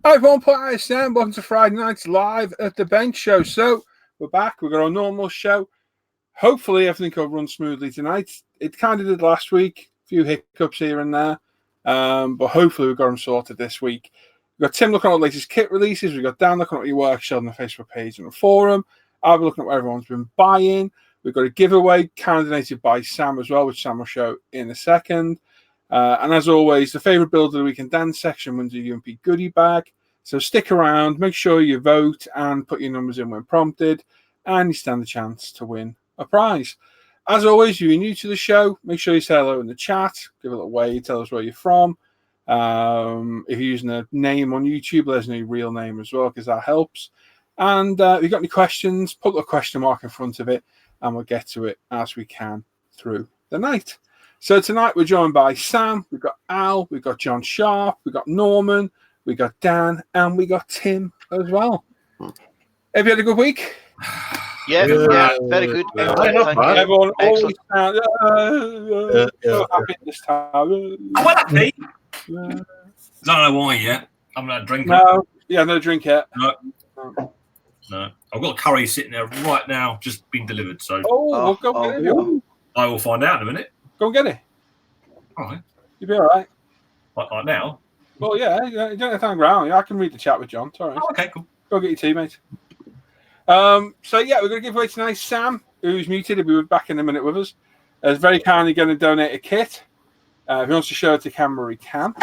Hi everyone, Paul ISM. Welcome to Friday Night live at the bench show. So we're back. We've got our normal show. Hopefully everything will run smoothly tonight. It kind of did last week. A few hiccups here and there. But hopefully we've got them sorted this week. We've got Tim looking at the latest kit releases. We've got Dan looking at your work on the Facebook page and the forum. I'll be looking at what everyone's been buying. We've got a giveaway coordinated by Sam as well, which Sam will show in a second. And as always, the favourite build of the week and Dan section wins a UMP goodie bag. So stick around, make sure you vote and put your numbers in when prompted, and you stand a chance to win a prize. As always, if you're new to the show, make sure you say hello in the chat, give a little wave, tell us where you're from. If you're using a name on YouTube, let us know your real name as well, because that helps. And if you've got any questions, put a question mark in front of it, and we'll get to it as we can through the night. So tonight we're joined by Sam, we've got Al, we've got John Sharp, we've got Norman, we got Dan, and we got Tim as well. Have you had a good week? Yeah, very good. Thank you. Everyone always Excellent. sounds so happy this time. I'm well happy. Don't know why yet. I haven't had a drink. No drink yet. No. I've got a curry sitting there right now, just been delivered. So we'll go get it. I will find out in a minute. Go and get it. All right. You'll be all right. Like now? Well, yeah, you don't have to hang around. I can read the chat with John. It's all right. Oh, okay, cool. Go get your tea, mate. So, yeah, we're going to give away tonight Sam, who's muted. He'll be back in a minute with us. Is very kindly going to donate a kit. If he wants to show it to camera, he can.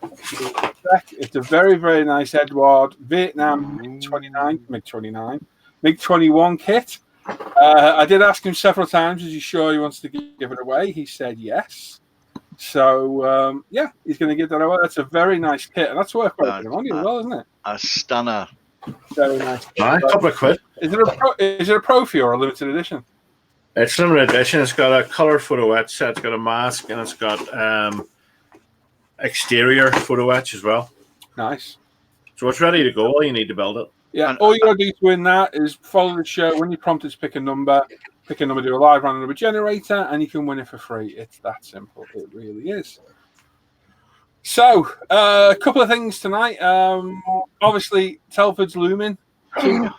It's a very, very nice Edward Vietnam MiG-21 kit. I did ask him several times, is he sure he wants to give it away? He said yes. So, he's going to give that away. That's a very nice kit, and that's worth quite a bit of money as well, isn't it? A stunner. Very nice. A couple of quid. Is it a Profi or a limited edition? It's limited edition. It's got a colour photo etch. It's got a mask, and it's got exterior photo etch as well. Nice. So it's ready to go. All you need to build it. Yeah, all you got to do to win that is follow the show. When you're prompted to pick a number, do a live random number generator, and you can win it for free. It's that simple. It really is. So, a couple of things tonight. Obviously, Telford's looming. 2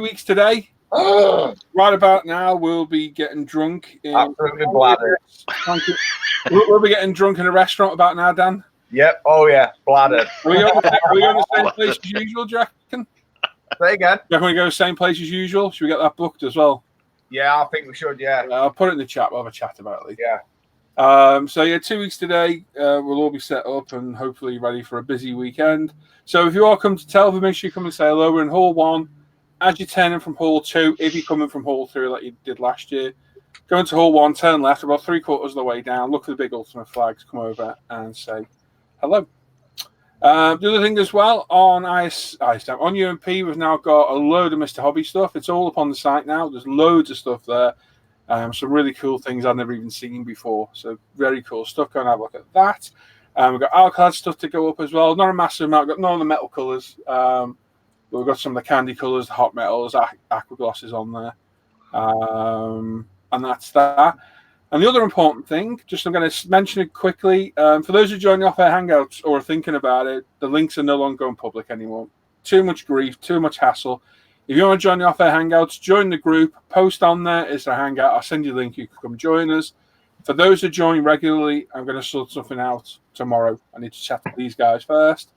weeks today. Right about now, we'll be getting drunk. Absolutely bladdered. We'll be getting drunk in a restaurant about now, Dan. Yep. Oh, yeah. Bladdered. Are we on the same place as usual, do you reckon? Say again. Do you reckon we go the same place as usual? Should we get that booked as well? Yeah, I think we should, yeah. I'll put it in the chat. We'll have a chat about it. Yeah. 2 weeks today, we'll all be set up and hopefully ready for a busy weekend. So if you all come to Telford, make sure you come and say hello. We're in Hall 1. As you're turning from Hall 2, if you're coming from Hall 3 like you did last year, go into Hall 1, turn left, about 3/4 of the way down, look for the big ultimate flags, come over and say hello. The other thing as well, on ISM, on UMP, we've now got a load of Mr. Hobby stuff. It's all up on the site now. There's loads of stuff there. Some really cool things I've never even seen before. So very cool stuff. Go and have a look at that. We've got Alclad stuff to go up as well. Not a massive amount. We've got none of the metal colours. But we've got some of the candy colours, the hot metals, aqua glosses on there. And that's that. And the other important thing, just I'm going to mention it quickly. For those who join the off-air hangouts or are thinking about it, the links are no longer going public anymore. Too much grief, too much hassle. If you want to join the off-air hangouts, join the group, post on there. It's a hangout. I'll send you the link. You can come join us. For those who join regularly, I'm going to sort something out tomorrow. I need to chat to these guys first.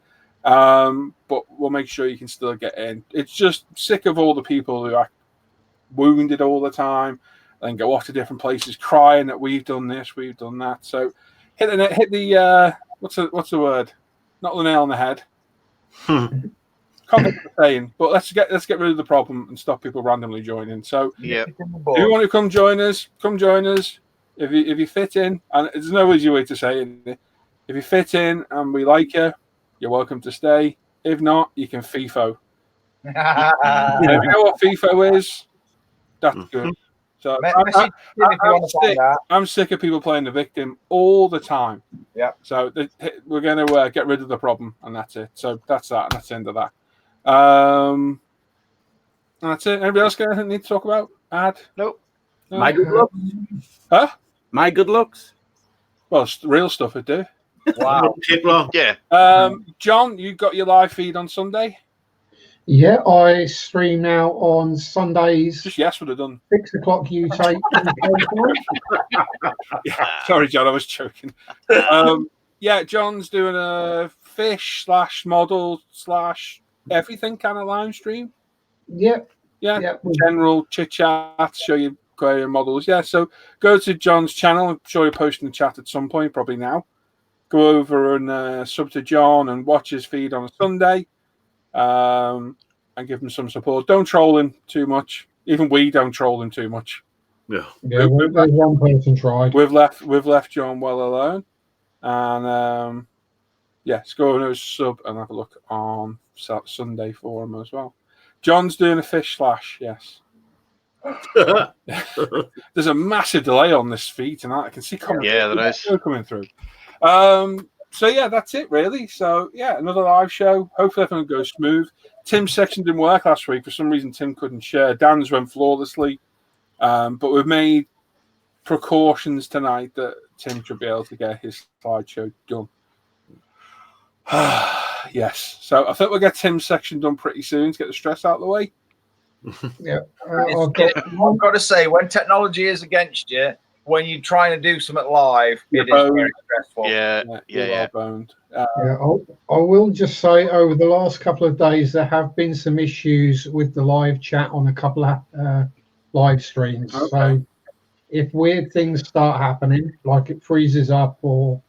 But we'll make sure you can still get in. It's just sick of all the people who are wounded all the time and go off to different places crying that we've done this, we've done that. So hit the what's the word? Not the nail on the head. Can't think of the saying, but let's get rid of the problem and stop people randomly joining. So yeah, if you want to come join us, come join us. If you fit in, and there's no easy way to say it. If you fit in and we like you, you're welcome to stay. If not, you can FIFO. If you know what FIFO is, that's good. So I'm sick of people playing the victim all the time. Yeah. So we're going to get rid of the problem, and that's it. So that's that. And that's the end of that. That's it. Anybody else got anything need to talk about? Nope. No? My good looks. Huh? My good looks. Well, it's real stuff, I do. Wow. Yeah. John, you got your live feed on Sunday? Yeah, I stream now on Sundays, Just yes would have done. 6 o'clock UK time. Yeah, sorry, John, I was joking. Yeah, John's doing a fish / model / everything kind of live stream. Yep. Yeah, Yep. general chit chat, show you aquarium models. Yeah, so go to John's channel. I'm sure you'll post in the chat at some point, probably now. Go over and sub to John and watch his feed on a Sunday, and give him some support. Don't troll him too much. Even we don't troll him too much. Yeah. Yeah, there's one person tried. We've left John well alone, and just go over to his sub and have a look on Sunday for him as well. John's doing a fish / yes. There's a massive delay on this feed tonight. I can see comments coming through. So yeah, that's it really. So yeah, another live show. Hopefully everything goes smooth. Tim's section didn't work last week. For some reason, Tim couldn't share. Dan's went flawlessly. But we've made precautions tonight that Tim should be able to get his slideshow done. Yes. So I think we'll get Tim's section done pretty soon to get the stress out of the way. Yeah. I've got to say, when technology is against you, when you're trying to do something live, it is very stressful. Yeah. Boned. I will just say, over the last couple of days, there have been some issues with the live chat on a couple of live streams. Okay. So if weird things start happening, like it freezes up, or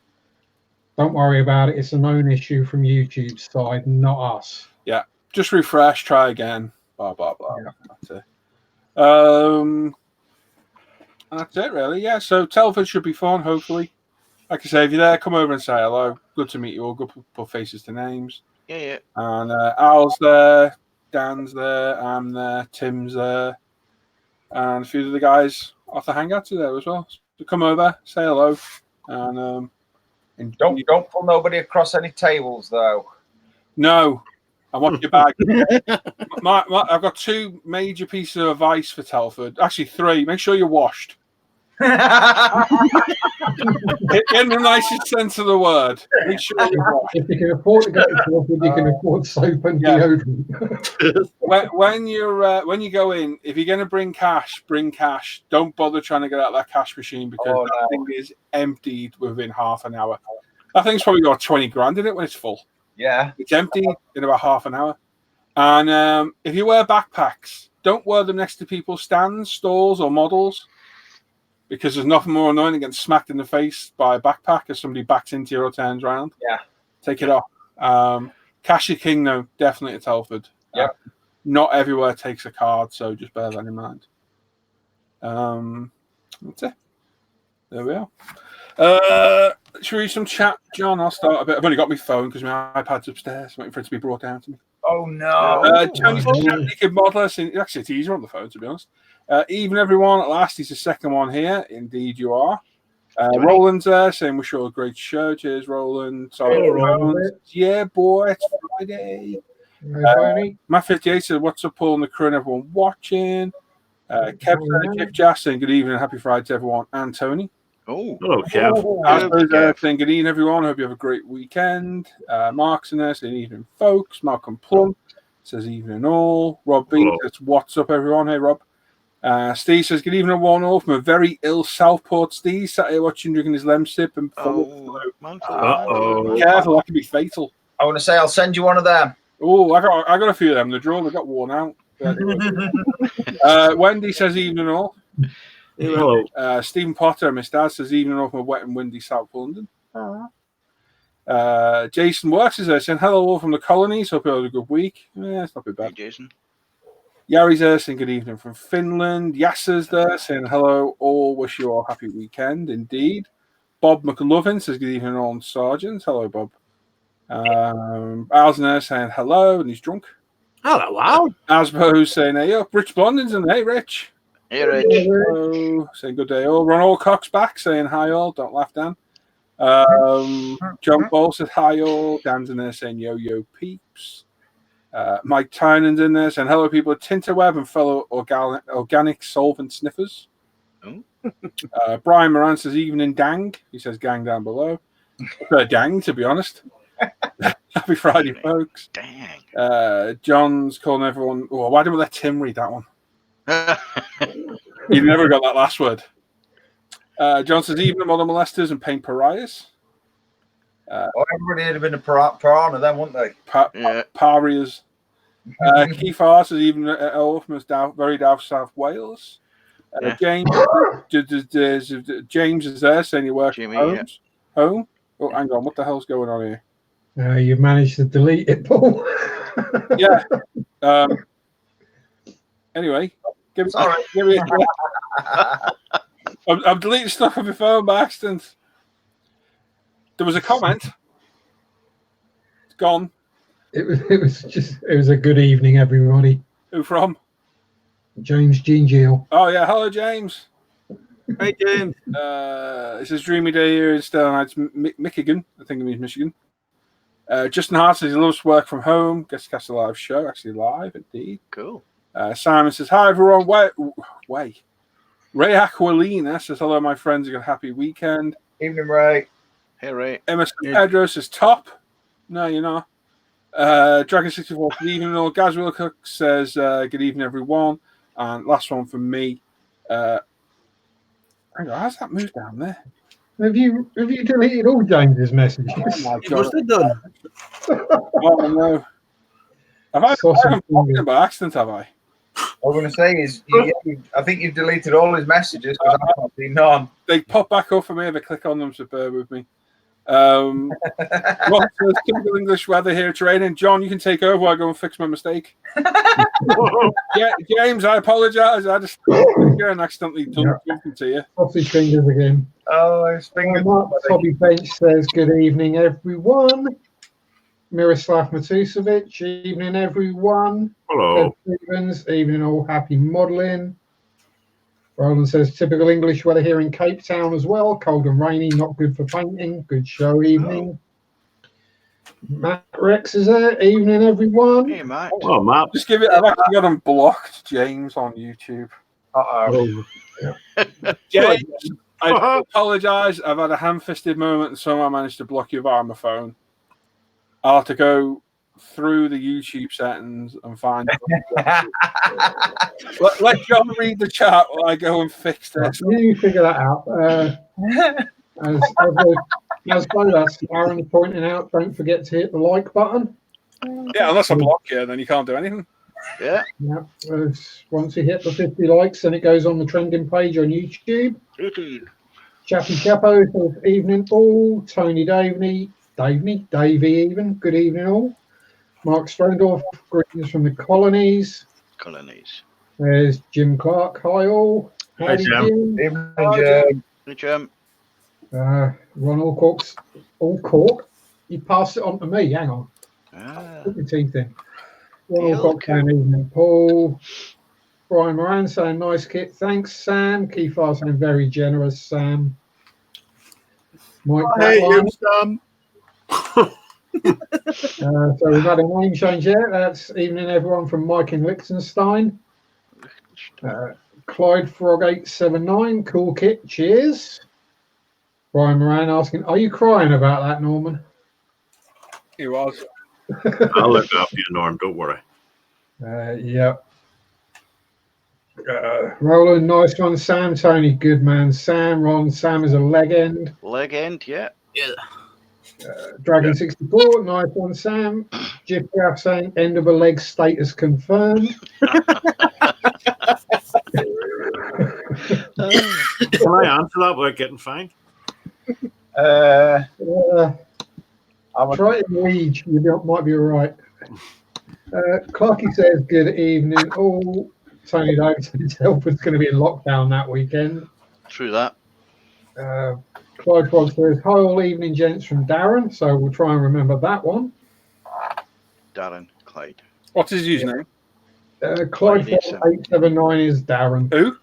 don't worry about it, it's a known issue from YouTube's side, not us. Yeah. Just refresh, try again. Blah blah blah. Yeah. That's it. That's it really. Yeah. So Telford should be fun, hopefully. Like I say, if you're there, come over and say hello. Good to meet you all. Good to put faces to names. Yeah. And Al's there, Dan's there, I'm there, Tim's there, and a few of the guys off the Hangouts are there as well. So come over, say hello, and Don't pull nobody across any tables though. No, I want your bag. I've got 2 major pieces of advice for Telford. Actually, 3. Make sure you're washed. In the nicest sense of the word. Make sure you're washed. If you can afford to go to Telford, you can afford soap and deodorant. when you go in, if you're going to bring cash, bring cash. Don't bother trying to get out that cash machine because that thing is emptied within half an hour. That thing's probably got 20 grand in it when it's full. Yeah. It's empty in about half an hour. And if you wear backpacks, don't wear them next to people's stands, stalls, or models, because there's nothing more annoying than getting smacked in the face by a backpack as somebody backs into you or turns around. Yeah. Take it off. Cash your king, though, definitely at Telford. Yeah. Not everywhere takes a card, so just bear that in mind. That's it. There we are. Should we read some chat, John? I'll start a bit. I've only got my phone because my iPad's upstairs, waiting for it to be brought down to me. Oh no! Tony's naked modeler. Actually, it's easier on the phone, to be honest. Even everyone at last, he's the second one here. Indeed, you are. Roland's there saying wish you all a great show. Cheers, Roland. Sorry, Roland. Yeah, boy, it's Friday. Matt 58 said, "What's up, Paul and the crew and everyone watching?" Kev Jeff Jazz saying, "Good evening, happy Friday to everyone." And Tony. Oh, hello, Kev. Saying good evening, everyone. Hope you have a great weekend. Mark's in there saying evening, folks. Malcolm Plum says evening all. Rob B says what's up, everyone. Hey, Rob. Steve says good evening, one all from a very ill Southport. Steve sat here watching, drinking his lem sip and Careful, that can be fatal. I want to say I'll send you one of them. Oh, I got a few of them. The drawer they got worn out. Wendy says evening all. Hello. Stephen Potter, Miss Dad says evening all from a wet and windy South London. Jason Works is there saying hello all from the colonies. Hope you had a good week. Yeah, it's not too bad. Hey, Jason. Yari's there saying good evening from Finland. Yasser's there saying hello all. Wish you all happy weekend indeed. Bob McLovin says good evening all Sergeant. Hello, Bob. Al's there saying hello and he's drunk. Hello, Al. Asbo's saying hey up. Rich Blondin's in. Hey, Rich. Hey, Rich. Hello. Saying good day all. Ron Alcock's back saying hi all. Don't laugh, Dan. John Ball says hi all. Dan's in there saying yo peeps. Mike Tynan's in there saying hello people at Tinterweb and fellow organic solvent sniffers. Brian Moran says evening dang. He says gang down below. gang, to be honest. Happy Friday, folks. Dang. John's calling everyone. Oh, why didn't we let Tim read that one? You never got that last word. John says, even model molesters and paint pariahs. Everybody would have been a piranha then, wouldn't they? Pariahs. Keith R says, even Ultimus, very down South Wales. James is there saying you work Jimmy, from home. Oh, hang on. What the hell's going on here? You've managed to delete it, Paul. Yeah. Anyway, give me I'm deleting stuff on my phone by accident. There was a comment. It's gone. It was a good evening, everybody. Who from? James Gingeel. Oh yeah, hello James. Hey James. It says dreamy day here in Sterling Heights, Michigan. I think it means Michigan. Justin Hart says he loves to work from home. Gets to catch a live show. Actually live, indeed. Cool. Simon says, hi everyone. Ray Aquilina says, hello my friends. You got a happy weekend. Evening, Ray. Hey, Ray. Emerson Pedro says, top. No, you're not. Dragon64, good evening all. Gaz Wilcox says, good evening everyone. And last one from me. Hang on, how's that moved down there? Have you deleted all James's messages? Oh You must have done. Oh no. I haven't blocked him by accident, have I? What I'm going to say is, I think you've deleted all his messages because I can't see none. They pop back up for me if I click on them, so bear with me. Ron says, typical English weather here, training. John, you can take over while I go and fix my mistake. Yeah, James, I apologise. I just accidentally done something to you. Off his fingers again. Oh, his fingers. Mark Bobby Bench says, good evening, everyone. Miroslav Matusovic, evening, everyone. Hello. Stevens, evening, all. Happy modelling. Roland says, typical English weather here in Cape Town as well. Cold and rainy, not good for painting. Good show evening. Matt Rex is there. Evening, everyone. Hey, Matt. Oh, Matt. Just give it. I've actually got him blocked, James, on YouTube. Uh-oh. James, I apologise. I've had a ham-fisted moment and somehow managed to block you via my phone. I'll have to go through the YouTube settings and find let John read the chat while I go and fix this. You figure that out. As that's Aaron pointing out, don't forget to hit the like button. Yeah, unless I block you, then you can't do anything. Yeah. Once you hit the 50 likes, then it goes on the trending page on YouTube. Chappy Chapo says, evening all. Tony Davey even. Good evening all. Mark Strondorf, greetings from the colonies. There's Jim Clark. Hi all. Howdy, Jim. Evening, Jim. Ron Allcork. He passed it on to me. Hang on. Put your teeth in. Ron Allcork saying evening, Paul. Brian Moran saying nice kit. Thanks, Sam. Keith R saying very generous, Sam. Mike Sam. So we've had a name change here. That's evening everyone from Mike in Liechtenstein. Clyde Frog 879, cool kit, cheers. Brian Moran asking, are you crying about that, Norman? He was. I'll look after you, Norm, don't worry. Yeah. Roland, nice one. Sam, Tony, good man. Sam, Ron, Sam is a leg end. Yeah. Dragon 64, nice one, Sam. Jeff Graff saying end of a leg status confirmed. Can I answer that without getting fined? Try it in Leeds, you might be all right. Clarky says good evening all. Tony Davidson's helper's going to be in lockdown that weekend. True that. Clyde Frog says, hi all evening gents from Darren, so we'll try and remember that one. Darren, Clyde. What's his username? Clyde Frog 879 is Darren. Who?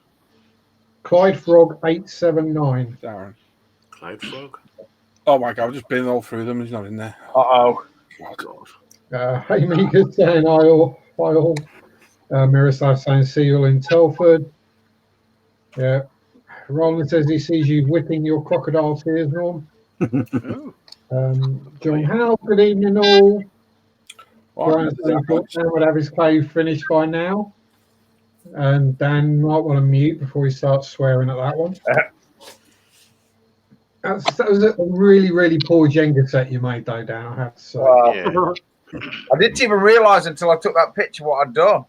Clyde Frog 879. Darren. Clyde Frog? Oh my god, I've just been all through them. He's not in there. Uh-oh. Oh, God. Hey Mika saying hi all. Miroslav saying see you all in Telford. Yeah. Roland says he sees you whipping your crocodile tears, Norm. John Howe, good evening all. What? Brian thought Dan would have his cave finished by now. And Dan might want to mute before he starts swearing at that one. That was a really, really poor Jenga set you made, though, Dan, I have to say. I didn't even realise until I took that picture what I'd done.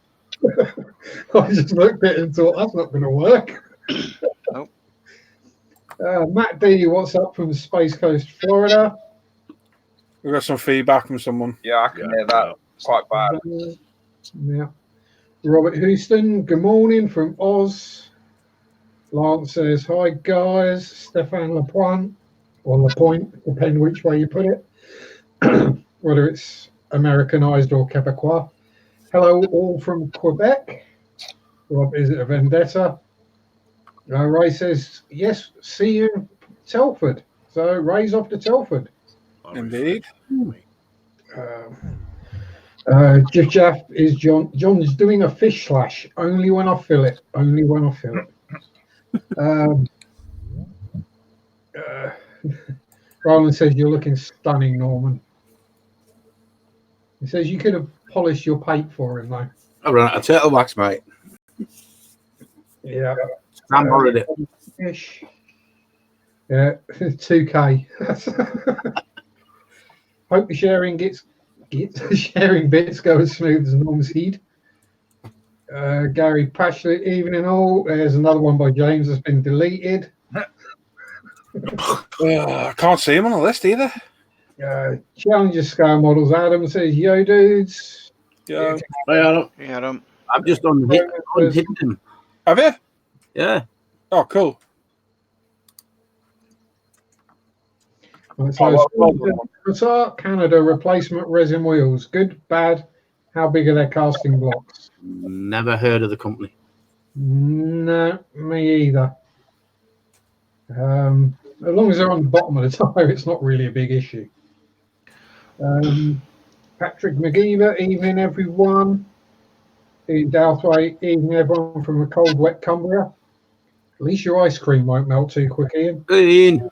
I just looked at it and thought, that's not going to work. Nope. Matt D, what's up from Space Coast, Florida? We got some feedback from someone. Yeah, I can hear that. Quite bad. Yeah. Robert Houston, good morning from Oz. Lance says, hi guys. Stefan Lapointe, or Lapointe, depending which way you put it, whether it's Americanized or Quebecois. Hello, all from Quebec. Rob, is it a vendetta? Ray says, yes, see you in Telford. So Ray's off to Telford. Indeed. Jiff Jaff is John. John's doing a fish slash. Only when I feel it. Only when I feel it. Roland says you're looking stunning, Norman. He says you could have polished your paint for him, though. I ran out of turtle wax, mate. Yeah. I'm borrowed it. Fish. Yeah, 2K. Hope the sharing sharing bits go as smooth as Norm's heed. Gary Pashley, evening all. There's another one by James that's been deleted. I can't see him on the list either. Challenger scale models. Adam says, yo, dudes. Yeah. Hey, Adam. I've just unhidden him. Have you? Yeah. Oh, cool. So, Canada replacement resin wheels. Good, bad. How big are their casting blocks? Never heard of the company. No, me either. As long as they're on the bottom of the tire, it's not really a big issue. Patrick McGeever, evening everyone. In Douthwaite, evening everyone from a cold, wet Cumbria. At least your ice cream won't melt too quick, Ian. Ian.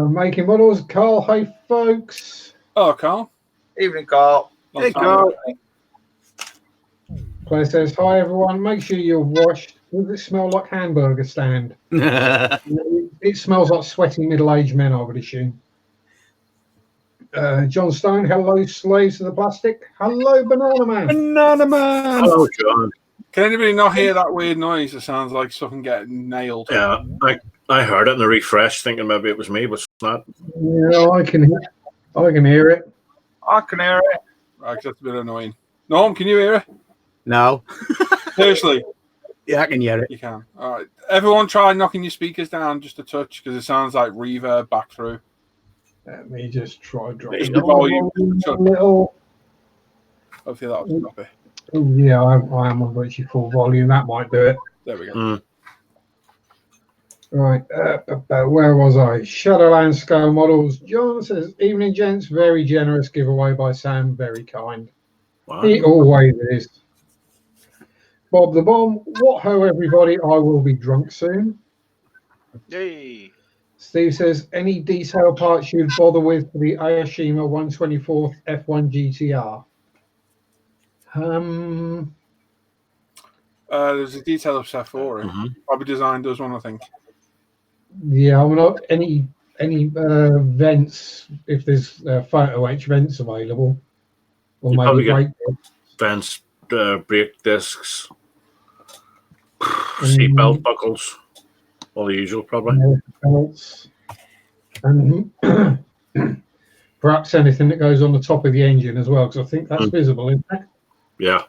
Making models, Carl. Hey, folks. Oh, Carl. Evening, Carl. Hey, Carl. Claire says, hi, everyone. Make sure you're washed. Does it smell like hamburger stand? It smells like sweaty middle-aged men, I would assume. John Stone, hello, slaves to the plastic. Hello, Banana Man. Banana Man. Hello, John. Can anybody not hear that weird noise? It sounds like something getting nailed. Yeah, I heard it in the refresh, thinking maybe it was me, but it's not. Yeah, I can hear it. I can hear it. Right, that's a bit annoying. Norm, can you hear it? No. Seriously? Yeah, I can hear it. You can. All right. Everyone try knocking your speakers down just a touch because it sounds like reverb back through. Let me just try Just dropping the volume. a little. Hopefully that'll stop it. Oh, yeah, I am on virtually full volume. That might do it. There we go. Right, where was I? Shadowland scale models. John says, evening, gents. Very generous giveaway by Sam. Very kind. Wow. He always is. Bob the Bomb. What ho, everybody. I will be drunk soon. Yay. Steve says, any detail parts you'd bother with for the Ayashima 124th F1 GTR? There's a detail of Seth for it. Probably Design does one, I think. Yeah, I'm not any vents, if there's photo H vents available, or You maybe brake vents, brake discs, seatbelt buckles, all the usual, probably. belts, and perhaps anything that goes on the top of the engine as well, because I think that's visible, isn't it? Yeah.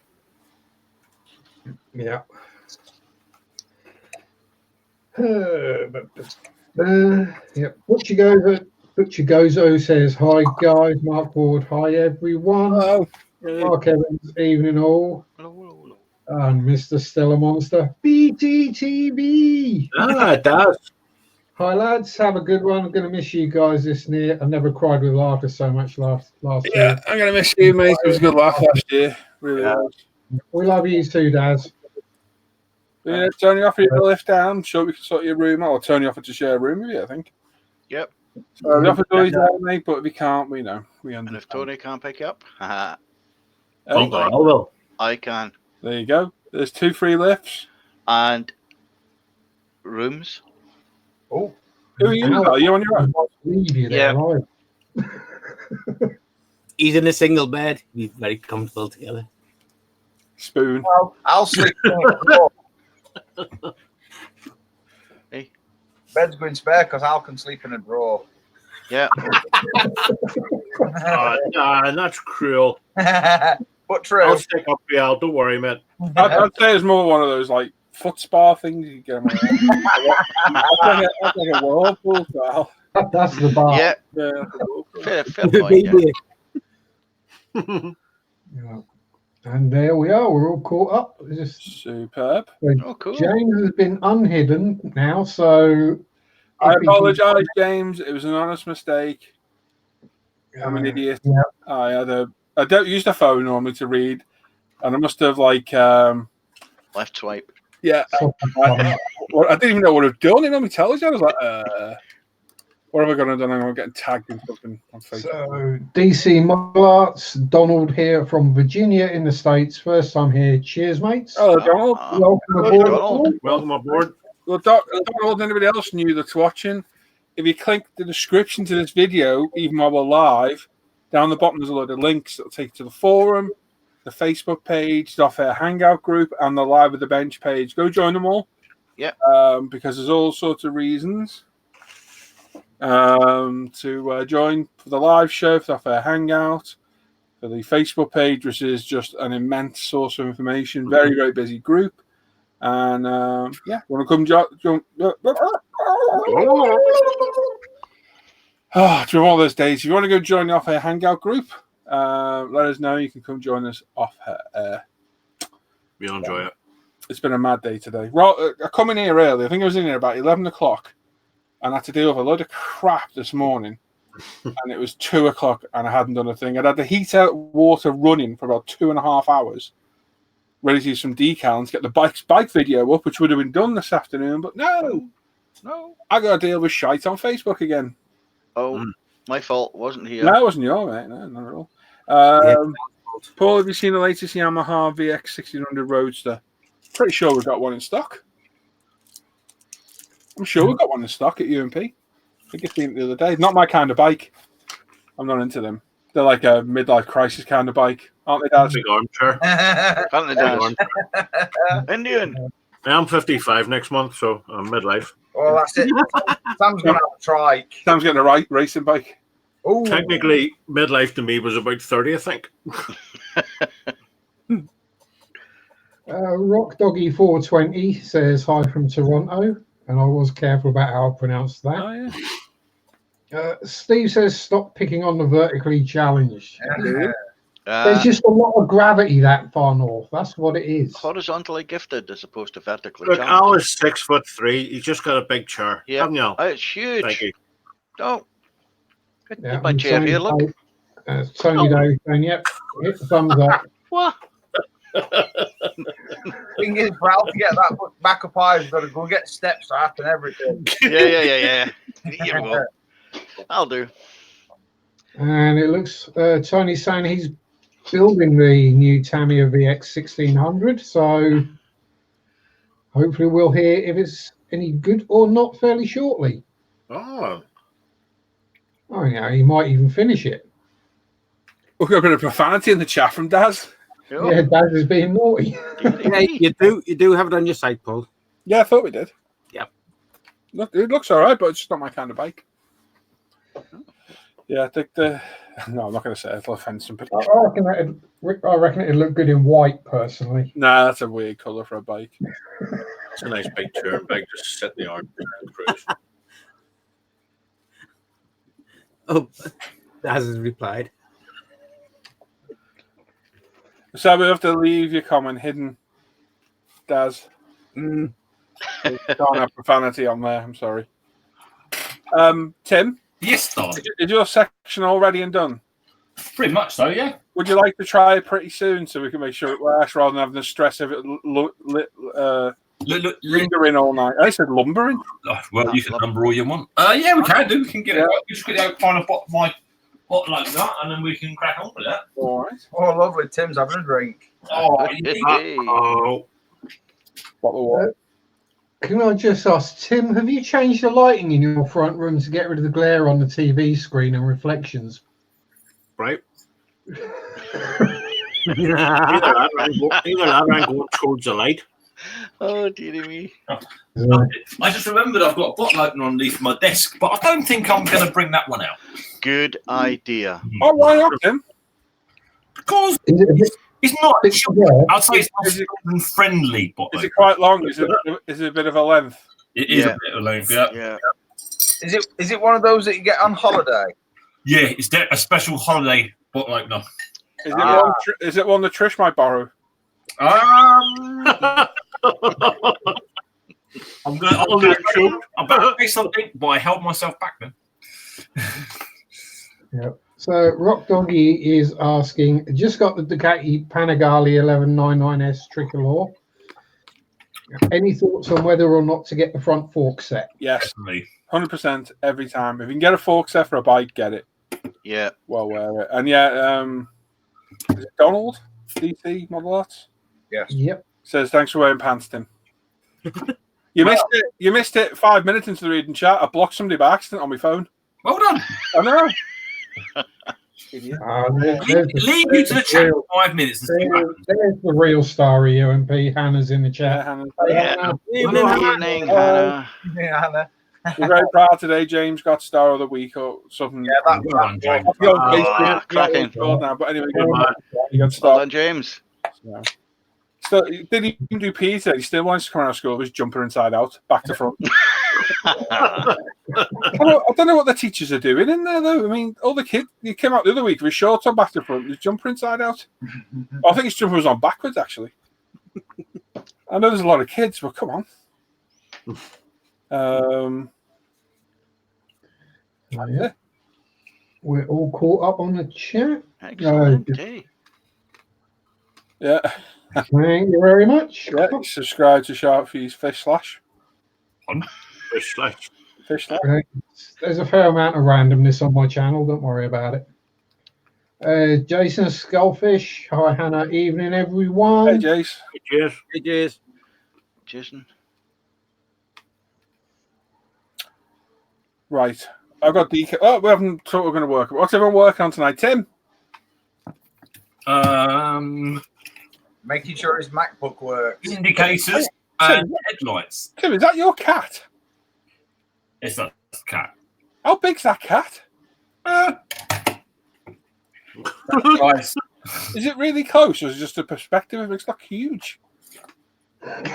Yeah. Yeah. Butcher Gozo says, hi guys, Mark Ward, hi everyone. Hello. Mark Evans, evening all. Hello. And Mr. Stellar Monster, BTTV. Ah, it does. Hi lads, have a good one. I'm going to miss you guys this year. I never cried with laughter so much last Yeah, year. I'm going to miss you, mate. It was a good laugh last year. Really was. We love you too, Daz. Yeah, Tony offered you the lift down. Sure, we can sort your room out. Or Tony offered to share a room with you, I think. Yep. So the offer is there, mate, but if we can't, we know. We And understand. if Tony can't pick you up, haha, Don't Hey, I will. I can. there you go. There's 2 free lifts. And rooms. Oh, Who are you? Are you on your own? Leave you there, right? He's in a single bed. He's very comfortable together. Spoon. well, I'll sleep in the drawer. Hey. Bed's going spare because Al can sleep in a drawer. Yeah. Nah, that's cruel. But true. I'll stick up for you, Al. Don't worry, mate. I'd say it's more one of those like foot spa things you get them on. That's like a whirlpool style. That's the bar. Yeah. Yeah, that's a whirlpool. Fair point. Yeah. Yeah. And there we are. We're all caught up. Superb. Oh, cool. James has been unhidden now, so I apologise, James. It was an honest mistake. I'm an idiot. Yeah. I don't use the phone normally to read, and I must have Left swipe. I didn't even know what I've done. It normally tells you. I was like, what have I gone and done? I'm getting tagged in something on Facebook. So DC Marlarts, Donald here from Virginia in the States. First time here. Cheers, mates. Oh, Donald. Welcome aboard. Donald. Welcome aboard. Well, Donald, anybody else new that's watching, if you click the description to this video, even while we're live, down the bottom there's a load of links that'll take you to the forum, the Facebook page, the Off Air Hangout group, and the Live with the Bench page. Go join them all. Yeah. Because there's all sorts of reasons to join for the live show, for the Off Air Hangout, for the Facebook page, which is just an immense source of information. Very, very busy group. And want to come join? It's been one of those days. If you want to go join the Off Air Hangout group, let us know. You can come join us off air. We'll enjoy it. It's been a mad day today. Well, I come in here early. I think I was in here about 11 o'clock and I had to deal with a load of crap this morning. And it was 2 o'clock and I hadn't done a thing. I'd had the heat out water running for about 2.5 hours, ready to do some decals, get the bike video up, which would have been done this afternoon. But no, I got to deal with shite on Facebook again. Oh, my fault. Wasn't here. No, it wasn't your mate. No, not at all. Paul, have you seen the latest Yamaha VX 1600 Roadster? Pretty sure we've got one in stock. I'm sure we've got one in stock at UMP. I think I seen it the other day. Not my kind of bike. I'm not into them. They're like a midlife crisis kind of bike, aren't they, Dad? Big armchair. Aren't they, Dad? Indian. I'm 55 next month, so I'm midlife. Well, that's it. Sam's going to have a trike. Sam's getting a racing bike. Ooh. Technically, midlife to me was about 30, I think. Rock Doggy 420 says hi from Toronto, and I was careful about how I pronounced that. Oh, yeah. Steve says stop picking on the vertically challenged. There's Uh, just a lot of gravity that far north. That's what it is. horizontally gifted as opposed to vertically Look, challenged. Al is 6'3". He's just got a big chair. Yeah. Haven't you, Al? Oh, it's huge. Thank you. Oh, Yeah, get my and chair Tony here. Look. Dave- Tony Dave saying, yep, hit the thumbs up. What? Thing is, for Al to get that back up high, he's got to go get steps to happen everything. Yeah. Here we go. I'll do. And it looks, Tony's saying he's building the new Tamiya VX 1600. So hopefully we'll hear if it's any good or not fairly shortly. Oh, Oh, yeah, he might even finish it. We've got a bit of profanity in the chat from Daz. Oh, Yeah, Daz is being naughty. Yeah, you do have it on your site, Paul. Yeah, I thought we did. Yep. Look, it looks all right, but it's just not my kind of bike. Yeah, I think no, I'm not going to say it. It'll offend somebody. I reckon it'd look good in white, personally. Nah, that's a weird colour for a bike. it's a nice big chair. Big, just sit in the arm and cruise. Oh, Daz has replied. So we have to leave your comment hidden, Daz. Mm. Can't have profanity on there. I'm sorry. Tim, Yes, Don. is your section all ready and done? Pretty much so, yeah. Would you like to try it pretty soon so we can make sure it works rather than having the stress of it Linger in all night. I said lumbering. Oh, well, you can number all you want. Yeah, we can do. We can get it. Just find my bottle like that, and then we can crack on with that. All right. Oh, lovely. Tim's having a drink. Oh, Bottle of water. Can I just ask, Tim, have you changed the lighting in your front room to get rid of the glare on the TV screen and reflections? Right. Either that or I'm going towards the light. Oh, dear me. I just remembered I've got a bottle opener underneath my desk, but I don't think I'm going to bring that one out. Good idea. Oh, why not, Tim? Because it's not. I'd say it's not children-friendly bottle. Is it quite long? Is it a bit of a length? It is a bit of a length, Yeah. Is it one of those that you get on holiday? Yeah, it's a special holiday bottle opener. Is it one that Trish might borrow? I'm going to say something, but I held myself back then. Yep. So Rock Doggy is asking, just got the Ducati Panigale 1199S Tricolor. Any thoughts on whether or not to get the front fork set? Yes, 100% every time. If you can get a fork set for a bike, get it. Yeah. Well, wear it. And yeah, is it Donald DC Model Arts? Yes. Yep. Says thanks for wearing pants, Tim. You missed it. You missed it 5 minutes into the reading chat. I blocked somebody by accident on my phone. Well done. I know. Leave you to the chat for 5 minits. And see what happens. There's the real star of UMP. Hannah's in the chat. Yeah, Evening, Hannah. Hannah. We're very proud today. James got Star of the Week or something. Yeah, that's cracking. Now, but anyway, good Well man. You got Star. Well done, James. Yeah. So did he even do PE today? He still wants to come out of school with his jumper inside out, back to front. I don't know what the teachers are doing in there though. I mean, all the kids, he came out the other week with his shorts on back to front, his jumper inside out. I think his jumper was on backwards actually. I know there's a lot of kids, but come on. Yeah. We're all caught up on the chat. Excellent. Hey. Yeah. Thank you very much. Yeah, subscribe to Sharpfee's Fish Slash. Fish Slash. Fish Slash. There's a fair amount of randomness on my channel. Don't worry about it. Jason Skullfish. Hi, Hannah. Evening, everyone. Hey, Jace. Cheers. Hey, cheers. Jason. Right. I've got DK. Oh, we haven't thought we're going to work. What's everyone working on tonight, Tim? Making sure his MacBook works. Indicators and headlights. Tim, is that your cat? It's not a cat. How big's that cat? Nice. Is it really close, or is it just a perspective? It looks like huge. Tim,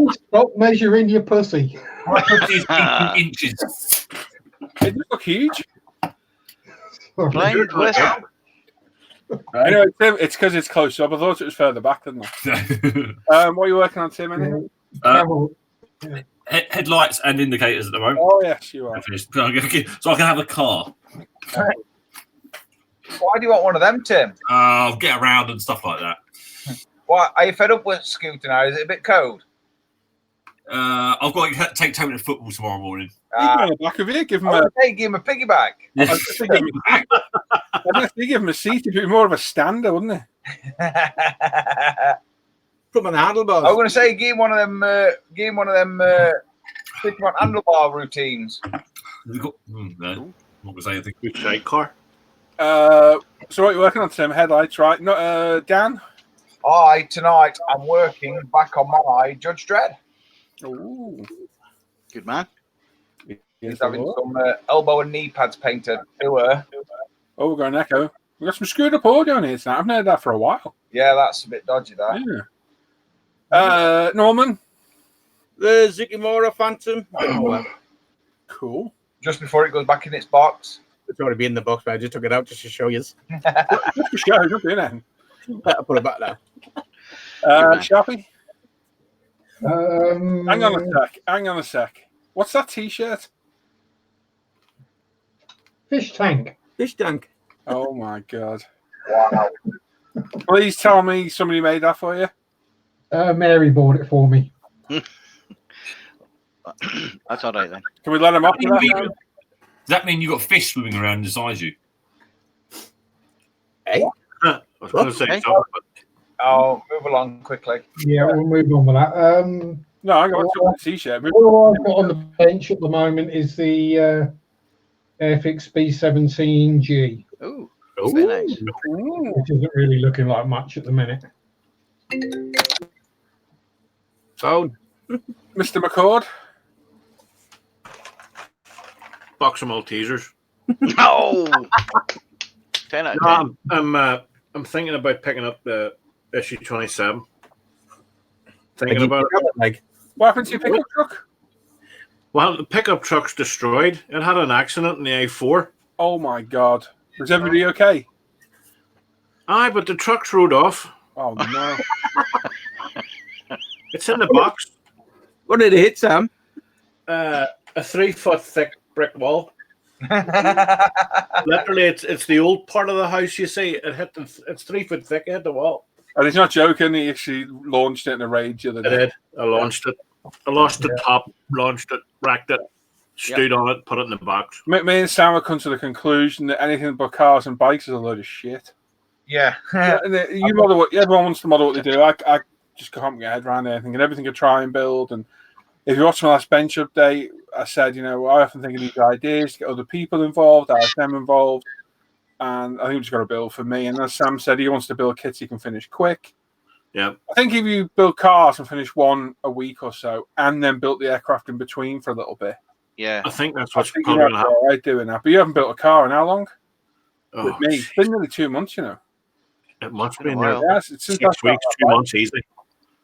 stop measuring your pussy. It's 18 inches. It looks like huge. Blind whistle. Anyway, Tim, it's because it's close up. I thought it was further back than that. What are you working on, Tim? Anyway? Headlights and indicators at the moment. Oh, yes, you are. So I can have a car. Why do you want one of them, Tim? I'll get around and stuff like that. Why are you fed up with scooter now? Is it a bit cold? I've got to take Tony to football tomorrow morning. On the back of it, give him give him a piggyback. I'd give him a seat. It'd be more of a stander, wouldn't it? Put him on the handlebars. I was going to say, give him one of them handlebar routines. No, I'm not going to say anything. Good sidecar. So what are you working on, Tim? Headlights, right? No, Dan? Tonight, I'm working back on my Judge Dredd. Ooh. Good man. He's having some elbow and knee pads painted to her. Oh, we're going Echo. We've got some screwed up audio on here tonight. I've heard that for a while. Yeah, that's a bit dodgy, that. Yeah. Norman? The Zikimura Phantom. Cool. Just before it goes back in its box. It's already been in the box, but I just took it out just to show you. Just for show, not doing anything. I'll put it back now. Sharpie? Hang on a sec. What's that T-shirt? Fish tank. Fish tank. Oh my god! Wow. Please tell me somebody made that for you. Mary bought it for me. That's all right then. Can we let him up? Does that mean you got fish swimming around inside you? Hey, I was going to say Okay. something, but I'll move along quickly. Yeah, we'll move on with that. No, I got a t-shirt. All I've got on the bench at the moment is the Airfix B17G, Ooh, oh, very nice. which isn't really looking like much at the minute. phone. Mr. McCord. box of Maltesers. No. 10 out of 10. No, I'm thinking about picking up the issue 27. Thinking Did you about pick it. up, like, What happened to your pickup truck? Well, the pickup truck's destroyed. It had an accident in the A4. Oh my God. Was everybody okay? Aye, but the truck's rode off. Oh no. It's in the box. what did it hit, Sam? A 3-foot thick brick wall. Literally, it's the old part of the house. You see, it's 3 foot thick. It hit the wall. And he's not joking. He actually launched it in a rage the other I day. did. I launched it. I lost the top, launched it, racked it, stood on it, put it in the box. Me and Sam have come to the conclusion that anything but cars and bikes is a load of shit. Yeah. You model what everyone wants to model what they do. I just can't get my head around anything, and everything I try and build. And if you watch my last bench update, I said, I often think of these ideas to get other people involved, ISM involved, and I think we just got to build for me. And as Sam said, he wants to build kits he can finish quick. Yeah. I think if you build cars and finish one a week or so, and then built the aircraft in between for a little bit, Yeah. I think that's I what's think probably you're going to happen. all right doing that. But you haven't built a car in how long? Oh, With me, it's been nearly 2 months. it must Been be a in there. while. Yes, it's since 6 weeks, 2 months easily.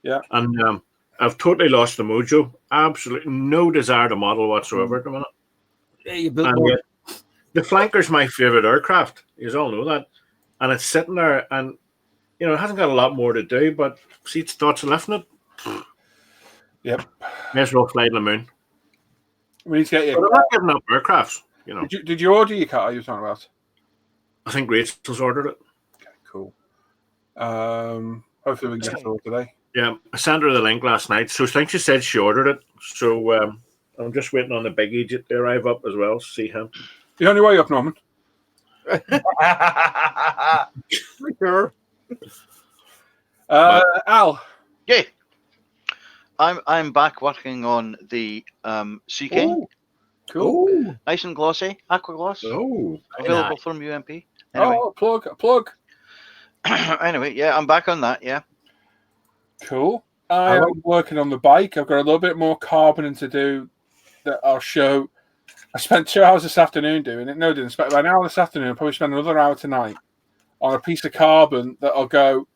Yeah. And I've totally lost the mojo. Absolutely no desire to model whatsoever at the minute. Yeah, you built And one. yet, the Flanker's my favourite aircraft. You all know that. And it's sitting there and, it hasn't got a lot more to do, but seats, thoughts of lifting it. Yep. May as well fly to the moon. We need to get But you. I'm not giving up aircrafts, Did you order your car? You were talking about? I think Rachel's ordered it. Okay, cool. Hopefully we can get it all today. Yeah, I sent her the link last night. So I think she said she ordered it. So I'm just waiting on the big agent to arrive up as well. See him. You on your way up, Norman? Sure. Al. Yeah. I'm back working on the Sea King. Cool. Oh, Nice and glossy, aqua gloss. oh, Available from UMP. Anyway. Oh, a plug. Anyway, yeah, I'm back on that, yeah. Cool. I am working on the bike. I've got a little bit more carboning to do that I'll show. I spent 2 hours this afternoon doing it. No, I didn't spend about an hour this afternoon. I'll probably spend another hour tonight on a piece of carbon that I'll go,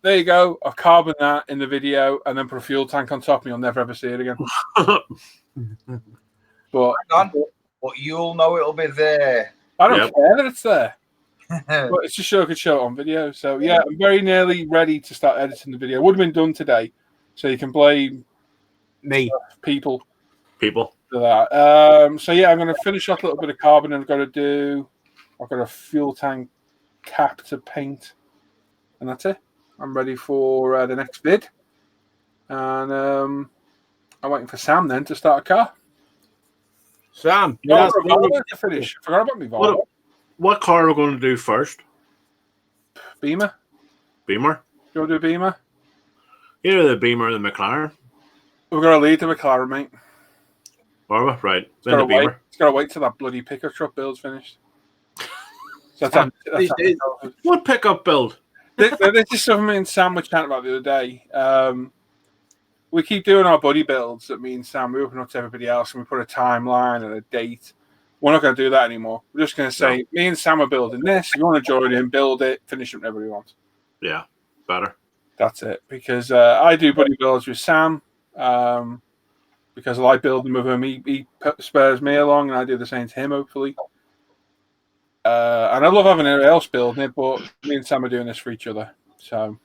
there you go. I've carboned that in the video and then put a fuel tank on top and you'll never ever see it again. But Hang on. But you'll know it'll be there. I don't care that it's there. Yeah. But it's just so I could show it on video. So yeah, I'm very nearly ready to start editing the video. Would have been done today, so you can blame me. people People. for that. So yeah, I'm going to finish off a little bit of carbon. I've got a fuel tank cap to paint, and that's it. I'm ready for the next bid, and I'm waiting for Sam then to start a car. Sam, I forgot about me Volvo. What car are we going to do first? Beamer. Beamer? You want to do a Beamer? Either the Beamer or the McLaren. We're going to lead the McLaren, mate. Are we? Right. Then the Beamer. It's got to wait till that bloody pickup truck build's finished. So What pickup build? This is something me and Sam were chatting about the other day. We keep doing our buddy builds that me and Sam, we open up to everybody else and we put a timeline and a date. We're not going to do that anymore. We're just going to say, me and Sam are building this. If you want to join in, build it, finish it whenever you want. Yeah, better. That's it. Because I do buddy builds with Sam because I like building with him. He spurs me along and I do the same to him, hopefully. And I love having anyone else building it, but me and Sam are doing this for each other. So,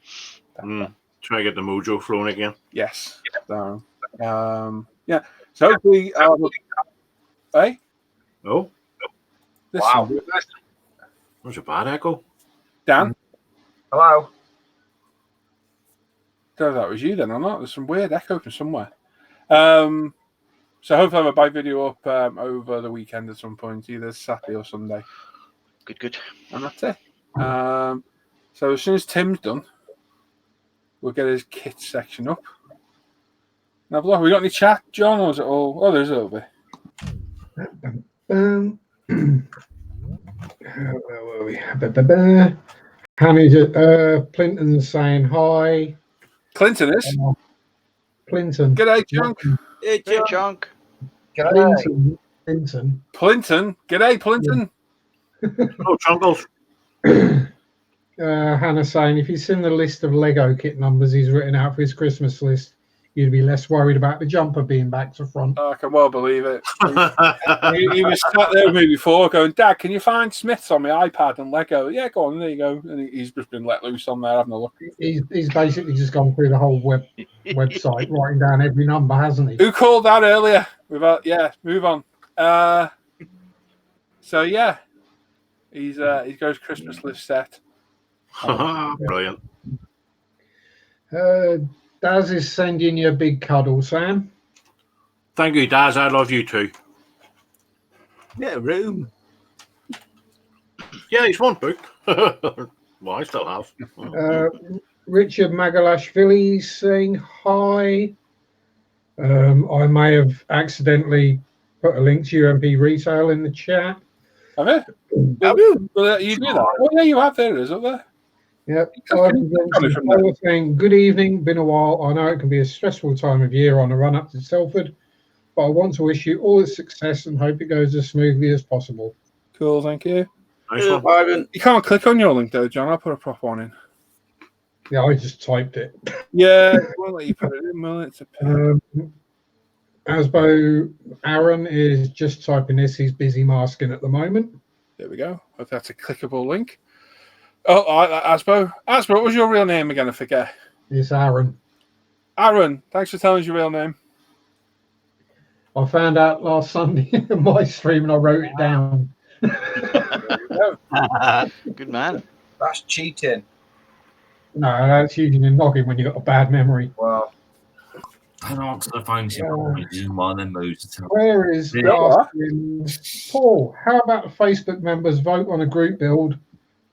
try to get the mojo flowing again. yes. So, yeah. So hopefully, hey. Oh, Wow. there's a bad echo. Dan. Hello. don't know if that was you then or not. There's some weird echo from somewhere. So hopefully I'll have a bike video up over the weekend at some point, either Saturday or Sunday. Good. And that's it. So as soon as Tim's done, we'll get his kit section up. Now, look, we got any chat, John, or is it all? Oh, there's a little bit. Where were we? Clinton's saying hi. Clinton is. Clinton. G'day, Junk. Hey, Hey, John. Junk. Clinton. Clinton. G'day, Clinton. Oh, Chunkles. Hannah's saying if he's seen the list of Lego kit numbers he's written out for his Christmas list, you'd be less worried about the jumper being back to front. I can well believe it. he was sat there with me before going, Dad, can you find Smiths on my iPad and Lego? Yeah, go on, there you go. And he's just been let loose on there having a look. He's basically just gone through the whole website, writing down every number, hasn't he? Who called that earlier? Move on. So yeah, he's got his Christmas list set. Brilliant. Daz is sending you a big cuddle, Sam. Thank you, Daz. I love you too. Yeah, room. Yeah, he's one book. Well, I still have. Richard Magalashvili saying hi. I may have accidentally put a link to UMP Retail in the chat. Have you? Well, you do that? Oh yeah, you have. There it is up there. Yep. Saying, good evening. Been a while. I know it can be a stressful time of year on a run up to Telford, but I want to wish you all the success and hope it goes as smoothly as possible. Cool, thank you. Nice one. You can't click on your link though, John. I'll put a proper one in. Yeah, I just typed it. Yeah, we'll let you put it in. Well, it's a pain. Asbo Aaron is just typing this. He's busy masking at the moment. There we go. Hope that's a clickable link. Oh, Asbo, what was your real name again? I forget. It's Aaron. Aaron, thanks for telling us your real name. I found out last Sunday in my stream and I wrote it down. Good man. That's cheating. No, that's usually noggin when you've got a bad memory. Well, Don't answer the phone to while then moves to tell. Where is Paul? How about the Facebook members vote on a group build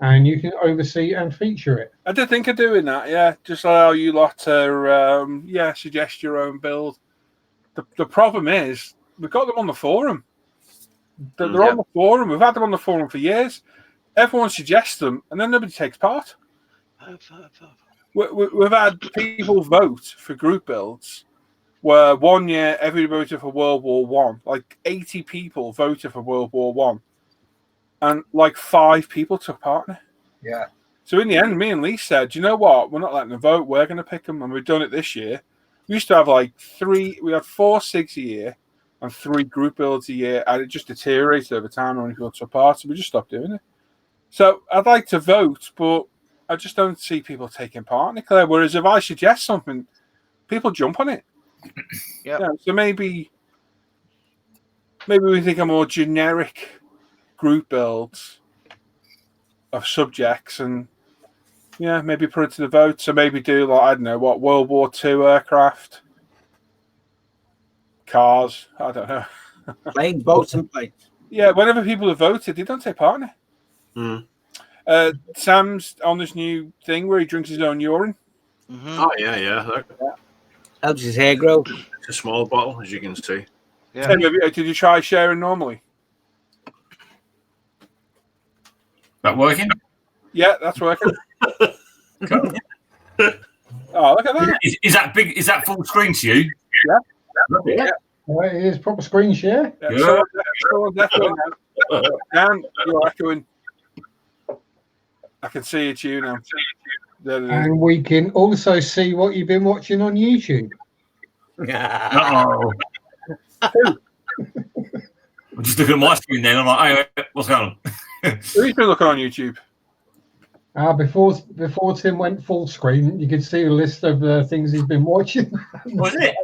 and you can oversee and feature it? I did think of doing that, yeah. Just allow you lot to, suggest your own build. The problem is, we've got them on the forum. They're on the forum. We've had them on the forum for years. Everyone suggests them, and then nobody takes part. We've had people vote for group builds where 1 year everybody voted for World War One. Like 80 people voted for World War One, and like 5 people took part in it. yeah. So in the end, me and Lee said, you know what? We're not letting them vote. We're going to pick them, and we've done it this year. We used to have like 4 SIGs a year and 3 group builds a year, and it just deteriorated over time when people took part, so we just stopped doing it. So I'd like to vote, but I just don't see people taking part in it, Claire. Whereas if I suggest something, people jump on it. Yeah. So maybe we think a more generic group builds of subjects, and maybe put it to the vote. So maybe do like, I don't know, what, World War II aircraft, cars. I don't know. Planes, boats, and planes. Yeah, whenever people have voted, they don't take part in it. Mm. Sam's on this new thing where he drinks his own urine. Mm-hmm. Oh, yeah. Look, Helps his hair grow. it's a small bottle, as you can see. Yeah. Tim, did you try sharing normally? That working? Yeah, that's working. Oh, look at that. Is that big? Is that full screen to you? Yeah. It is proper screen share. Yeah, someone's echoing now. Dan, you're echoing. I can see it's you now. There it is. And we can also see what you've been watching on YouTube. Uh-oh. I'm just looking at my screen then. I'm like, hey, what's going on? Who's been looking on YouTube? Before Tim went full screen, you could see a list of the things he's been watching. Was it?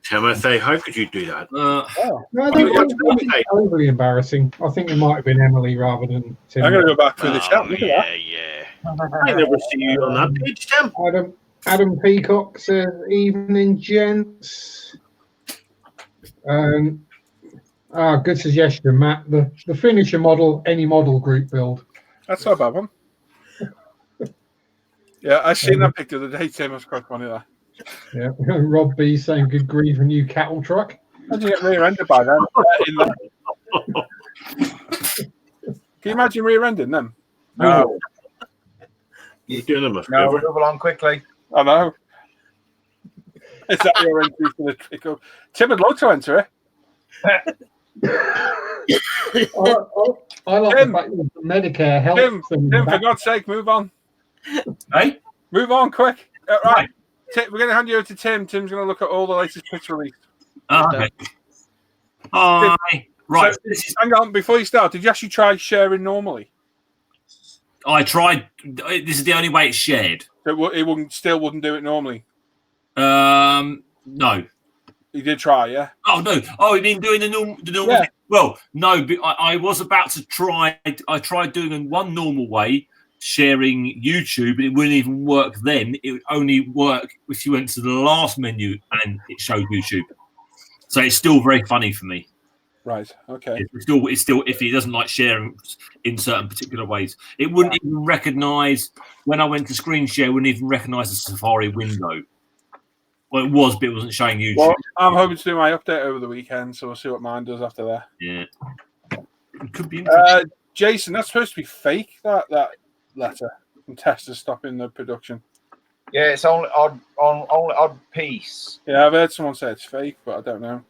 Timothy, how could you do that? No, I think it's overly embarrassing. I think it might have been Emily rather than Tim. I'm going to go back through the chat. Look at that. Yeah. I never see you on that page, Tim. I don't. Adam Peacock says, "Evening, gents." Good suggestion, Matt. The finisher model, any model group build. That's not a bad one. Yeah, I seen that picture the day. Tim was quite funny there. Yeah, Rob B saying, "Good grief, a new cattle truck." Imagine get rear-ended by them. Can you imagine rear-ending them? No, You're doing them a no, favor. move along quickly. I know. Is that your entry for the trickle? Tim would love to enter it. I like Tim, the fact that the Medicare health Tim, thing. for God's sake, move on. Hey? Move on, quick. Right. We're going to hand you over to Tim. Tim's going to look at all the latest picture release. Okay. Hi. Right. So, hang on, before you start, did you actually try sharing normally? I tried. This is the only way it's shared. So it wouldn't do it normally. No. You did try, yeah? Oh no! Oh, you mean doing the normal? Yeah. Thing? Well, no. But I was about to try. I tried doing it one normal way, sharing YouTube, but it wouldn't even work then. It would only work if you went to the last menu and it showed YouTube. So it's still very funny for me. Right. Okay. It's still if he doesn't like sharing in certain particular ways. It wouldn't even recognise when I went to screen share. Wouldn't even recognise the Safari window. Well, it was, but it wasn't showing YouTube. Well, I'm hoping to do my update over the weekend, so we'll see what mine does after that. Yeah. It could be interesting. Jason, that's supposed to be fake, that letter from testers stopping the production. Yeah, it's only odd piece. Yeah, I've heard someone say it's fake, but I don't know.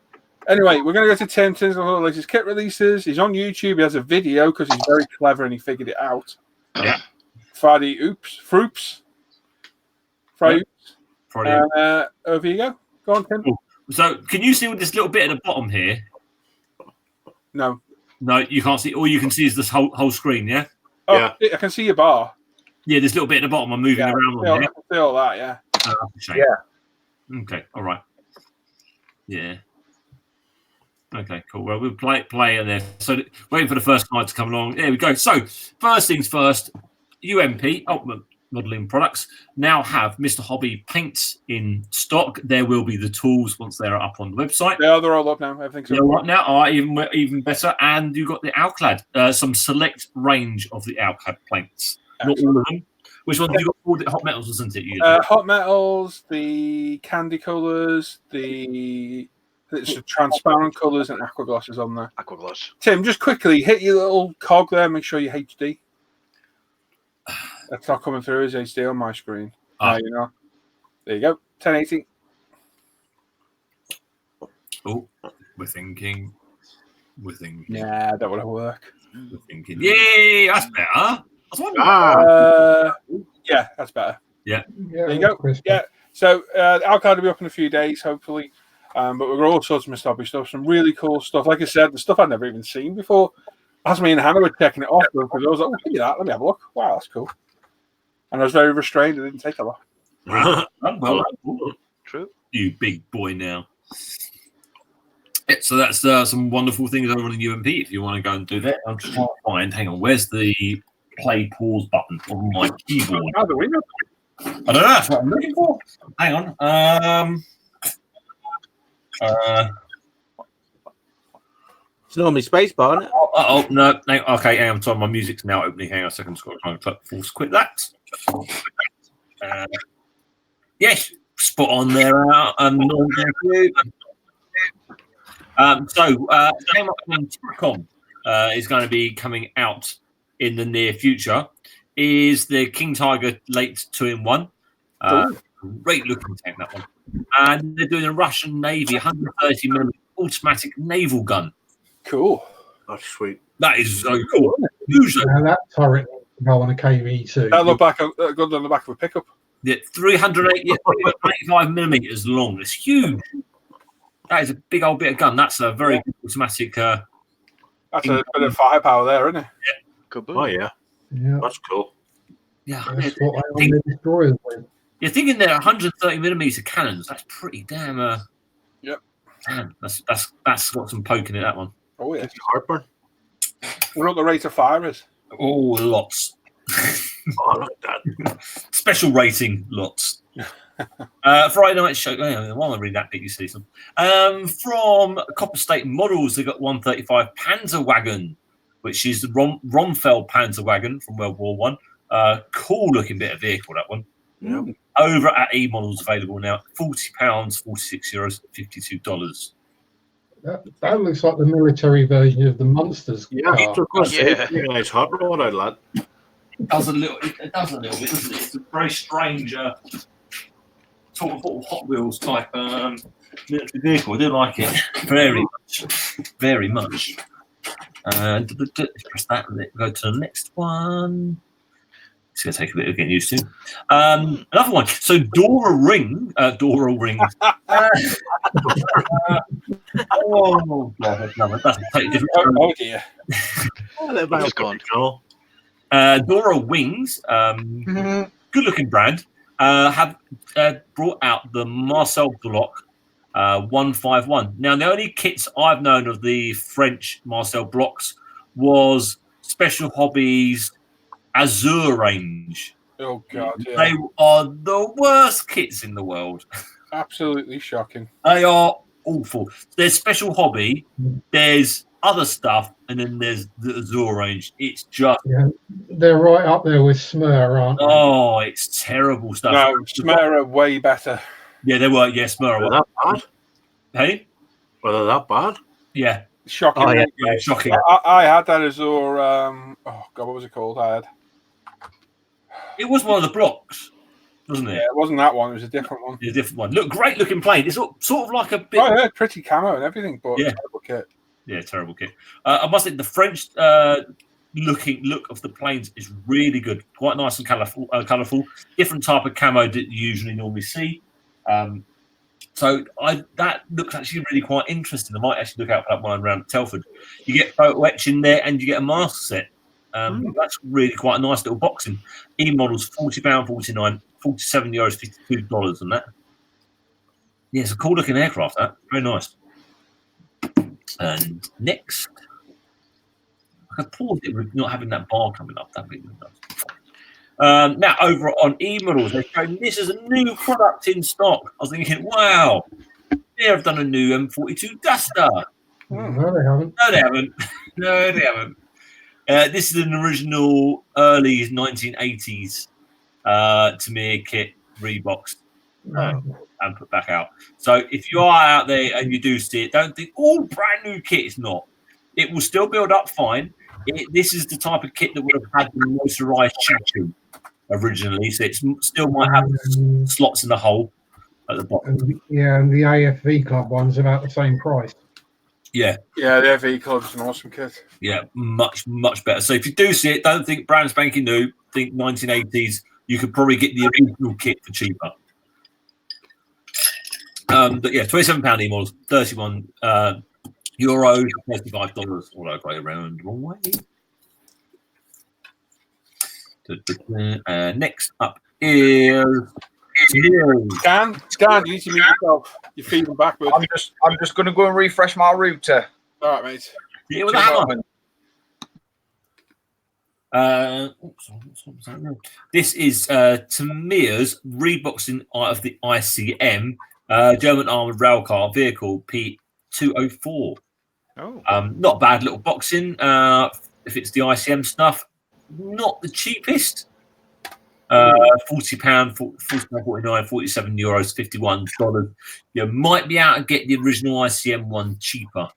Anyway, we're going to go to Tim. Tim's got all the latest kit releases. He's on YouTube. He has a video because he's very clever and he figured it out. Yeah. Friday Oops. Friday Oops. Friday. Over you go. Go on, Tim. Cool. So, can you see this little bit at the bottom here? No. No, you can't see. All you can see is this whole screen, yeah? Oh, Yeah. I can see your bar. Yeah, this little bit at the bottom I'm moving around on I here. can see all that, yeah. Oh, that's a shame. Yeah. Okay, all right. Yeah. Okay, cool. Well, we'll play in there. So, waiting for the first slide to come along. There we go. So, first things first, UMP, Ultimate Modelling Products, now have Mr. Hobby paints in stock. There will be the tools once they're up on the website. Yeah, they're all up now. Everything's They're up now. Are even better. And you've got the Alclad, some select range of the Alclad paints. Not all of them. Which ones have you got? All the Hot Metals, wasn't it? Hot Metals, the Candy Colours, it's the transparent colours and aqua glosses on there. Aqua gloss. Tim, just quickly hit your little cog there. Make sure you HD. That's not coming through as HD on my screen. Ah. You know. There you go. 1080. Oh, we're thinking. Nah, that would work. We're thinking. Yay, that's better. That's one. Yeah, that's better. Yeah, There you go. Chris. Yeah. So Alclad will be up in a few days, hopefully. But we've got all sorts of Mr. Hobby stuff, some really cool stuff. Like I said, the stuff I'd never even seen before. As me and Hannah were checking it off, because I was like, oh, look at that. Let me have a look. Wow, that's cool. And I was very restrained. It didn't take a lot. Well, True. you big boy now. Yeah, so that's some wonderful things over on UMP if you want to go and do that. I'm just trying to find, hang on, where's the play pause button on my keyboard? Out the window. I don't know, that's what I'm looking for. Hang on. It's normally spacebar, isn't it? No. Okay, hang on. Sorry, my music's now opening. Hang on a second. Just got to try and force quit that. Yes, spot on there. Game Up on TIPCOM is going to be coming out in the near future. Is the King Tiger late 2-in-1? Great looking tank, that one. And they're doing a Russian Navy 130mm automatic naval gun. Cool. That's sweet. That is so cool. Usually, Now that turret can go on a KV2. That look back good on the back of a pickup. yeah, 385 millimeters long. It's huge. That is a big old bit of gun. That's a very good automatic. That's a bit of firepower there, isn't it? Kaboom. Oh, yeah. Yeah, That's cool. Yeah, that's what I on the destroyers with. you're thinking they're 130 millimeter cannons. That's pretty damn. Yep. Damn, that's got some poke in it. That one. Oh yeah. It's heartburn. We're at the rate of fire is. Oh, lots. Oh, look at that. Special rating lots. Friday night show. While I read that bit, you see some. From Copper State Models, they got 135 Panzer Wagon, which is the Romfeld Panzer Wagon from World War One. Cool looking bit of vehicle, that one. Yeah. Over at E Models, available now. £40, €46, $52. That looks like the military version of the Monsters car. Yeah. Nice hot rod out of that. It does a little bit, doesn't it? It's a very strange sort of Hot Wheels type military vehicle. I do like it very much. Press that and go to the next one. It's going to take a bit of getting used to. Another one. So Dora Rings. Oh God, that's a totally different. Oh dear. Just gone. Dora Wings, good-looking brand, have brought out the Marcel Bloch 151. Now, the only kits I've known of the French Marcel Blochs was Special Hobbies Azure range. Oh God, yeah. They are the worst kits in the world. Absolutely shocking. They are awful. There's Special Hobby, there's other stuff, and then there's the Azure range. It's just they're right up there with Smur, aren't they? oh, it's terrible stuff. No, Smur are way better. Yeah, they were. Yeah, Smur Were were. that bad? Hey, Were they that bad? yeah, Shocking. Oh, yeah. yeah, shocking. I had that Azure. Oh God, what was it called? It was one of the blocks, wasn't Yeah, it? it wasn't that one. It was a different one. It's a different one. Look, great looking plane. It's sort of like a bit. Oh yeah, pretty camo and everything, but Yeah. terrible kit. Yeah, terrible kit. I must say the French look of the planes is really good. Quite nice and colourful. Different type of camo that you usually normally see. So that looks actually really quite interesting. I might actually look out for that one around Telford. You get photo etch in there and you get a mask set. That's really quite a nice little boxing. E models £40, 49, €47, $52 on that. Yeah, it's a cool looking aircraft. That very nice. And next, I can pause it with not having that bar coming up. That really does. Now over on E models, they're showing this is a new product in stock. I was thinking, wow, they have done a new M42 Duster. No, they haven't. No, they haven't. No, they haven't. This is an original early 1980s Tamir kit reboxed and put back out. So if you are out there and you do see it, don't think, oh, brand new kit. It's not. It will still build up fine. This is the type of kit that would have had the motorized chassis originally, so it still might have slots in the hole at the bottom. And the AFV Club one's about the same price. Yeah. Yeah, the FE Club's an awesome kit. Yeah, much better. So if you do see it, don't think brand spanking new. Think 1980s. You could probably get the original kit for cheaper. But yeah, £27 e-models, 31 euros, $35. All I go around wrong way. Next up is Scan, you need to mute yourself. You're feeding backwards. I'm just going to go and refresh my router. All right, mate. yeah, with the hammer. This is Tamir's reboxing of the ICM German armored railcar vehicle P204. Oh, Not bad little boxing. If it's the ICM stuff, not the cheapest. £40, £49, €47, $51. You might be able to get the original ICM one cheaper.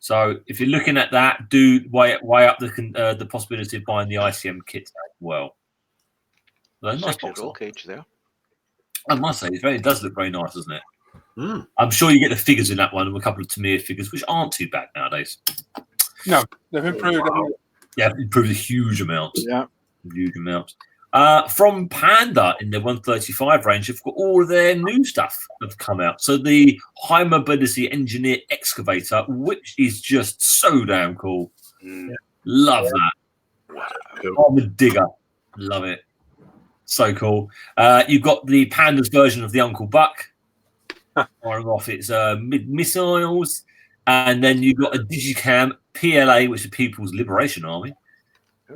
So if you're looking at that, do weigh up the possibility of buying the ICM kit as well. So nice box roll cage there. I must say, it does look very nice, doesn't it? Mm. I'm sure you get the figures in that one, and a couple of Tamir figures, which aren't too bad nowadays. No, they've improved. Yeah, improved a huge amount. Yeah, huge amount. From Panda in their 135 range, they've got all of their new stuff that's come out. So the high mobility engineer excavator, which is just so damn cool. Love that. I'm a digger. Love it. So cool. You've got the Panda's version of the Uncle Buck firing off its missiles. And then you've got a Digicam PLA, which is People's Liberation Army.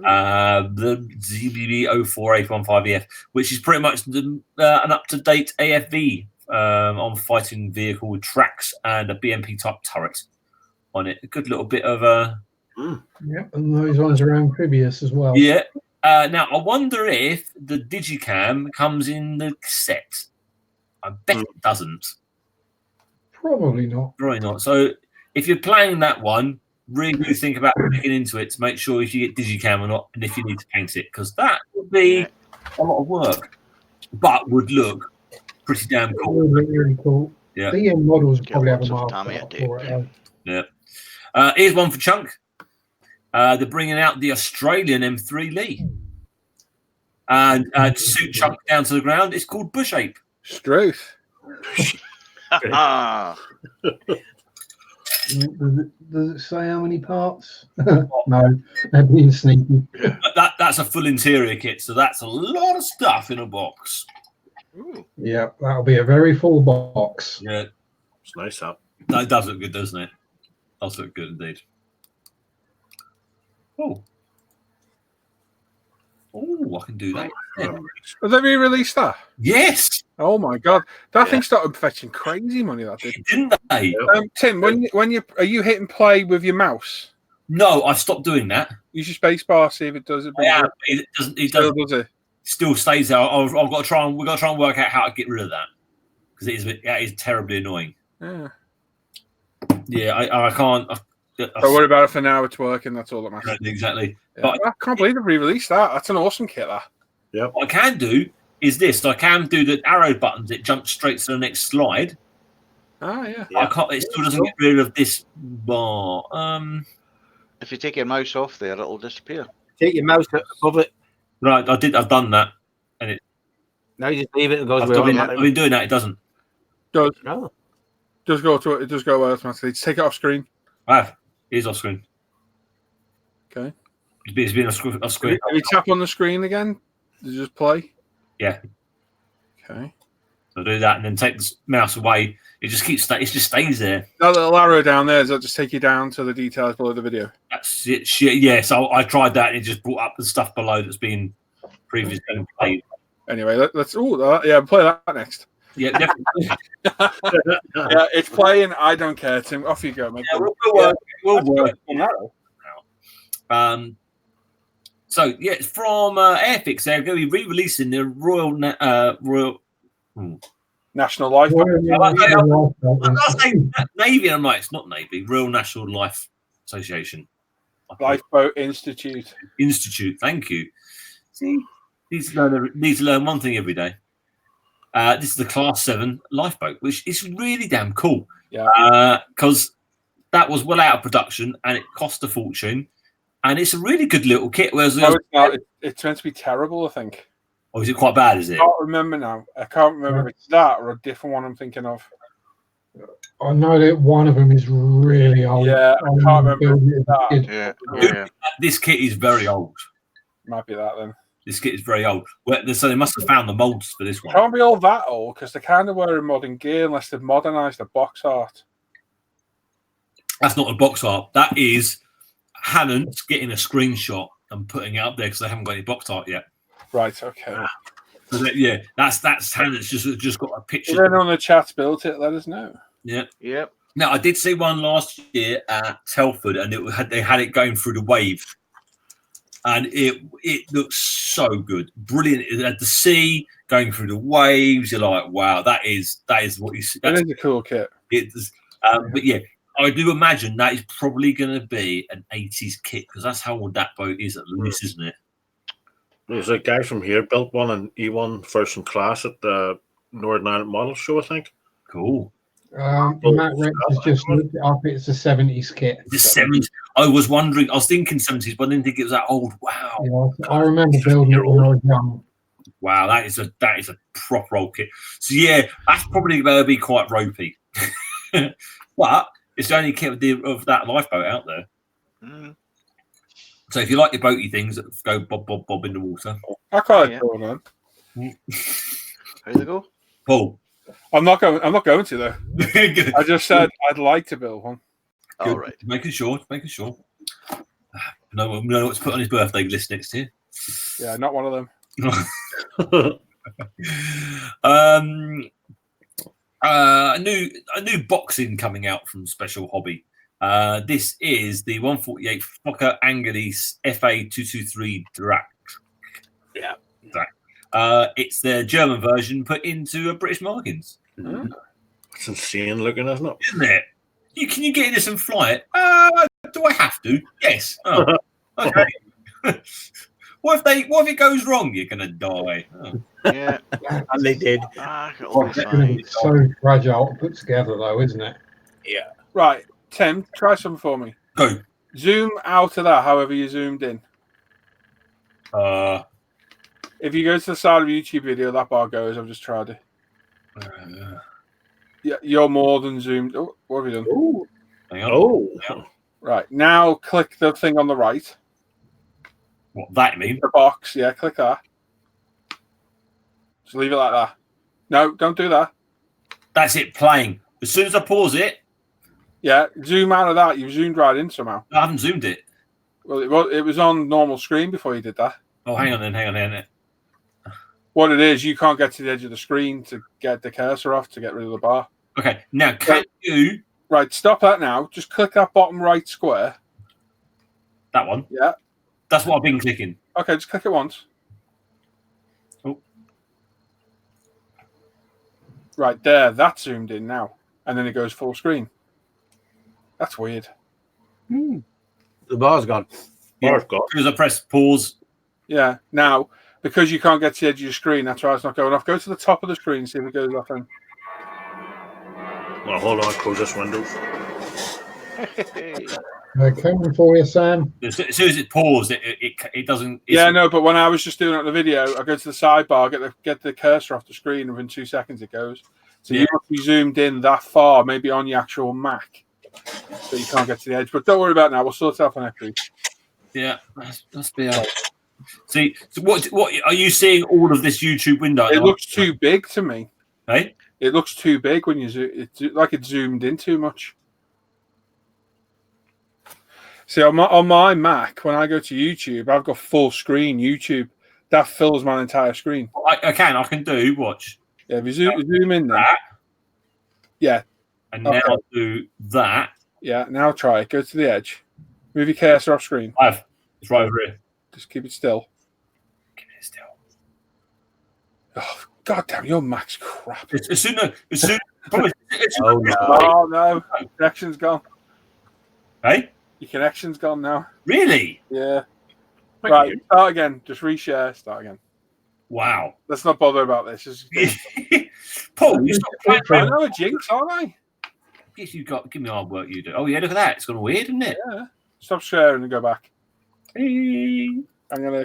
The ZBB 04815EF, which is pretty much an up-to-date AFV on fighting vehicle with tracks and a BMP type turret on it. A good little bit of Yep, and those ones are amphibious as well. yeah. Now I wonder if the Digicam comes in the set. I bet it doesn't. Probably not. Probably not. So if you're playing that one, really think about looking into it to make sure if you get Digicam or not, and if you need to paint it, because that would be a lot of work, but would look pretty damn It cool. would look really cool. Yeah. The models Get probably have a lots of mark Tommy for at it. Yeah. Here's one for Chunk. They're bringing out the Australian M3 Lee. And to suit Chunk down to the ground, it's called Bush Ape. Struth. Ah, Does it say how many parts? No, they're being sneaky. But that's a full interior kit, so that's a lot of stuff in a box. Yeah, that'll be a very full box. Yeah, It's nice up. that does look good, doesn't it? Does look good indeed. Oh, I can do that. Yeah. Have they re-released that? Yes, Oh my god, that thing started fetching crazy money. That did. didn't they? Tim, when you are you hitting play with your mouse? No, I've stopped doing that. Use your space bar, see if it does it. Yeah, it doesn't. It Still doesn't. does it? Still stays there. I've got to try and we've got to try and work out how to get rid of that because that is terribly annoying. Yeah. Yeah, I can't. Don't worry about it for now. It's working. That's all that matters. Exactly. Yeah. But I can't believe they've re-released that. That's an awesome kit. That. what I can do is this. I can do the arrow buttons. It jumps straight to the next slide. Ah, yeah. I can't. It still doesn't get rid of this bar. if you take your mouse off there, it'll disappear. Take your mouse above it. Right, I've done that, and it. Now you just leave it and goes I've away been automatically. doing that. It doesn't. Does No. just go to it? It does go away automatically. Just take it off screen. It is off screen. Okay. It's been off screen. If you tap on the screen again, does it just play? Yeah. Okay. So do that, and then take the mouse away. It just keeps. It just stays there. That little arrow down there, does that just take you down to the details below the video? That's it. Shit. Yeah. So I tried that, and it just brought up the stuff below that's been previously played. Anyway, let's. Oh, yeah, play that next. Yeah, definitely. Yeah, it's playing. I don't care, Tim. Off you go, mate. Yeah, we'll work on that now. So yeah, it's from Airfix. They're going to be re-releasing the National Life. I'm not saying Navy. I'm like, it's not Navy. Royal National Life Association. Lifeboat Institute. Thank you. See, need to learn one thing every day. This is the Class 7 lifeboat, which is really damn cool. Yeah. Because that was well out of production and it cost a fortune. And it's a really good little kit. Whereas it's meant to be terrible, I think. Oh, is it quite bad, is it? I can't remember now. I can't remember if it's that or a different one I'm thinking of. I know that one of them is really old. Yeah, I can't remember if it's that. Yeah. This kit is very old. Might be that then. This kit is very old. So they must have found the molds for this one. Can't be all that old because they're kind of wearing modern gear unless they've modernised the box art. That's not a box art. That is Hannon's getting a screenshot and putting it up there because they haven't got any box art yet. Right, okay. So that's Hannon's just got a picture. If anyone in the chat's built it, let us know. Yeah. Yep. Now I did see one last year at Telford, and they had it going through the wave, and it looks so good, brilliant. It had the sea going through the waves. You're like, wow, that is what you see. That is a cool kit. It's, but yeah, I do imagine that is probably going to be an 80s kit because that's how old that boat is at least, isn't it? There's a guy from here built one in E1 first in class at the Northern Ireland Model Show, I think. Cool. Matt Rex has just looked it up. It's a 70s kit. The 70s. I was wondering. I was thinking 70s, but I didn't think it was that old. Wow. Yeah, I remember building it when I was young. Wow, that is a proper old kit. So yeah, that's probably going to be quite ropey. But it's the only kit of that lifeboat out there. Mm. So if you like your boaty things, go bob in the water. I quite like going on. How they go? Paul. I'm not going to though. I just said I'd like to build one. All right. Making sure. No one know what's put on his birthday list next year. Yeah, not one of them. A new boxing coming out from Special Hobby. This is the 148 Fokker Angelis FA 223 Drac. Yeah. It's their German version put into a British markings. It's insane looking, isn't it? Isn't it? Can you get in this and fly it? Do I have to? Yes. Oh, okay. What if it goes wrong? You're gonna die. Oh. Yeah. And they did. It'll be It's going to fine. be so fragile to put together, though, isn't it? Yeah. Right, Tim, try something for me. Go. Zoom out of that, however you zoomed in. Uh, If you go to the side of a YouTube video, that bar goes. I've just tried it. Yeah, you're more than zoomed. Oh, what have you done? Ooh. hang on. Oh, Right, now click the thing on the right. What that mean? The box, yeah, click that. Just leave it like that. No, don't do that. That's it playing. As soon as I pause it, Yeah, zoom out of that. You've zoomed right in somehow. I haven't zoomed it. Well, it was on normal screen before you did that. Oh, hang on. What it is, you can't get to the edge of the screen to get the cursor off to get rid of the bar. Okay, now can you Right, stop that now. Just click that bottom right square. that one? Yeah. That's what I've been clicking. Okay, just click it once. Oh. Right there, that's zoomed in now. And then it goes full screen. That's weird. The bar's gone. bar's got. As soon as I press pause, Yeah. Now, because you can't get to the edge of your screen, that's why it's not going off. Go to the top of the screen and see if it goes off then. Well, hold on, close this window. They're coming for you, Sam. as soon as it paused, it doesn't. Yeah, no, but when I was just doing it on the video, I go to the sidebar, get the cursor off the screen, and within 2 seconds it goes. So you must be zoomed in that far, maybe on your actual Mac, so you can't get to the edge. But don't worry about it now. We'll sort it out for next week. Yeah, that's be. See, so what are you seeing? All of this YouTube window? It looks too big to me. Hey, It looks too big when you zoom. It's like it's zoomed in too much. See, on my Mac, when I go to YouTube, I've got full screen YouTube. That fills my entire screen. I can do watch. Yeah, if you zoom in there. That. Yeah. And now do that. Yeah, now try it. Go to the edge. Move your cursor off screen. It's right over here. Just keep it still. Keep it still. Oh, God damn, your Mac's crap. As soon probably, Oh, no. Oh, no. Connection's gone. Hey, Your connection's gone now. really? Yeah. Right, start again. Just reshare. Start again. Wow. Let's not bother about this. Paul, you stop playing. I know a jinx, aren't I? Yes, you got. Give me hard work. You do. Oh yeah, look at that. It's gone weird, isn't it? Yeah. Stop sharing and go back. Hey. I'm gonna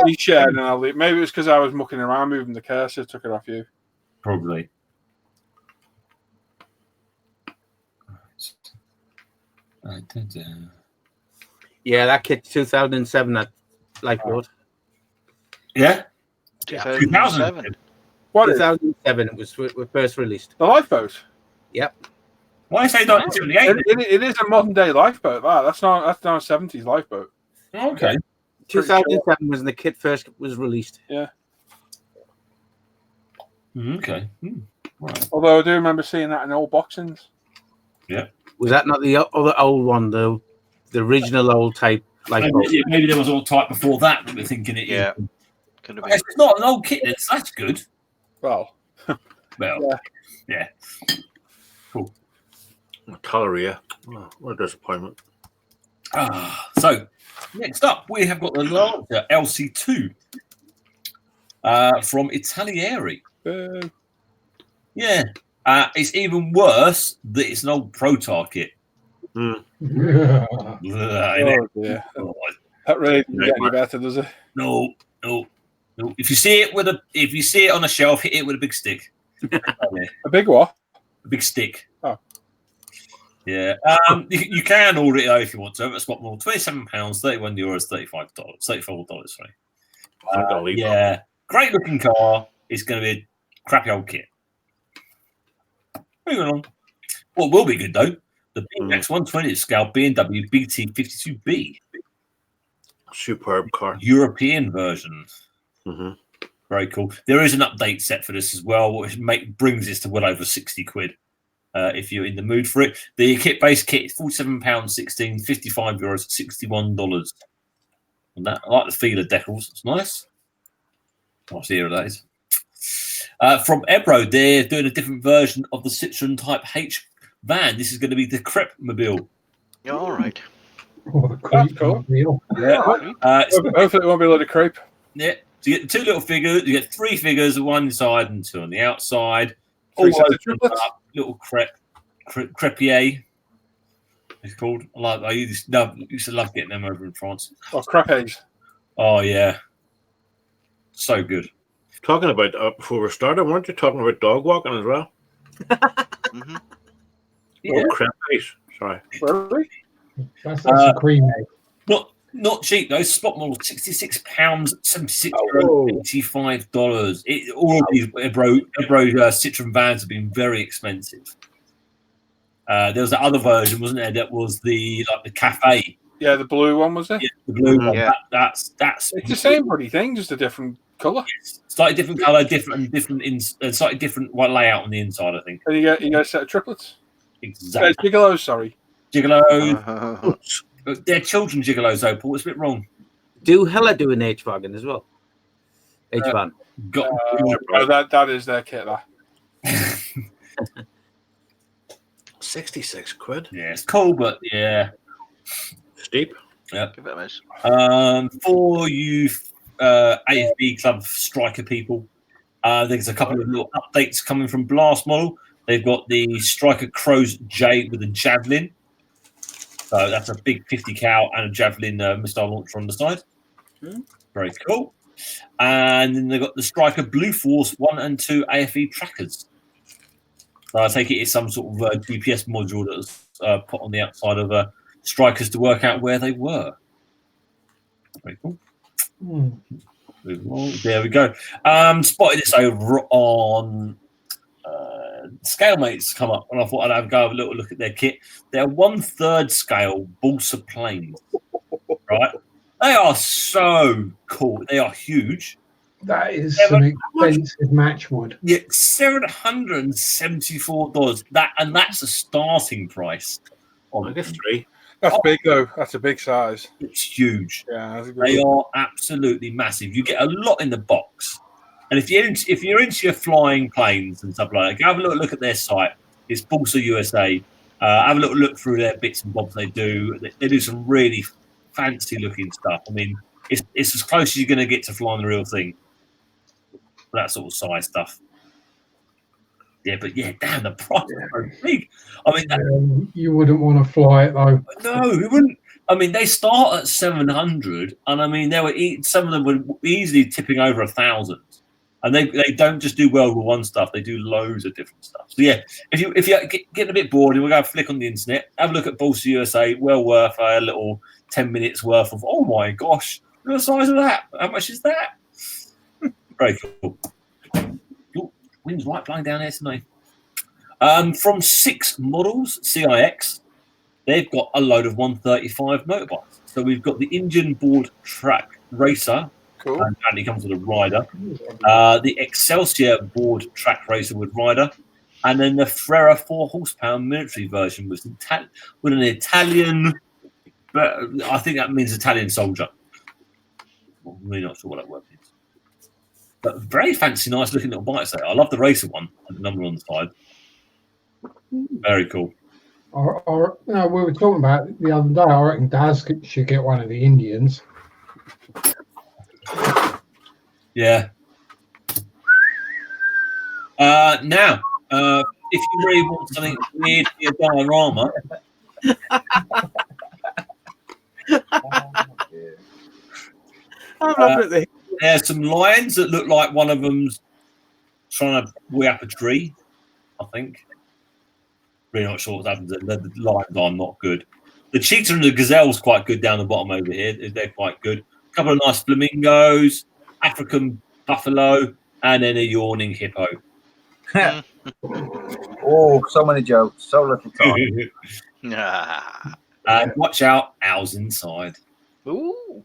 reshare and then I'll leave. Maybe it's because I was mucking around moving the cursor, took it off you. Probably. Yeah, that kit 2007 at Lifeboat. Yeah. 2007. What is 2007 it was first released. the lifeboat? Yep. Why say 1978? It is a modern day lifeboat. That's not a 70s lifeboat. Okay. 2007 was when the kit first was released. Okay. Right. Although I do remember seeing that in old boxings. Was that not the other old one, though? The original old type Lifeboat? Maybe there was all type before that we're thinking it. Yeah. Could have been. It's not an old kit. That's good. Well, Well, yeah. Cool. Caloria. Oh, what a disappointment. So, next up, we have got the larger LC2 from Italieri. Yeah. It's even worse that it's an old Protar kit. oh dear. That really doesn't get any better, does it? No. If you see it on a shelf, hit it with a big stick. A big what? A big stick. Oh. Yeah. You can order it though if you want to. At Spot Mall, £27, €31, $35, $34. Sorry. Yeah. Great looking car. It's going to be a crappy old kit. Moving on. What will be good though? The BMX 120 scale BMW BT52B. Superb car. European version. Mhm. Very cool. There is an update set for this as well, which brings this to well over 60 quid. If you're in the mood for it, the base kit is £47.16, €55, $61. And that, I like the feel of decals. It's nice. Nice hero that is. From Ebro, they're doing a different version of the Citroen Type H van. This is going to be the Crepe Mobile. Yeah, all right. Oh, the creep cool. wheel. Yeah. Hopefully, it won't be a lot of creep. Yeah. So you get the two little figures. You get three figures, one inside and two on the outside. Three All sets of opened triplets. up, little crepier. It's called. I used to love getting them over in France. Oh, crapes. Oh yeah, so good. Talking about before we started, weren't you talking about dog walking as well? hmm Yeah. Oh, crap face. Sorry. Really? That's a cream egg. Not cheap though. Spot model, £66, €76, Oh. $85. All of these Ebro Citroen vans have been very expensive. There was the other version, wasn't there? That was the cafe. Yeah, the blue one was it? Yeah, the blue one. Yeah. That's It's the same bloody thing, just a different colour. slightly different colour, slightly different white layout on the inside. I think And you get a set of triplets. exactly. Gigolos, sorry. Gigolos. They're children gigolos, though, Paul. It's a bit wrong. Do Hella do an H-Wagon as well? H-Van. Got That is their kit, that. 66 quid. yeah, it's cool, but yeah. Steep. Yeah. Give it a miss. For you AFB Club striker people, there's a couple of little updates coming from Blast Model. They've got the Striker Crows J with a Javelin. So that's a big 50 cal and a Javelin missile launcher on the side. Very cool. And then they've got the Striker Blue Force 1 and 2 AFE trackers. So I take it it's some sort of GPS module that was put on the outside of Strikers to work out where they were. Very cool. There we go. Spotted this over on Scalemates come up, and I thought I'd have a little look at their kit. They're 1/3 scale balsa planes, right? They are so cool. They are huge. That is some expensive matchwood. Yeah, $774. That's a starting price. I guess 3. That's big, though. That's a big size. It's huge. Yeah, that's a good They one. are absolutely massive. You get a lot in the box. And if you're into your flying planes and stuff like that, have a little look at their site. It's Balsa USA. Have a little look through their bits and bobs they do. They do some really fancy looking stuff. I mean, it's as close as you're going to get to flying the real thing. That sort of size stuff. Yeah, but yeah, damn, the price is so big. I mean, You wouldn't want to fly it though. no, we wouldn't. I mean, they start at 700, and I mean, some of them were easily tipping over 1,000. And they don't just do World War One stuff; they do loads of different stuff. So yeah, if you're getting a bit bored, and we'll go flick on the internet, have a look at Balsa USA. Well worth a little 10 minutes worth of. Oh my gosh, look at the size of that! How much is that? Very cool. Ooh, wind's right blowing down here tonight. From 6 Models CIX, they've got a load of 135 motorbikes. So we've got the Indian Board Track Racer. Cool. And apparently comes with a rider. The Excelsior Board Track Racer with rider. And then the Frera 4 horsepower military version with an Italian, but I think that means Italian soldier. I'm really not sure what that word means. But very fancy, nice looking little bikes there. I love the racer one and the number on the side. Very cool. We were talking about it the other day. I reckon Daz should get one of the Indians. Yeah. Now, if you really want something weird for your diorama, there's some lions that look like one of them's trying to way up a tree, I think. Really not sure what's happened. The lions are not good. The cheetah and the gazelle's quite good down the bottom over here. They're quite good. A couple of nice flamingos, African buffalo, and then a yawning hippo. Oh, so many jokes, so little time. And watch out, owls inside. Ooh.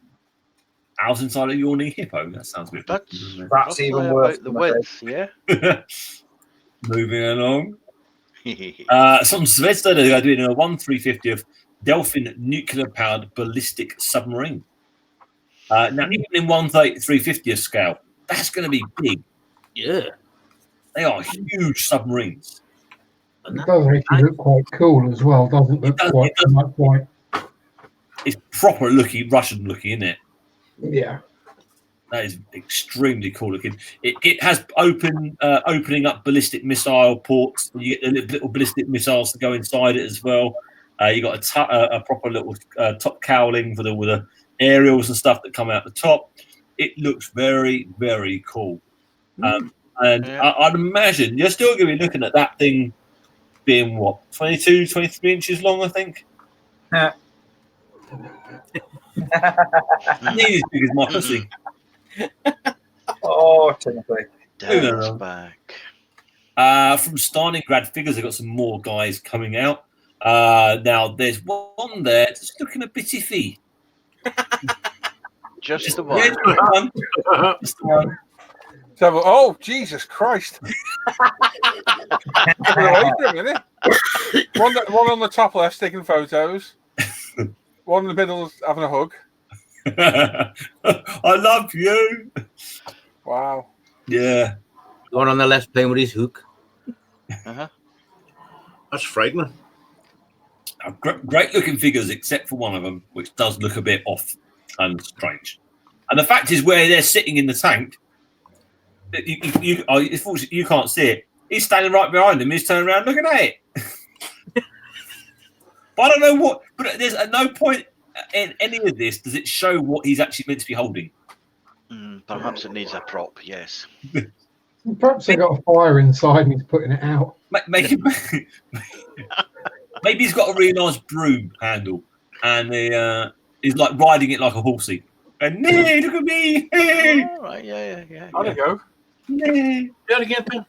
Owls inside a yawning hippo. That sounds a bit. That's That's roughly even worse about the than I width, yeah. Moving along. Some Svezda, they're doing a 1/350 of Delphin nuclear-powered ballistic submarine. Now, even in 1/350th scale, that's going to be big. Yeah. They are huge submarines. It does actually look quite cool as well, doesn't it? Quite. It's proper looking, Russian looking, isn't it? Yeah. That is extremely cool looking. It has opening up ballistic missile ports. You get the little ballistic missiles to go inside it as well. You got a proper little top cowling with the aerials and stuff that come out the top. It looks very, very cool. And Yeah. I'd imagine you're still going to be looking at that thing being what, 22, 23 inches long, I think. Nearly as big as my pussy. Oh, Timothy. Dad's back. From Stalingrad figures, they've got some more guys coming out. Now, there's one there that's looking a bit iffy. Just the Yeah, one. just the one. So, oh, Jesus Christ. Wait for a minute. One on the top left taking photos. One in the middle having a hug. I love you. Wow. Yeah. One on the left playing with his hook. Uh-huh. That's frightening. Great looking figures, except for one of them, which does look a bit off and strange. And the fact is, where they're sitting in the tank, unfortunately, you can't see it. He's standing right behind him. He's turning around looking at it. But I don't know what. But there's at no point in any of this does it show what he's actually meant to be holding. Perhaps it needs a prop. Yes. Perhaps they got a fire inside and he's putting it out. Maybe he's got a really nice broom handle, and he's like riding it like a horsey. And hey, look at me! Hey, All right. Yeah. There you go. hey. Do it again, Tim.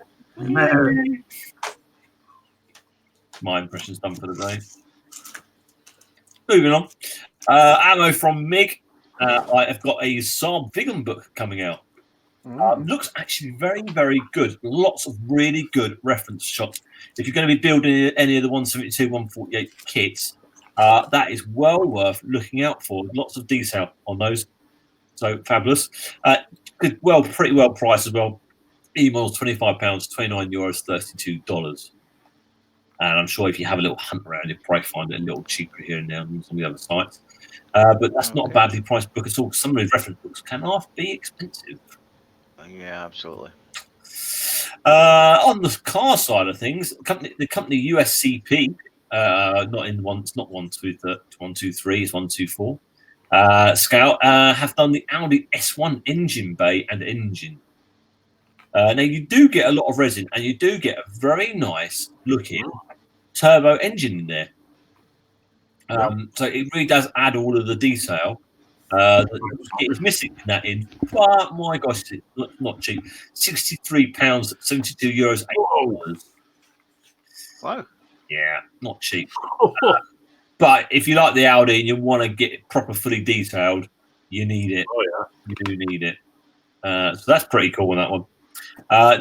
My impression's done for the day. Moving on. Ammo from Mig. I have got a Saab Viggen book coming out. Looks actually very, very good. Lots of really good reference shots. If you're going to be building any of the 172, 148 kits, that is well worth looking out for. Lots of detail on those. So fabulous. Pretty well priced as well. E-models £25, €29, $32. And I'm sure if you have a little hunt around, you'll probably find it a little cheaper here and there than some of the other sites. But that's not a badly priced book at all. Some of those reference books can often be expensive. Yeah, absolutely. On the car side of things, the company USCP, it's not 123, it's 124. Scout have done the Audi S1 engine bay and engine. Now you do get a lot of resin, and you do get a very nice looking turbo engine in there. So it really does add all of the detail that it is missing in that in. But my gosh, it's not cheap. £63, €72, $8. Wow. Yeah, not cheap. But if you like the Audi and you want to get it proper fully detailed, you need it. Oh yeah, you do need it. So that's pretty cool on that one.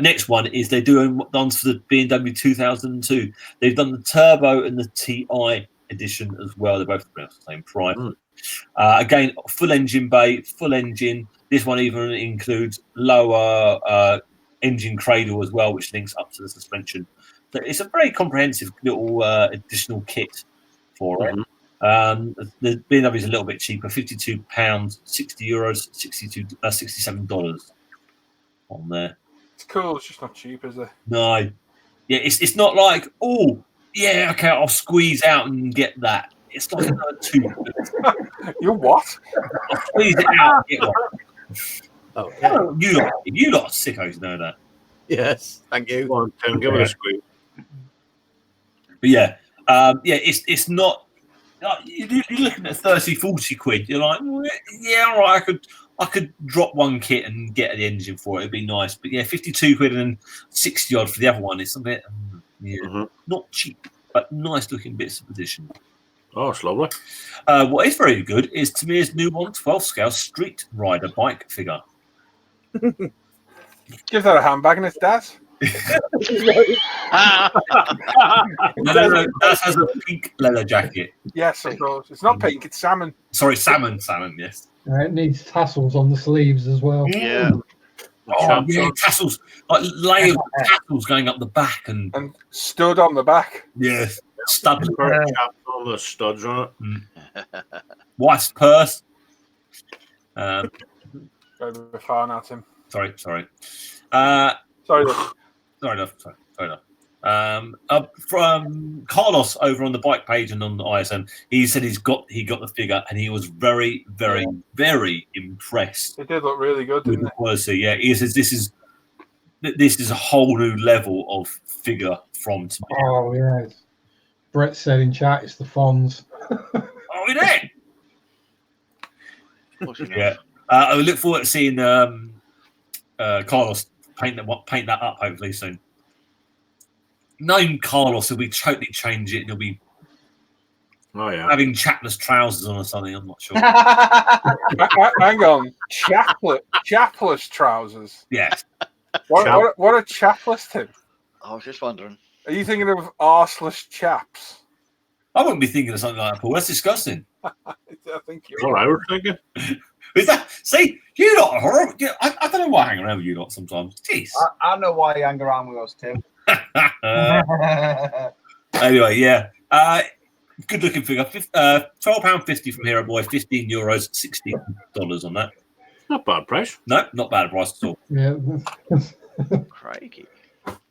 Next one is they're doing ones for the BMW 2002. They've done the Turbo and the TI edition as well. They're both around the same price. Again, full engine bay, full engine. This one even includes lower engine cradle as well, which links up to the suspension. So it's a very comprehensive little additional kit for it. The BMW is a little bit cheaper, £52, €60, $67 on there. It's cool. It's just not cheap, is it? No, yeah, it's not like, oh yeah, okay, I'll squeeze out and get that. It's like another two. You what? I'll squeeze it out and get one. Okay. Oh, you lot sickos know that. Yes, thank you. go on, Tim, give it a squeeze. But yeah, it's not. You're looking at 30, 40 quid. You're like, well, yeah, all right, I could drop one kit and get the engine for it. It'd be nice. But yeah, 52 quid and 60 odd for the other one. It's a bit, not cheap, but nice looking bits of addition. Oh, it's lovely. What is very good is Tamir's new 1/12 scale Street Rider bike figure. Give that a handbag and it's Daz. No, that has a pink leather jacket. Yes, of course. It's not pink, it's salmon. Sorry, salmon, yes. It needs tassels on the sleeves as well. Yeah. Oh, yeah, tassels, like layers of tassels going up the back and stud on the back. yeah, stud. On the studs on it. Wife's purse. Go the far at him. Sorry. Sorry. Enough. From Carlos over on the bike page and on the ISM, he said he got the figure and he was very, very, very impressed. It did look really good, With didn't the it? quality. Yeah, he says this is a whole new level of figure from Tamir. Oh, yeah. Brett said in chat, it's the Fonz. Oh, is it? Yeah. I look forward to seeing Carlos paint that up hopefully soon. Knowing Carlos, he'll be totally change it and he'll be having chapless trousers on or something. I'm not sure. Hang on, chapless trousers. Yes. What are chapless, Tim? I was just wondering. Are you thinking of arseless chaps? I wouldn't be thinking of something like that, Paul. That's disgusting. I think you're That's what I was thinking. Is that? See, you lot are horrible. I don't know why I hang around with you lot sometimes. Jeez. I know why you hang around with us, Tim. Anyway, yeah. Good looking figure. £12.50 from Hero Boy, €15, $60 on that. Not bad price. No, not bad price at all. Yeah. Crikey.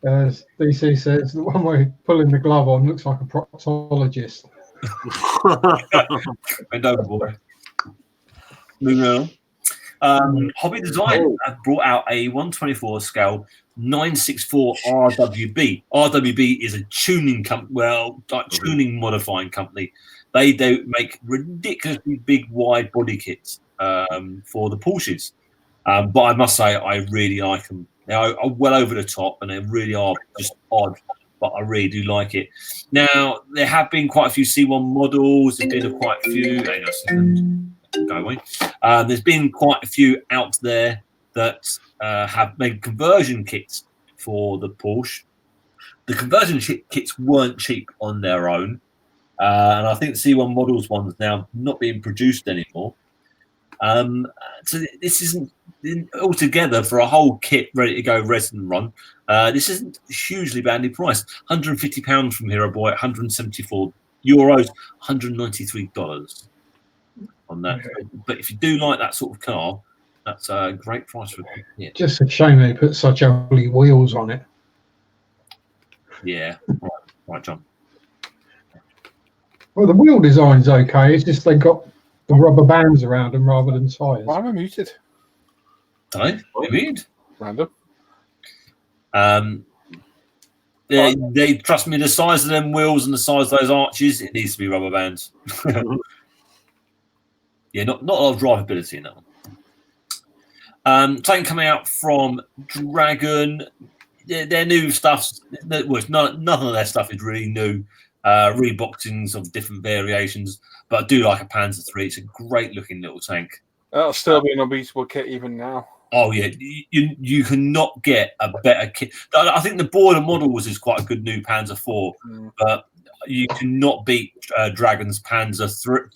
As DC says, the one where pulling the glove on looks like a proctologist. Bend over, boy. Moving on. Hobby Design have brought out a 1/24 scale 964 RWB. RWB is a tuning tuning modifying company. They make ridiculously big wide body kits for the Porsches. But I must say, I really like them. They are well over the top, and they really are just odd. But I really do like it. Now there have been quite a few C1 models. There's been quite a few. Hang on a second. Go away. There's been quite a few out there that have made conversion kits for the Porsche. The conversion kits weren't cheap on their own, and I think the C1 models ones now not being produced anymore. So this isn't altogether for a whole kit ready to go resin run. This isn't hugely badly priced. £150 from Hero Boy, €174, $193 on that. But if you do like that sort of car, that's a great price for it. Yeah. Just a shame they put such ugly wheels on it. Yeah, right, John. Well, the wheel design's okay. It's just they got the rubber bands around them rather than tyres. Why am I muted? What do you mean? Random. They trust me. The size of them wheels and the size of those arches, it needs to be rubber bands. Yeah, not a lot of drivability in that one. Something coming out from Dragon. Their new stuff. None of their stuff is really new. Reboxings of different variations, but I do like a Panzer III. It's a great looking little tank. That'll still be an unbeatable kit even now. Oh yeah, you cannot get a better kit. I think the Border Models is quite a good new Panzer IV, but you cannot beat Dragon's Panzer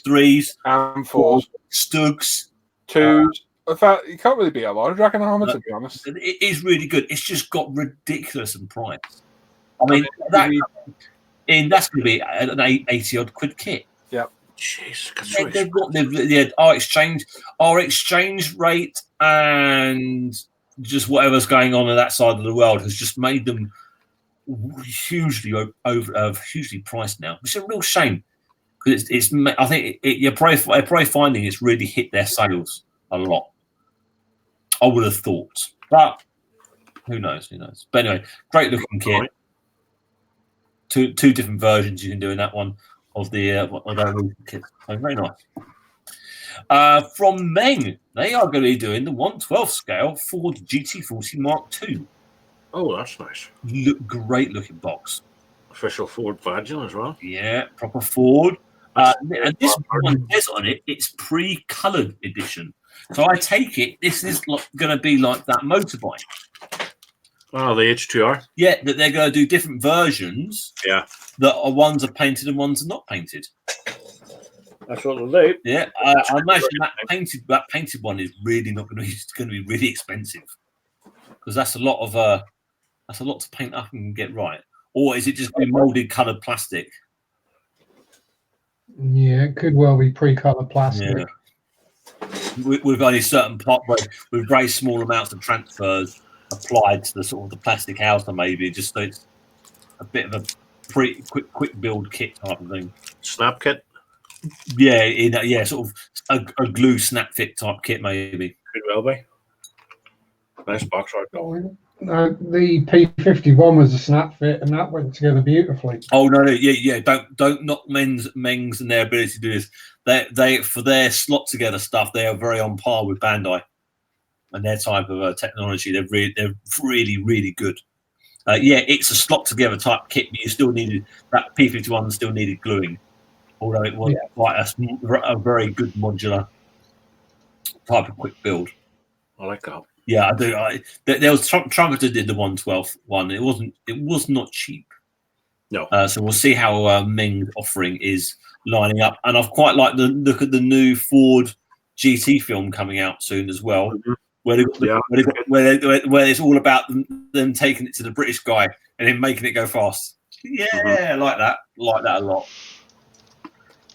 IIIs and 4s, Stugs, 2s. In fact, you can't really beat a lot of Dragon armor, to be honest. It is really good. It's just got ridiculous in price. I mean, that's going to be an 80-odd quid kit. Yeah. Jeez, they've got our exchange rate and just whatever's going on that side of the world has just made them hugely priced now. It's a real shame because it's I think you're probably finding it's really hit their sales a lot. I would have thought, but who knows? But anyway, great looking kit. Two different versions you can do in that one of the kit. So very nice. From Meng, they are going to be doing the 1/12 scale Ford GT40 Mark II. Oh, that's nice. Great looking box. Official Ford badging as well. Yeah, proper Ford. And this one says on it, it's pre-coloured edition. So I take it this is going to be like that motorbike. Oh, the H2R. Yeah, that they're going to do different versions. Yeah. That are ones are painted and ones are not painted. That's what they'll do. Yeah, I imagine that painted one is really not going to be really expensive because that's a lot to paint up and get right. Or is it just molded coloured plastic? Yeah, it could well be pre-coloured plastic. Yeah. With only certain part with very small amounts of transfers applied to the sort of the plastic outer, maybe just so it's a bit of a quick build kit type of thing. Snap kit. Yeah, sort of a glue snap fit type kit, maybe. Could well be. Nice box art. No, the P51 was a snap fit, and that went together beautifully. Oh no, yeah. Don't knock men's and their ability to do this. They for their slot together stuff, they are very on par with Bandai and their type of technology. They're really good. It's a slot together type kit, but you still needed that P51 still needed gluing, although it was quite a very good modular type of quick build. I like that. Yeah, I do. There was Trumpeter did the 1/12 one. It was not cheap. No. So we'll see how Meng's offering is lining up, and I've quite like the look at the new Ford GT film coming out soon as well, where it's all about them taking it to the British guy and then making it go fast. Yeah, I like that a lot.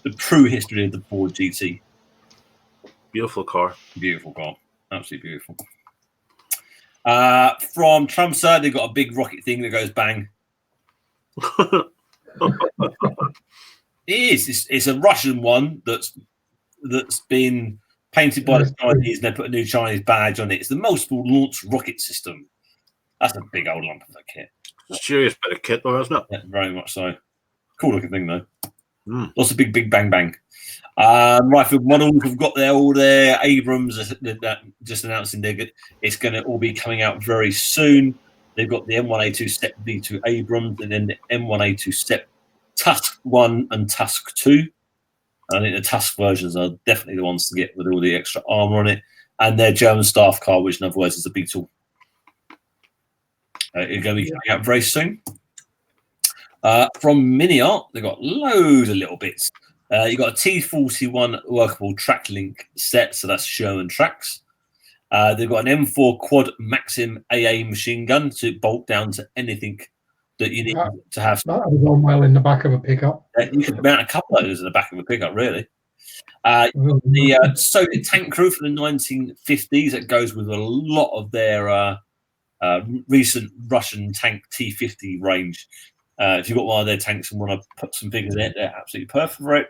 The true history of the Ford GT. Beautiful car. Absolutely beautiful. From Trumsa, they've got a big rocket thing that goes bang. It is. It's a Russian one that's been painted by the Chinese, and they put a new Chinese badge on it. It's the multiple launch rocket system. That's a big old lump of a kit. Serious bit of kit, though, isn't it? Yeah, very much so. Cool looking thing, though. Lots of big bang bang. Rifle models have got all their Abrams just announcing it's going to all be coming out very soon. They've got the M1A2 Step V2 Abrams and then the M1A2 Step Tusk 1 and Tusk 2. I think the Tusk versions are definitely the ones to get with all the extra armor on it. And their German staff car, which in other words is a Beetle. It's going to be coming out very soon. From Mini Art, they've got loads of little bits. You've got a T41 workable track link set, so that's Sherman tracks. They've got an M4 quad Maxim AA machine gun to bolt down to anything that you need to have. That would go well in the back of a pickup. You could mount a couple of those in the back of a pickup, really. The Soviet tank crew from the 1950s that goes with a lot of their recent Russian tank T50 range. If you've got one of their tanks and want to put some figures in it, they're absolutely perfect for it.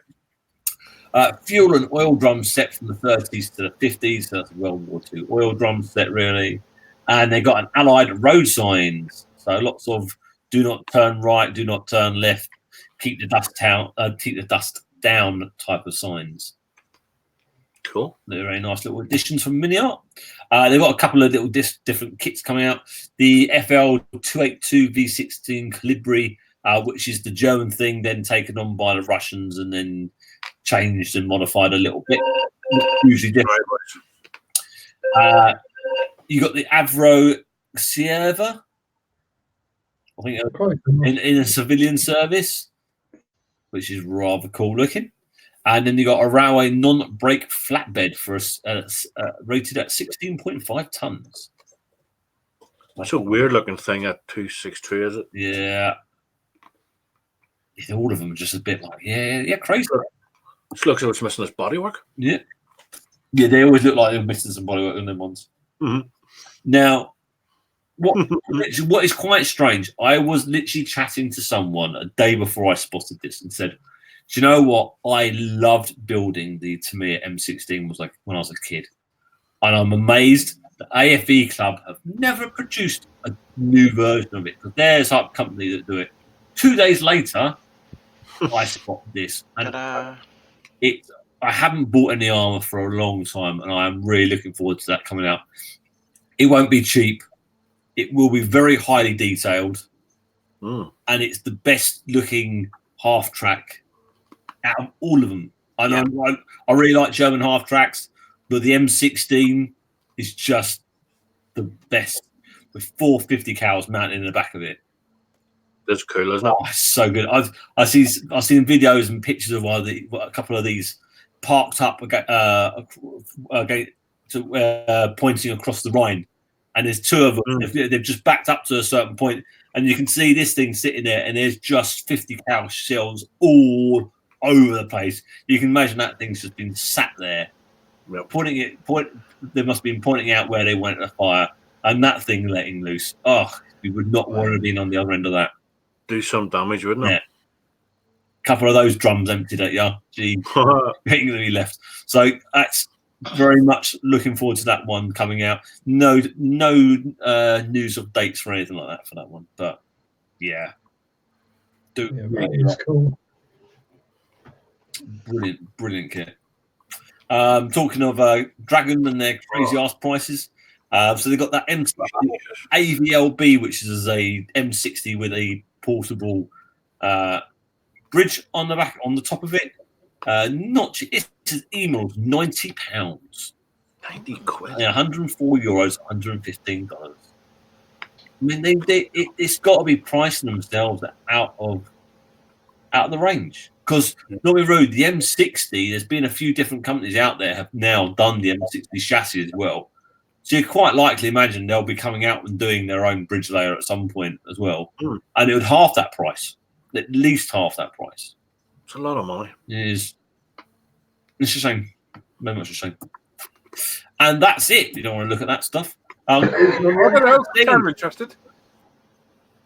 Fuel and oil drum set from the 30s to the 50s. So that's a World War II oil drum set, really. And they got an Allied road signs. So lots of do not turn right, do not turn left, keep the dust down type of signs. Cool. They're very nice little additions from Mini Art. They've got a couple of little different kits coming out. The FL282 V16 Calibri, which is the German thing, then taken on by the Russians and then changed and modified a little bit. Usually different. You got the Avro Sierva, I think, in a civilian service, which is rather cool looking. And then you got a railway non-brake flatbed for rated at 16.5 tons. That's a weird looking thing at 262, is it? Yeah. All of them are just a bit like, yeah, crazy. It looks like it's missing its bodywork. Yeah. Yeah, they always look like they're missing some bodywork in them ones. Mm-hmm. Now, what is quite strange, I was literally chatting to someone a day before I spotted this and said, do you know what? I loved building the Tamiya M16 when I was a kid. And I'm amazed the AFE Club have never produced a new version of it because they're the type of company that do it. 2 days later, I spotted this. And I haven't bought any armor for a long time, and I am really looking forward to that coming out. It won't be cheap. It will be very highly detailed. And it's the best looking half track out of all of them. I know I really like German half tracks, but the M16 is just the best with 450 cows mounted in the back of it. That's cool, isn't it? Oh, it's so good. I've seen videos and pictures of a couple of these parked up pointing across the Rhine, and there's two of them. They've just backed up to a certain point, and you can see this thing sitting there, and there's just 50 cow shells all over the place. You can imagine that thing's just been sat there, they must have been pointing out where they went at the fire, and that thing letting loose. Oh, we would not want to be on the other end of that. Do some damage, wouldn't it? Yeah. A couple of those drums emptied at you. Gee, getting to be left. So that's very much looking forward to that one coming out. No news of dates for anything like that for that one. But yeah. It's cool. Brilliant kit. Talking of Dragon and their crazy ass prices. So they've got that M60 AVLB, which is a M60 with a portable bridge on the back, on the top of it. It's emailed £90. 90 quid. Yeah, €104, $115. I mean, it's got to be pricing themselves out of the range. Because, not be rude, the M60, there's been a few different companies out there have now done the M60 chassis as well. So you quite likely imagine they'll be coming out and doing their own bridge layer at some point as well. And it would half that price, at least half that price. It's a lot of money. It is. It's a shame. Very much a shame. And that's it. You don't want to look at that stuff. I don't know. I'm interested.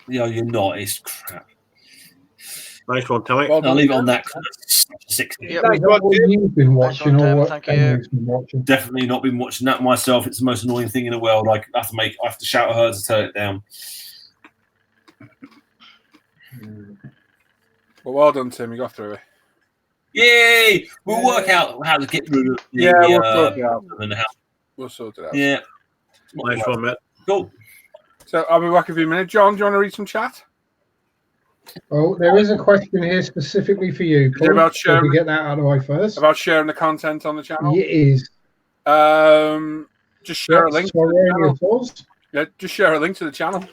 Yeah, you're not. It's crap. Nice one, Tommy. I'll leave it on that. 60. Yep. What you've been watching, or what thank you. Henry's been watching? Definitely not been watching that myself. It's the most annoying thing in the world. I have to shout at her to turn it down. Well, well done, Tim. You got through it. Yay! We'll work out how to get rid of we'll sort it out. In the house. We'll sort it out. Yeah. Nice one, mate. Cool. So I'll be back in a few minutes. John, do you want to read some chat? Oh, there is a question here specifically for you. Is it about sharing? We get that out of the way first. About sharing the content on the channel? It is. Just share a link. To the channel. Yeah, just share a link to the channel.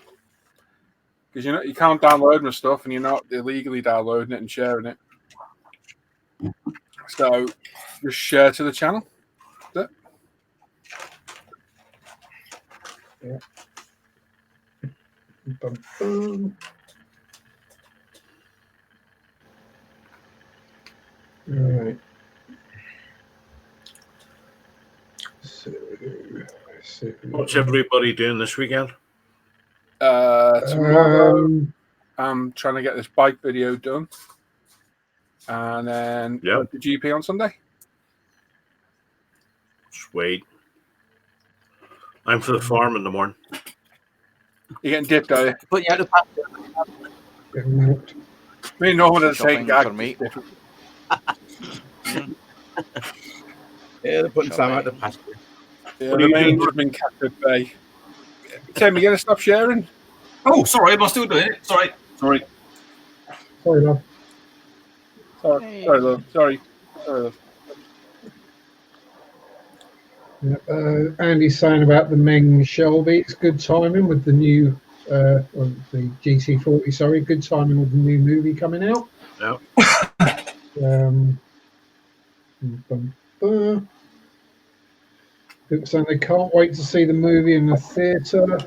Because you can't download my stuff, and you're not illegally downloading it and sharing it. So just share to the channel. That's it. Yeah. Bum, bum. All right. So, what's everybody doing this weekend? Tomorrow, I'm trying to get this bike video done, and then the GP on Sunday. Sweet. I'm for the farm in the morning. You're getting dipped, are you? Put you out of pasture. Me and Norman are the same guy. For me. Yeah, they're putting Sam out of pasture. Yeah, the mange has been kept at bay. Tim, you going to stop sharing? Oh, sorry. Am I still doing it? Sorry, love. Sorry, love. Sorry, love. Andy's saying about the Meng Shelby. It's good timing with the new, the GT40. Sorry, good timing with the new movie coming out. Yeah. People saying they can't wait to see the movie in the theatre.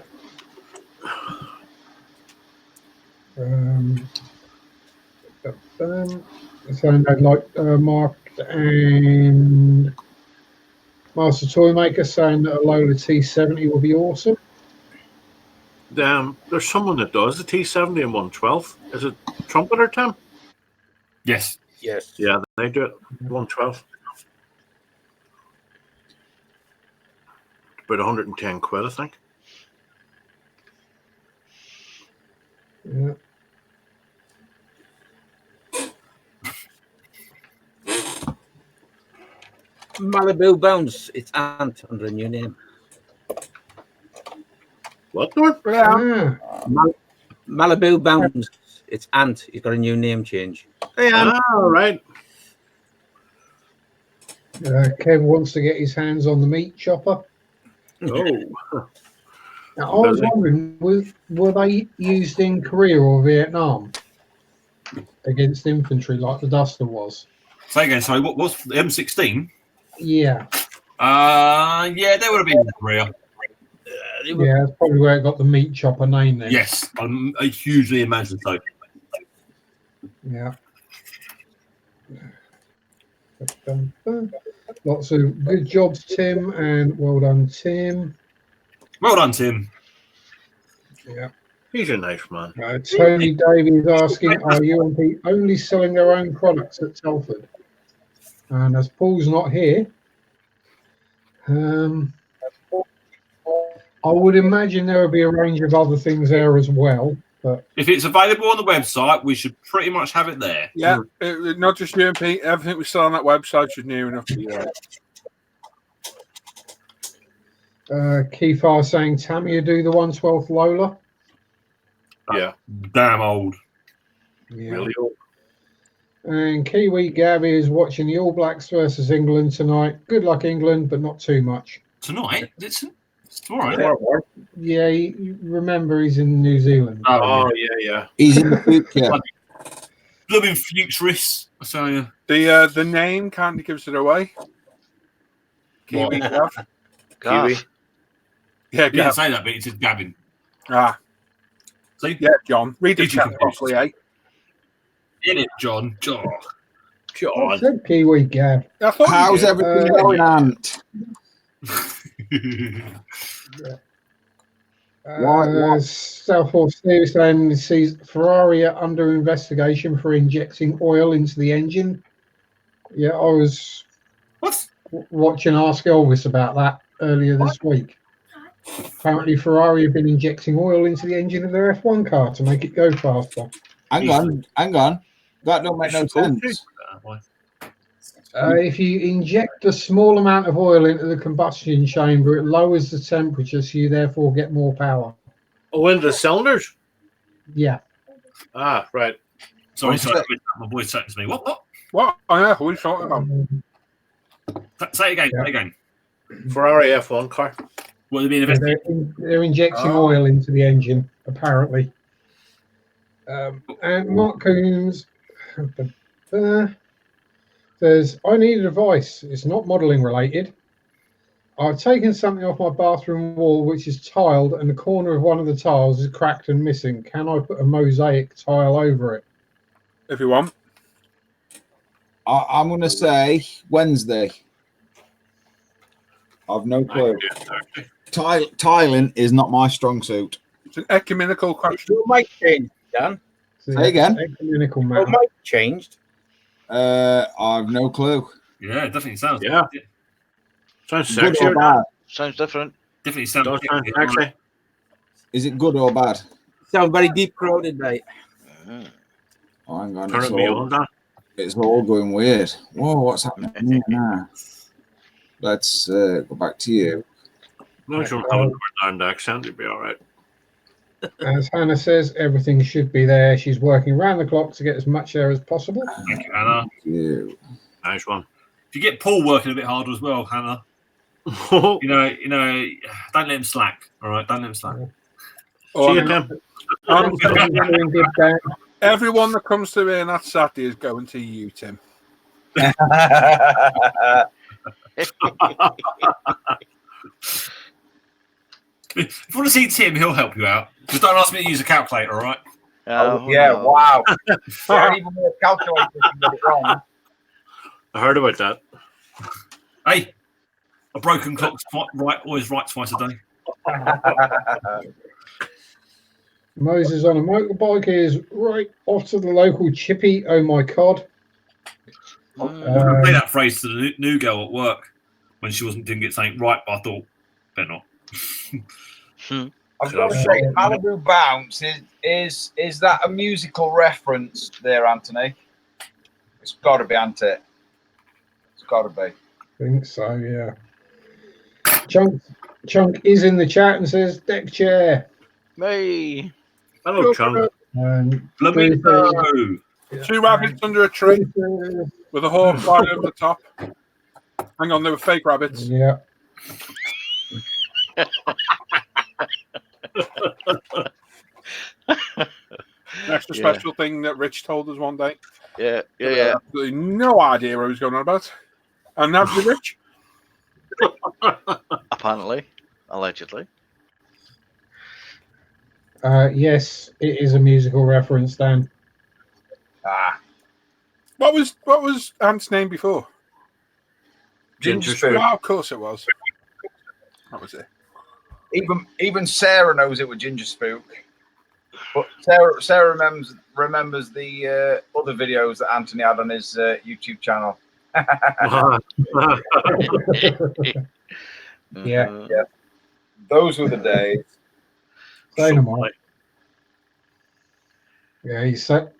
Saying they'd like Mark and Master Toymaker saying that a Lola T70 will be awesome. There's someone that does the T70 and 112. Is it Trumpeter, Tim? Yes. Yes. Yeah, they do it. 112. About 110 quid, I think. Yeah. Malibu Bounce. It's Ant under a new name. What, Norm? Malibu Bounce. It's Ant. He's got a new name change. Hey, Ant. Oh, right. Kev wants to get his hands on the meat chopper. Oh, Now, I was wondering, were they used in Korea or Vietnam against infantry like the Duster was? Say again, sorry, what was the M16? Yeah. Yeah, they would have been in Korea. Yeah, that's probably where it got the meat chopper name then. Yes, I hugely imagine so. Yeah. Lots of good jobs, Tim, and well done, Tim. Well done, Tim. Yeah. he's a nice man. Tony Davies asking, are UMP only selling their own products at Telford? And as Paul's not here, I would imagine there would be a range of other things there as well. But If it's available on the website, we should pretty much have it there. Yeah, not just UMP. Everything we sell on that website is near enough to you. Keithar saying, Tammy, you do the 112th Lola? Yeah, Damn old. Yeah. really old. And Kiwi Gabby is watching the All Blacks versus England tonight. Good luck, England, but not too much. Tonight? It's tomorrow. Yeah, remember he's in New Zealand. Oh, yeah. He's in the future. Blooming futurists, I tell you. The name kind of gives it away. Kiwi Gav. Kiwi. Yeah, You didn't Gav. say that, but it's just Gavin. Ah, See? yeah, John. Read the Did you chat confuse properly, eh? In it, John. I said Kiwi Gab. I thought you How's did. everything going, Ant? Why? Southall Steve saying sees Ferrari are under investigation for injecting oil into the engine. Yeah, I was What? watching Ask Elvis about that earlier this week. Apparently, Ferrari have been injecting oil into the engine of their F1 car to make it go faster. Hang on. That don't make no sense. If you inject a small amount of oil into the combustion chamber, it lowers the temperature, so you therefore get more power. Oh, in the cylinders? Yeah. Ah, right. Sorry, my boy's chatting to me. What? What? Oh, yeah, what are you talking about? Say it again. Ferrari F1 car. What have they been investigating? They're injecting oil into the engine, apparently. And Mark Coombs says, I need advice. It's not modelling related. I've taken something off my bathroom wall which is tiled and the corner of one of the tiles is cracked and missing. Can I put a mosaic tile over it? If you want. I'm going to say Wednesday. I've no clue. Tiling is not my strong suit. It's an ecumenical question. Your mic changed, Dan. Say again. Ecumenical Your matter. mic changed. I've no clue. Yeah, it definitely sounds. Yeah. Sounds Good sexy. or bad? Sounds different. Definitely sounds. Don't sound sexy. Is it good or bad? Sound very deep throated, mate. Oh, hang on. Turn me on, Dan. It's all going weird. Whoa, what's happening here now? Let's go back to you. As long as you don't have a Northern accent, you'll be all right. As Hannah says, everything should be there. She's working around the clock to get as much there as possible. Thank you, Hannah. You. Nice one. If you get Paul working a bit harder as well, Hannah, you know, don't let him slack. All right, don't let him slack. Oh, See you, Tim. Everyone that comes to me on that Saturday is going to you, Tim. If you want to see Tim, he'll help you out. Just don't ask me to use a calculator, all right? Yeah, wow. Don't even more calculator if you get it wrong. I heard about that. Hey, a broken clock's always right twice a day. Moses on a motorbike is right off to the local chippy. Oh my God. I say that phrase to the new girl at work when she didn't get something right, but I thought, better not. I've got to say, Malibu Bounce is that a musical reference there, Anthony? It's got to be, hasn't it? It's got to be. I think so, yeah. Chunk is in the chat and says deck chair. Me. Hello, Chunk. Flamingo. Two rabbits under a tree with a hawk flying over the top. Hang on, they were fake rabbits. Yeah. An extra Yeah. special thing that Rich told us one day. Yeah. I had absolutely no idea what he was going on about. And now to Rich. Apparently, allegedly. Yes, it is a musical reference, Dan. Ah, What was Ant's name before? Ginger Ginger Spook. Oh, of course it was. That was it. Even Sarah knows it was Ginger Spook. But Sarah remembers the other videos that Anthony had on his YouTube channel. Yeah. Yeah. Those were the days. Dynamite. Yeah,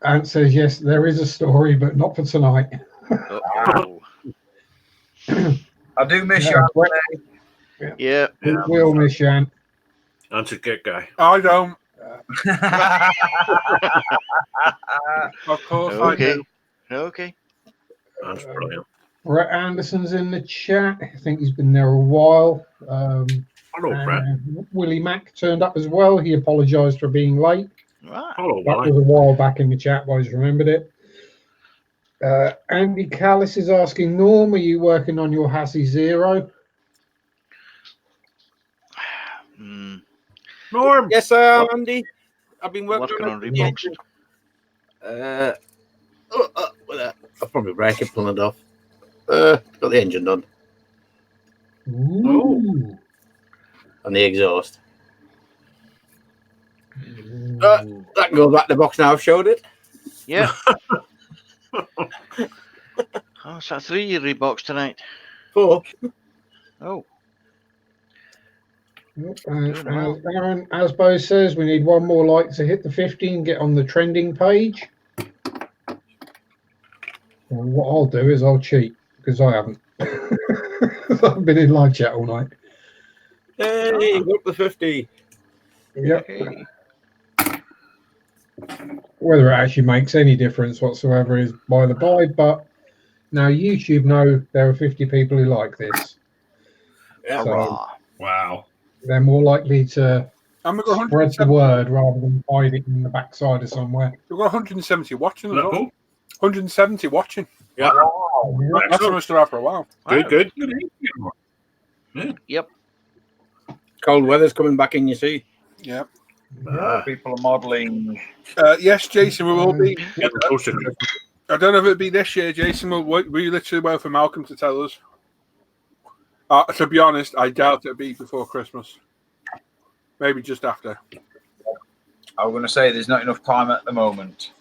Ant says, yes, there is a story, but not for tonight. Uh-oh. I do miss Yeah, you, Brett, Anthony. Yeah. we all miss you, Ant. That's a good guy. I don't. Of course I Okay. do. Okay. That's brilliant. Brett Anderson's in the chat. I think he's been there a while. Hello, Brett. Willie Mack turned up as well. He apologised for being late. Right. Hello, That Willie. was a while back in the chat, boys. Remembered it. Andy Callis is asking, Norm, are you working on your Hassie Zero? Norm. Yes, I am, Andy. I've been working on the Reeboks. engine. I'll probably break it, pull it off. Got the engine done Ooh. and the exhaust. That can go back to the box now. I've showed it. Yeah. Oh, it's a 3 Reeboks tonight. 4. Oh. Aaron Asbo says we need one more like to hit the 50 and get on the trending page. Well, what I'll do is I'll cheat because I haven't. I've been in live chat all night. Hey, go up to 50. Yep. Hey. Whether it actually makes any difference whatsoever is by the by, but now YouTube know there are 50 people who like this. Yeah. So Hurrah. Wow. they're more likely to And we've got spread the 170, word rather than hide it in the backside of somewhere. we've got 170 watching as well. Cool. 170 watching. Yeah. That's what to have for a while. Good, good. Yep. Cold weather's coming back in, you see. Yeah. People are modelling. Yes, Jason, we will be. Getting closer to Christmas. I don't know if it'll be this year, Jason. We literally wait for Malcolm to tell us. To be honest, I doubt it'll be before Christmas. Maybe just after. I'm going to say there's not enough time at the moment.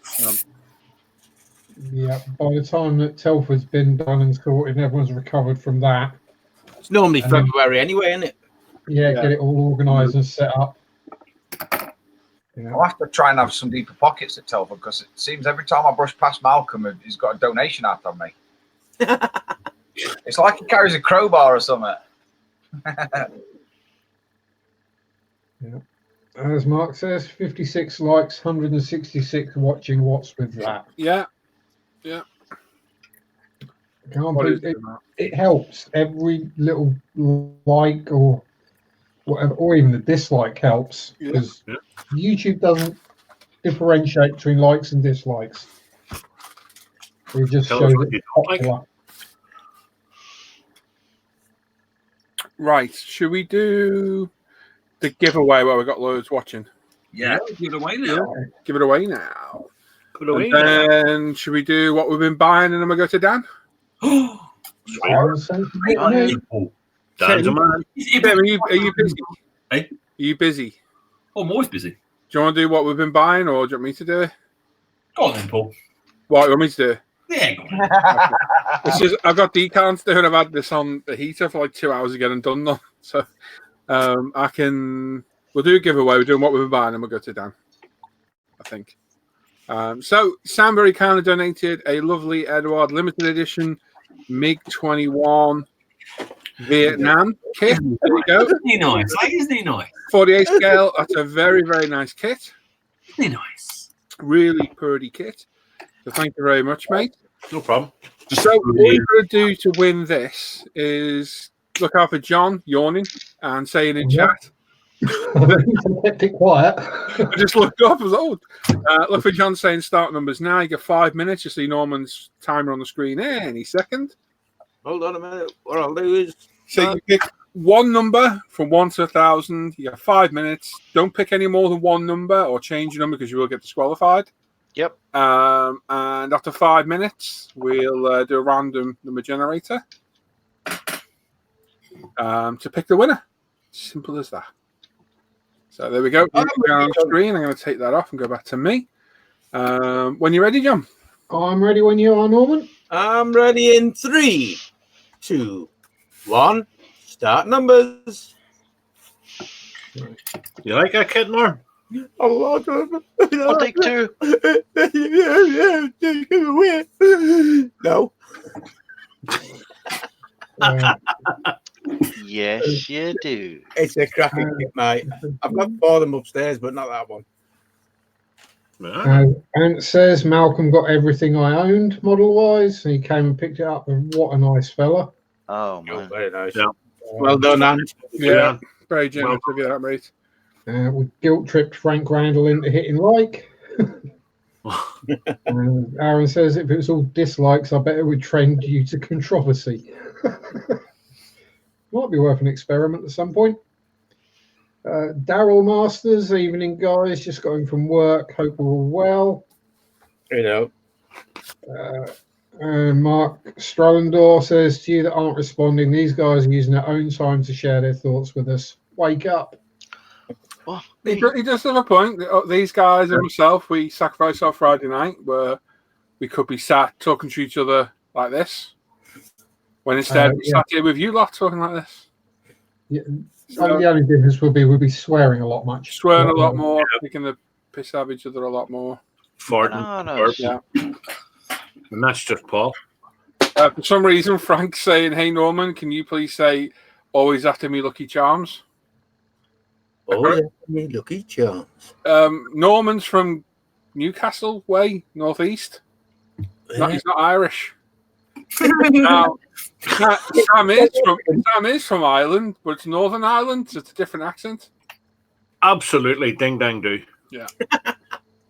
Yeah, by the time that Telford's been done and sorted and everyone's recovered from that, It's normally And then- February anyway, isn't it? yeah, get it all organised and set up. Yeah. I'll have to try and have some deeper pockets at Telford because it seems every time I brush past Malcolm, he's got a donation out on me. It's like he carries a crowbar or something. As Mark says, 56 likes, 166 watching. What's with that? Yeah. Can't What beat is it. that? It helps. Every little like or whatever, or even the dislike helps Yeah. because YouTube doesn't differentiate between likes and dislikes. It just Tell us shows what it's you don't like. popular. Right. Should we do the giveaway where we got loads watching? Yeah. Give it away now. Give it away now. Good away. And then should we do what we've been buying and then we go to Dan? Dan's a man. Tim, are you busy? Hey? Are you busy? Oh, I'm always busy. Do you want to do what we've been buying or do you want me to do it? Go on then, Paul. What do you want me to do? Yeah, go on. It's just, I've got decants to do and I've had this on the heater for like 2 hours to get them done now. So we'll do a giveaway. We're doing what we've been buying and we'll go to Dan, I think. So Sam very kindly donated a lovely Edward limited edition MiG-21 Vietnam kit. There you go. Isn't he nice? Isn't he nice? 48 scale. That's a very, very nice kit. Isn't he nice? Really pretty kit. So thank you very much, mate. No problem. So all you've got to do to win this is look out for John yawning and saying in chat. I kept it quiet. I just looked up and was look for John saying start numbers now. You get 5 minutes. You see Norman's timer on the screen any second. Hold on a minute. What I'll do is. So you pick one number from 1 to 1,000. You have 5 minutes. Don't pick any more than one number or change your number because you will get disqualified. Yep. And after 5 minutes, we'll do a random number generator to pick the winner. Simple as that. So there we go. On the screen. I'm going to take that off and go back to me. When you're ready, John. I'm ready when you are, Norman. I'm ready in 3, 2, 1. Start numbers. You like that kid, Norm? I'll take 2. No. Yes, you do. It's a cracking kit, mate. I've got 4 of them upstairs, but not that one. And it says Malcolm got everything I owned model-wise. And he came and picked it up. And what a nice fella. Oh, man. Very nice. Yeah. Well done, Anne. Yeah, very generous of you, that, mate. We guilt-tripped Frank Randall into hitting like. And Aaron says if it was all dislikes, I bet it would trend you to controversy. Might be worth an experiment at some point. Daryl Masters, evening guys, just got in from work. Hope we're all well. You know. And Mark Strallendor says to you that aren't responding, these guys are using their own time to share their thoughts with us. Wake up. Well, He does have a point. These guys and myself, we sacrifice our Friday night where we could be sat talking to each other like this. When instead we sat here with you lot talking like this. Yeah. So the only difference will be we'll be swearing a lot much. Swearing a lot more, taking the piss out of each other a lot more. Farting. Yeah. And that's just Paul. For some reason, Frank's saying, "Hey Norman, can you please say always after me, Lucky Charms?" Oh, yeah, me Lucky Charms. Norman's from Newcastle way, northeast. He's not Irish. Now, Sam is from Ireland, but it's Northern Ireland, so it's a different accent. Absolutely, ding dang do. Yeah.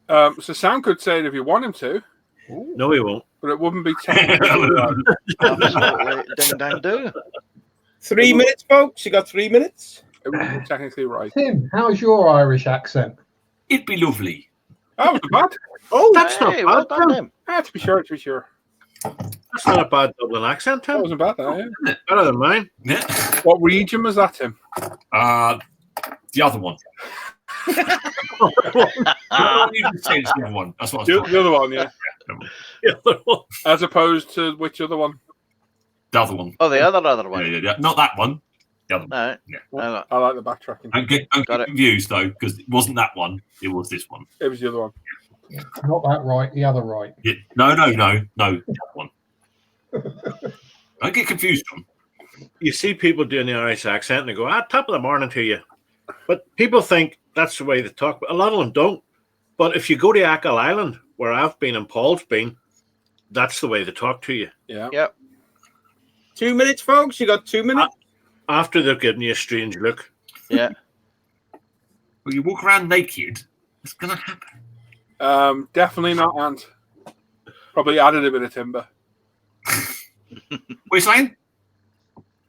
So Sam could say it if you want him to. Ooh. No, he won't. But it wouldn't be technically right. Absolutely, ding dang do. 3 minutes, folks. You got 3 minutes. It wouldn't be technically right. Tim, how's your Irish accent? It'd be lovely. That was bad. Oh, that's Hey, not well bad. done, Tim. Tim. To be sure, to be sure. That's not a bad Dublin accent, That Tim. wasn't bad, that, yeah. Better than mine. Yeah. What region was that, Tim? The other one. You can say it's the other one. That's what I was The other one, yeah. The other one. As opposed to which other one? The other one. Oh, the other one. Yeah. Not that one. The other one. No. Yeah. I like the backtracking. Don't get confused though, because it wasn't that one. It was this one. It was the other one. Not that right, the other right. Yeah. No. That one. Don't get confused, John. You see people doing the Irish accent and they go, top of the morning to you. But people think that's the way they talk. But a lot of them don't. But if you go to Achill Island, where I've been and Paul's been, that's the way they talk to you. Yeah. Yep. 2 minutes, folks. You got 2 minutes. After they've given you a strange look. Yeah. Well, you walk around naked, it's going to happen. Definitely not Ant. Probably added a bit of timber. What are you saying?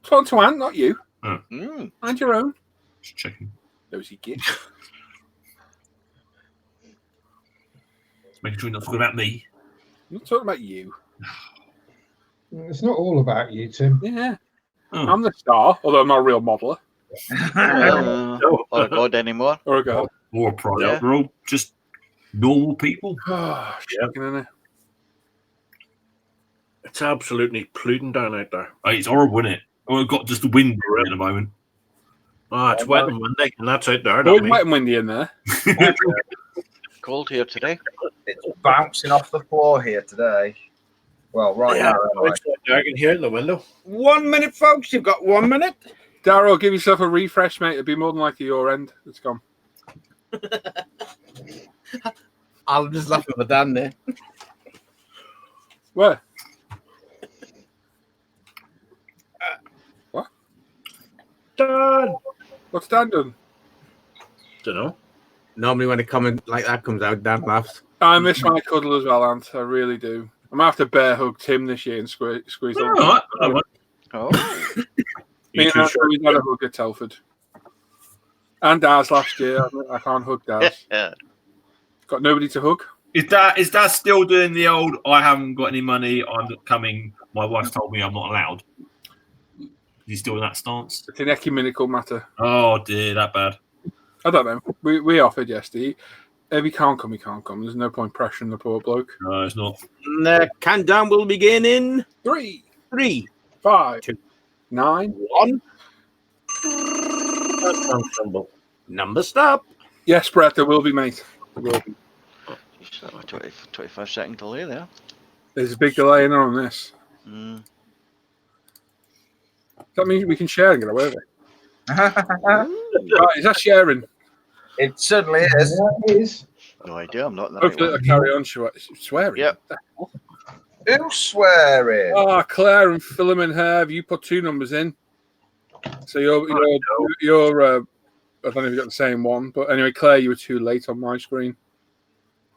Talk to Ant, not you. Oh. And your own. Just checking. Nosy git. Making sure you're not talking about me. I'm not talking about you. It's not all about you, Tim. Yeah. Oh. I'm the star, although I'm not a real modeler. Or a god anymore. Or a girl. Or a pro. Yeah. We're all just normal people. Oh, shaking in it. It's absolutely polluting down out there. Oh, it's horrible, isn't it? Oh, we've got just the wind at the moment. Oh, it's wet and windy, and that's out there. It's wet and windy in there. Cold here today. It's bouncing off the floor here today. Well, right now. Anyway. It's out there. I can hear it in the window. 1 minute, folks. You've got 1 minute. Darryl, give yourself a refresh, mate. It'd be more than likely your end. It's gone. I'll just laugh at Dan there. Where? Dan. What's Dan done? Don't know. Normally when a comment like that comes out, Dan laughs. I miss my cuddle as well, Ant. I really do. I'm going to have to bear hug Tim this year and squeeze All on. right. All right. Oh, Me and too, Ant, we had a hug at Telford. And Daz last year. I can't hug Daz. yeah. Got nobody to hug. Is that still doing the old? I haven't got any money. I'm not coming. My wife told me I'm not allowed. Is he still in that stance? It's an ecumenical matter. Oh dear, that bad. I don't know. We offered yesterday. If he can't come, he can't come. There's no point pressuring the poor bloke. No, it's not. Countdown will begin in 3, 3, 5, 2, 9. 1. Number stop. Yes, Brett, there will be, mate. There will be. Jeez, that was 25-second delay there. There's a big delay in on this. Mm. That means we can share and get away with it. Right, is that sharing? It certainly is. That is. No idea. I'm not in the Hopefully right it'll one. carry on swearing. Yep. Who's swearing? Oh, Claire and Philemon have you put 2 numbers in. So you're I don't know if you got the same one, but anyway, Claire, you were too late on my screen.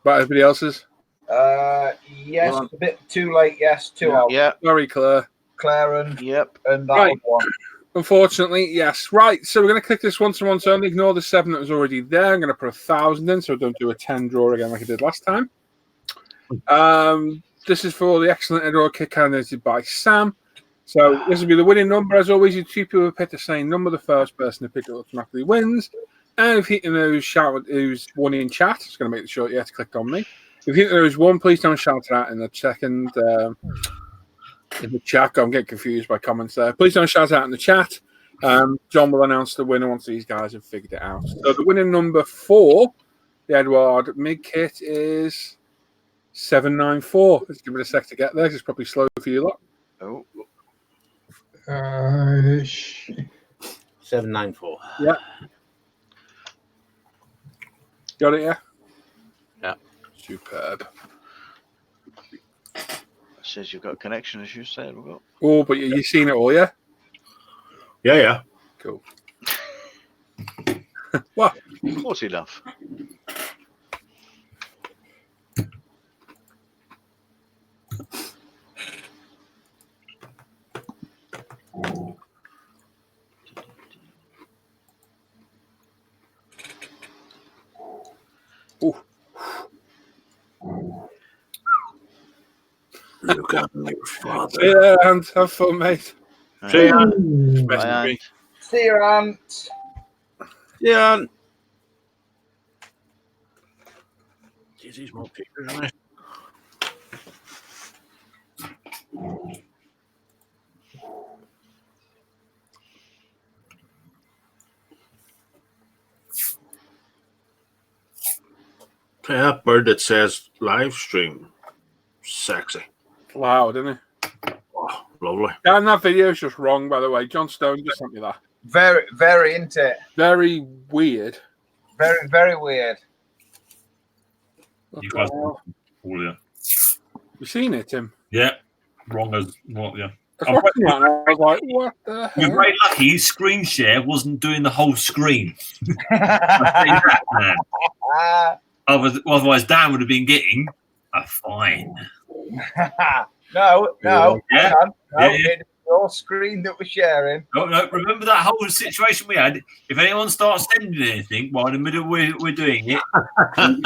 But everybody else's? Yes, a bit too late. Yes, 2 out. Yeah. Sorry, Claire. Claire and Yep. that Right. one. Unfortunately, yes. Right, so we're going to click this once and once only. Ignore the 7 that was already there. I'm going to put 1,000 in, so don't do a 10 draw again like I did last time. This is for the excellent Edward kick candidated by Sam. So this will be the winning number. As always, you 2 people pick the same number. The first person to pick it automatically wins. And if you know who's won in chat, it's going to make sure you have to click on me. If you think there is one, please don't shout it out in the second. In the chat, I'm getting confused by comments there. Please don't shout out in the chat. John will announce the winner once these guys have figured it out. So the winning number for the Edward mid kit is 794. Let's give it a sec to get there. It's probably slow for you lot. Oh. 794. Yeah. Got it, yeah? Yeah. Superb. Says you've got connection issues. Said we've got. Oh, but you've seen it all, yeah? Yeah. Cool. What? Close enough. Ooh. Look at me, father. Yeah, and have fun, mate. See ya. Messing with Bye, me. Ant. See you, Ant. Yeah. Jeez, these more pictures, aren't they? Yeah, that bird that says live stream. Sexy. Loud, isn't it? Oh, lovely. Yeah, and that video is just wrong, by the way. John Stone just sent me that. Very, very into it. Very weird. Very, very weird. You guys, all yeah. You seen it, Tim? Yeah, wrong as what? Yeah. I was watching that and I was like, what the You're hell? very lucky. Screen share wasn't doing the whole screen. I'll tell you that, man. Otherwise, Dan would have been getting a fine. No, Yeah. hang on. No, Yeah. it's your screen that we're sharing. No, remember that whole situation we had? If anyone starts sending anything while in the middle we're doing it, fine.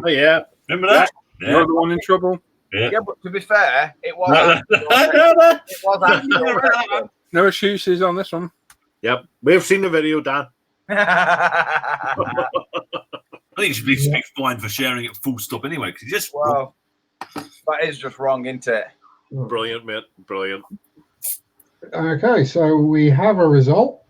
Oh, yeah. Remember that? You're the one in trouble. Yeah, but to be fair, it was. No. It was after your record. No excuses on this one. Yep. We've seen the video, Dan. I think you should be fined for sharing it full stop anyway, because you just Well, that is just wrong, isn't it? Brilliant, mate. Brilliant. Okay, so we have a result.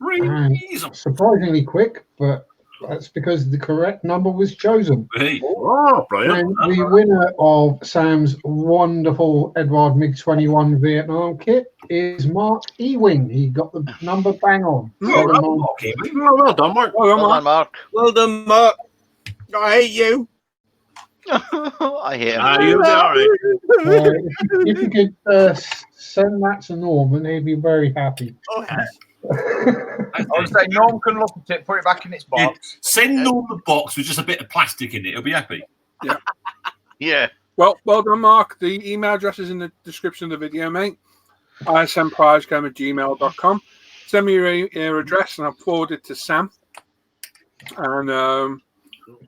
And surprisingly quick, but that's because the correct number was chosen. Hey. Oh, brilliant. And the winner of Sam's wonderful Edward MiG-21 Vietnam kit is Mark Ewing. He got the number bang on. Oh, well done, Mark. Well done, Mark. Well done, Mark. I hate you. I hate him. You'll be all right. If you could send that to Norman, he'd be very happy. Oh, yes. I would say Norm can look at it, put it back in its box. Send Norm the box with just a bit of plastic in it. He'll be happy. Yeah. Well done, Mark. The email address is in the description of the video, mate. ismprize@gmail.com. Send me your address and I'll forward it to Sam. And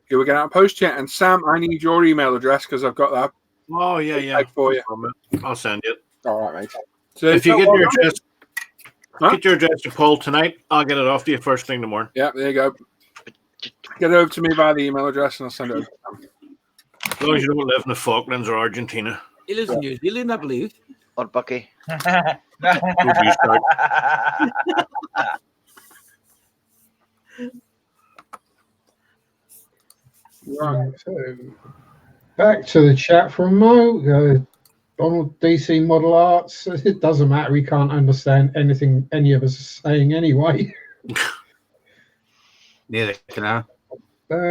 you will get out a post yet. And Sam, I need your email address because I've got that. Oh, yeah. For you. I'll send it. All right, mate. So If you get your address, get your address to Paul tonight, I'll get it off to you first thing in the morning. Yeah, there you go. Get it over to me via the email address and I'll send it over to Sam. As long as you don't live in the Falklands or Argentina. He lives in New Zealand, I believe. Or Bucky. Right, so back to the chat from Mo. Donald DC Model Arts. It doesn't matter. We can't understand anything any of us are saying anyway. Neither can I.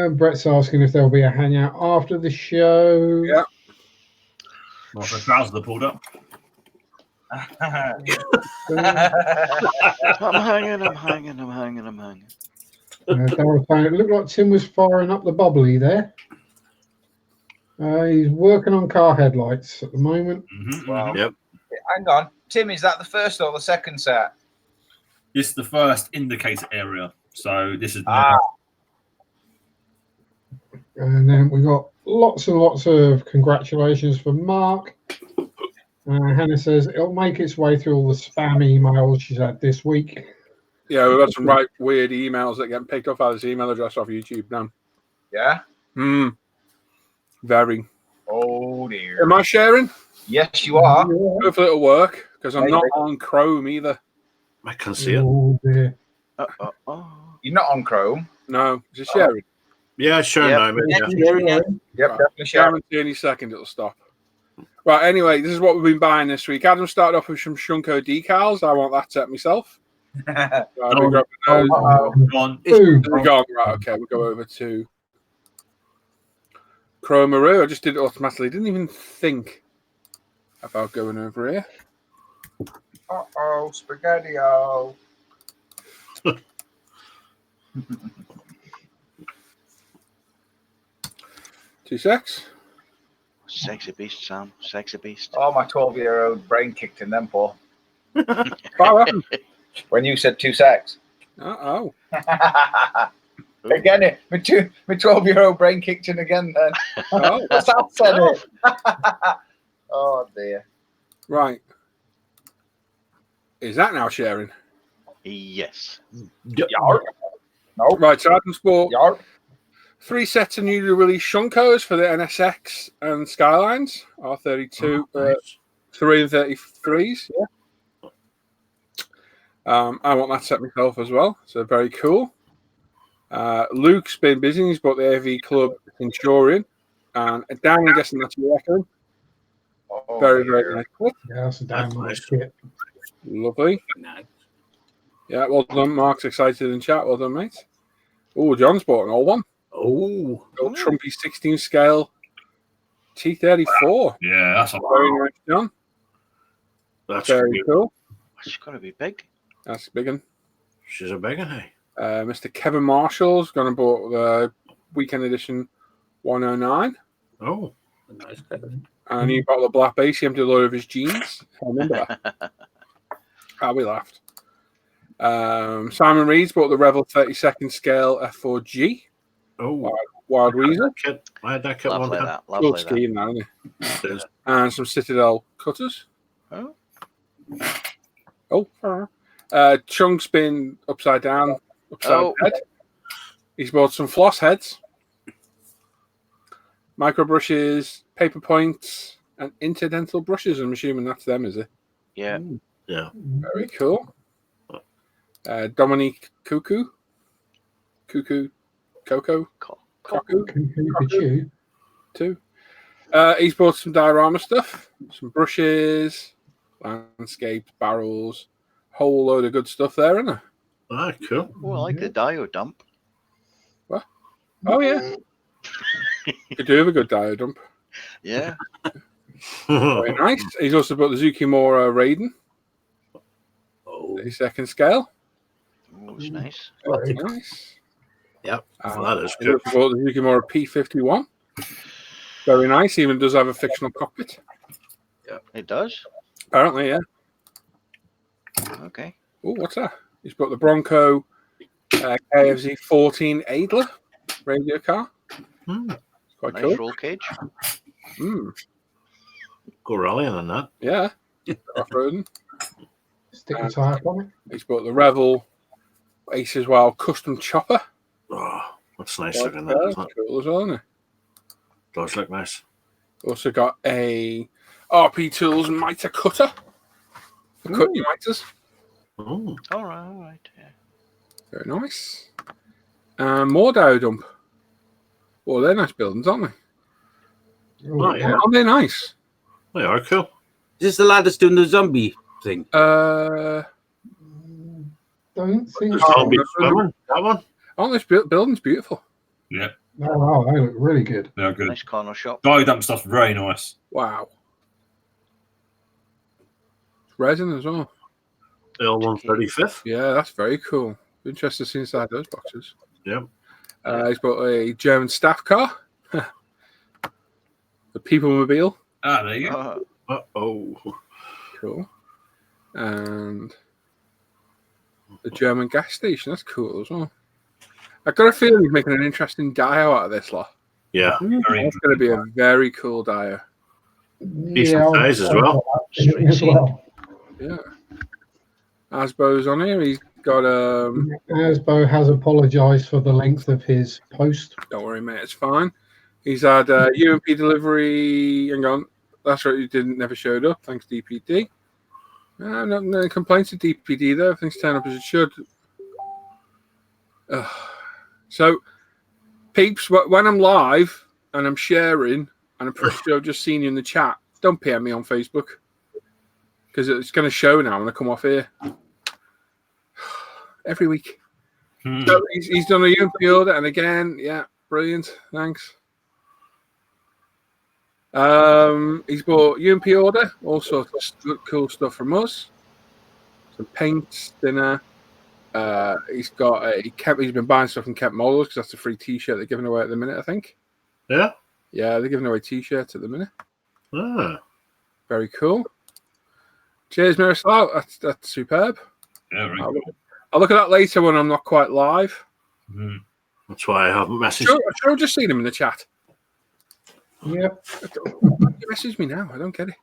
Brett's asking if there'll be a hangout after the show. Yeah. Well, the trousers are pulled up. I'm hanging. Darryl saying, it looked like Tim was firing up the bubbly there. He's working on car headlights at the moment. Wow. Yep. Hang on. Tim, is that the first or the second set? This is the first indicator area. So this is And then we got lots and lots of congratulations for Mark. Hannah says it'll make its way through all the spam emails she's had this week. Yeah, we've got some right weird emails that get picked up out of this email address off YouTube now. Yeah? Very. Oh, dear. Am I sharing? Yes, you are. Hopefully it'll work because I'm not on Chrome either. I can see it. Oh, dear. You're not on Chrome? No, just sharing. Yeah, sure. Yep. No, Yep, definitely share. Guarantee any second it'll stop. Right, anyway, this is what we've been buying this week. Adam started off with some Shunko decals. I want that set myself. We'll go Boom. right, okay, we'll go over to Chromaroo. I just did it automatically. Didn't even think about going over here. Uh-oh, spaghetti-o. 2 secs. Sexy beast, Sam. Sexy beast. Oh, my 12-year-old brain kicked in then, Paul. Wow, happened. When you said 2 secs. Uh-oh. Again, my 12-year-old brain kicked in again then. Oh. Sam said it. Oh, dear. Right. Is that now sharing? Yes. Yarp. No. Right, so Adam's bought Yarp. 3 sets of newly released Shunkos for the NSX and Skylines, R32, 3 and 33s. Yeah. I want that set myself as well, so very cool. Luke's been busy. He's bought the AV Club Centurion. And Dan, I'm guessing that's your record. Oh, Very, very nice. Yeah, that's a damn That's nice nice. kit. Lovely. Yeah, well done. Mark's excited in chat. Well done, mate. Oh, John's bought an old one. Oh, Old Trumpy 16 scale T34. Yeah, that's a Very nice, John. That's Very great. cool. She's got to be big. That's a big one. She's a big one, hey. Mr. Kevin Marshall's going to bought the weekend edition 109. Oh, nice. And he bought the black base. He emptied a load of his jeans. I remember that. We laughed. Simon Reed's bought the Revel 32nd scale F4G. oh. Wild Weasel. I had that kit one Lovely time. that. Good Lovely that. scheme, now, isn't It is. it? And some Citadel cutters. Oh. Chunk's been upside down, Oh. head. He's bought some floss heads, micro brushes, paper points, and interdental brushes. I'm assuming that's them, is it? Yeah. Yeah. Very cool. Dominique Cuckoo. Coco. Pikachu. Too. He's bought some diorama stuff, some brushes, landscapes, barrels, whole load of good stuff there, isn't there? Ah, cool. Oh, I like the dio dump. Oh, yeah. Could do with a good dio dump. Yeah. Very nice. He's also bought the Zukimura Raiden, Oh, 32nd scale. Oh, it's nice. That's nice. Yep. That is It good. looks like the Yukimura P51. Very nice. Even does have a fictional cockpit. It does? Apparently, yeah. Okay. Oh, what's that? He's got the Bronco KFZ 14 Adler radio car. It's quite Nice cool. roll cage. Go rallying on that. Yeah. Off-roading. Stick a type on it. He's got the Revel Ace as well, custom chopper. Oh, that's nice That's looking. That, isn't it? cool as well, isn't it? Does look nice. Also got a RP Tools miter cutter for cutting your miters. Oh, All right. Yeah. Very nice. More Dow dump. Well, they're nice buildings, aren't they? Oh, yeah. Aren't they nice? They are cool. Is this the lad that's doing the zombie thing? Don't think Oh, so. Zombie swimming, that one. Aren't this building's beautiful? Yeah, Oh, wow, they look really good. they're good. Nice corner shop. Dye dump stuff's very nice. Wow. It's resin as well. The old 135th. Yeah, that's very cool. Interested to see inside those boxes. Yep. He's got a German staff car. The Peoplemobile. Ah, there you go. Oh. Cool. And the German gas station. That's cool as well. I've got a feeling he's making an interesting dio out of this lot. Yeah. Very It's going to be a very cool dio. Decent size as well. As well. Yeah. Asbo's on here. He's got Asbo has apologised for the length of his post. don't worry, mate, it's fine. He's had UMP delivery. Hang on. That's right, you never showed up. Thanks, DPD. No complaints to DPD there. Everything's turned up as it should. So, peeps, when I'm live and I'm sharing and I'm pretty sure I've just seen you in the chat, don't PM me on Facebook because it's going to show now when I come off here. Every week. So he's done a UMP order, and again, yeah, brilliant. Thanks. He's bought UMP order, all sorts of cool stuff from us. Some paints, dinner. He's got he's been buying stuff from Kemp Models because that's a free T-shirt they're giving away at the minute, I think. Yeah. Yeah, they're giving away T-shirts at the minute. Ah. Very cool. Cheers, Miroslav. That's superb. Yeah, very cool. I'll look at that later when I'm not quite live. That's why I haven't messaged. Sure, I've just seen him in the chat. Yep. You message me now. I don't get it.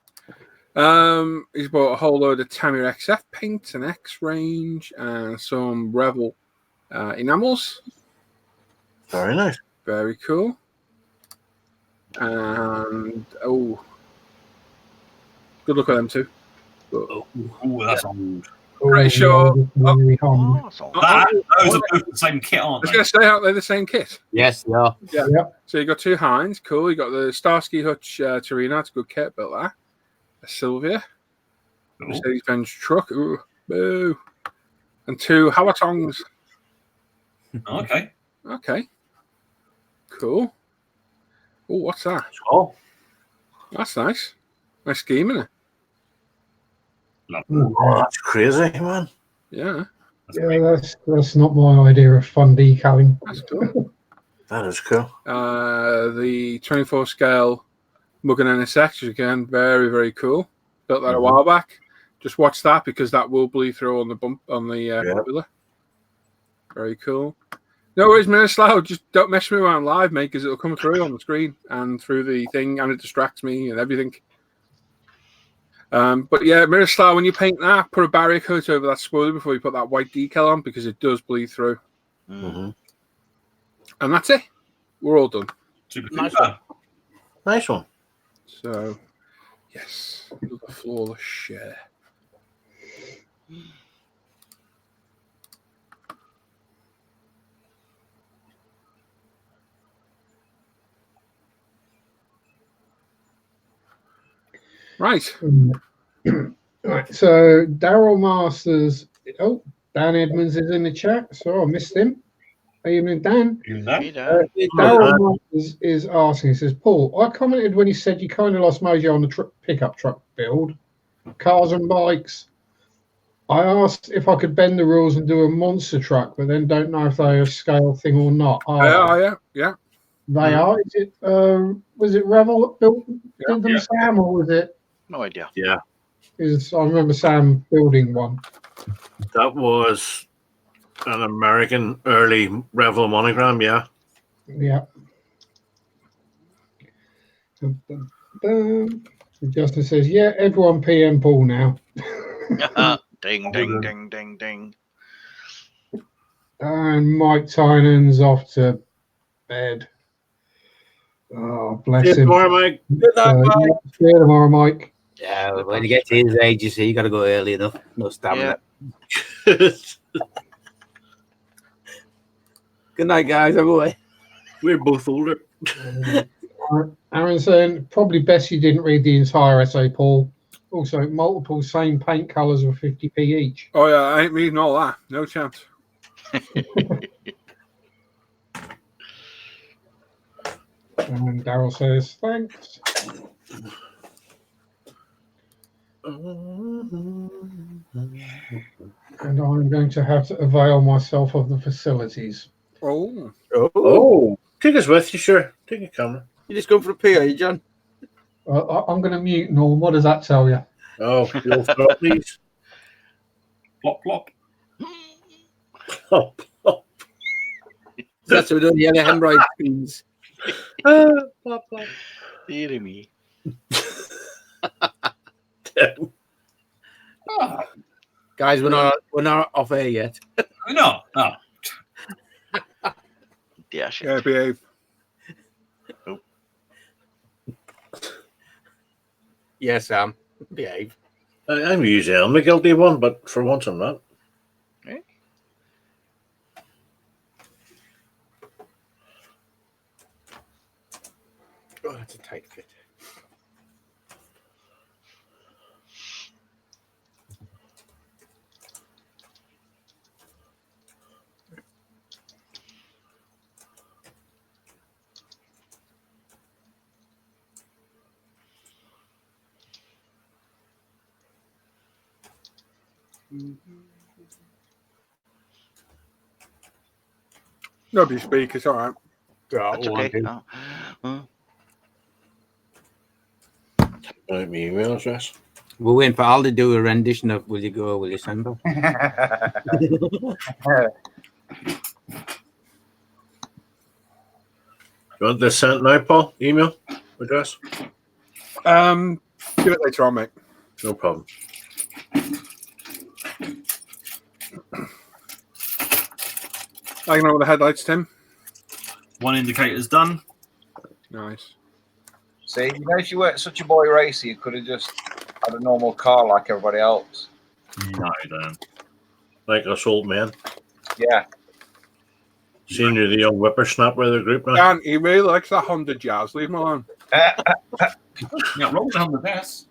He's bought a whole load of Tamiya XF paint, an X range, and some Revel enamels. Very nice. Very cool. And good luck with them too. Oh, that's old. Pretty sure. Very hung. Oh, so Those are both the same kit, I aren't was they? going to say, aren't they the same kit? Yes, yeah. Yeah. Yep. So you got two Heinz, cool. You got the Starsky Hutch Torino, it's a good kit, built that. A Sylvia, Cool. Mercedes-Benz truck, ooh, boo, and two Hawatongs. Okay. Okay, cool. Oh, what's that? Oh. That's nice. Nice scheme, isn't it? Oh, that's crazy, man. Yeah, Yeah, that's not my idea of fun decaling. that's cool. That is cool. The 24 scale Mugen NSX, again, very, very cool. Built that a while back. Just watch that because that will bleed through on the bump on the popular. Very cool. No worries, Miroslav. Just don't mess with me when I'm live, mate, because it'll come through on the screen and through the thing, and it distracts me and everything. But yeah, Miroslav, when you paint that, put a barrier coat over that spoiler before you put that white decal on because it does bleed through. Mm-hmm. And that's it. We're all done. Super Nice cool. Nice one. So, yes, another flawless share. Right. Right. So Daryl Masters. Oh, Dan Edmonds is in the chat. So I missed him. Evening, Dan. hey, Dad. Daryl Masters is asking. He says, Paul, I commented when he said you kind of lost mojo on the pickup truck build, cars and bikes. I asked if I could bend the rules and do a monster truck, but then don't know if they're a scale thing or not. Yeah. They are. Is it? Was it Revel that built did them, Yeah. Sam, or was it? No idea. Yeah, Is I remember Sam building one. that was an American early Revel monogram. Yeah. Yeah. Justin says, "Yeah, everyone PM Paul now." Ding, ding, ding, ding, ding. And Mike Tynan's off to bed. Oh, bless See you him. tomorrow, Mike. Good night, Mike. Yeah, see you tomorrow, Mike. Yeah, when you get to his age, you see, you got to go early enough. No stamina. Good night, guys. Everybody. We're both older. Aaron saying, probably best you didn't read the entire essay, Paul. Also, multiple same paint colours of 50p each. Oh yeah, I ain't reading all that. No chance. And Daryl says, thanks. And I'm going to have to avail myself of the facilities. Oh. Take us with you, sure. Take your camera. You just going for a pee, are you, John? I'm going to mute Norm. What does that tell you? Oh, you'll throw up, please. Plop, plop. Oh, plop. That's what we're doing. Yellow hemorrhoid screens. Plop, plop. Dear me. Guys, we're not off air yet. No. Oh. Yeah, shit. Yeah, behave. Yes, Sam. Behave. I'm usually I'm the guilty one, but for once I'm not. Oh, that's a tight fit. Nobody speak. It's all right. That's okay. My email address. We're waiting for Al to do a rendition of Will You Go, Will You Send Her? You want this sent now, Paul? Email address? Do it later on, mate. No problem. I can know the headlights, Tim. One indicator's done. Nice. See, you know, if you weren't such a boy racer, you could have just had a normal car like everybody else. No, you don't. Like us old men. Yeah. Senior, the young whippersnapper of the group now. Dan, he really likes that Honda Jazz. Leave him alone. Yeah, wrong with Honda Jazz.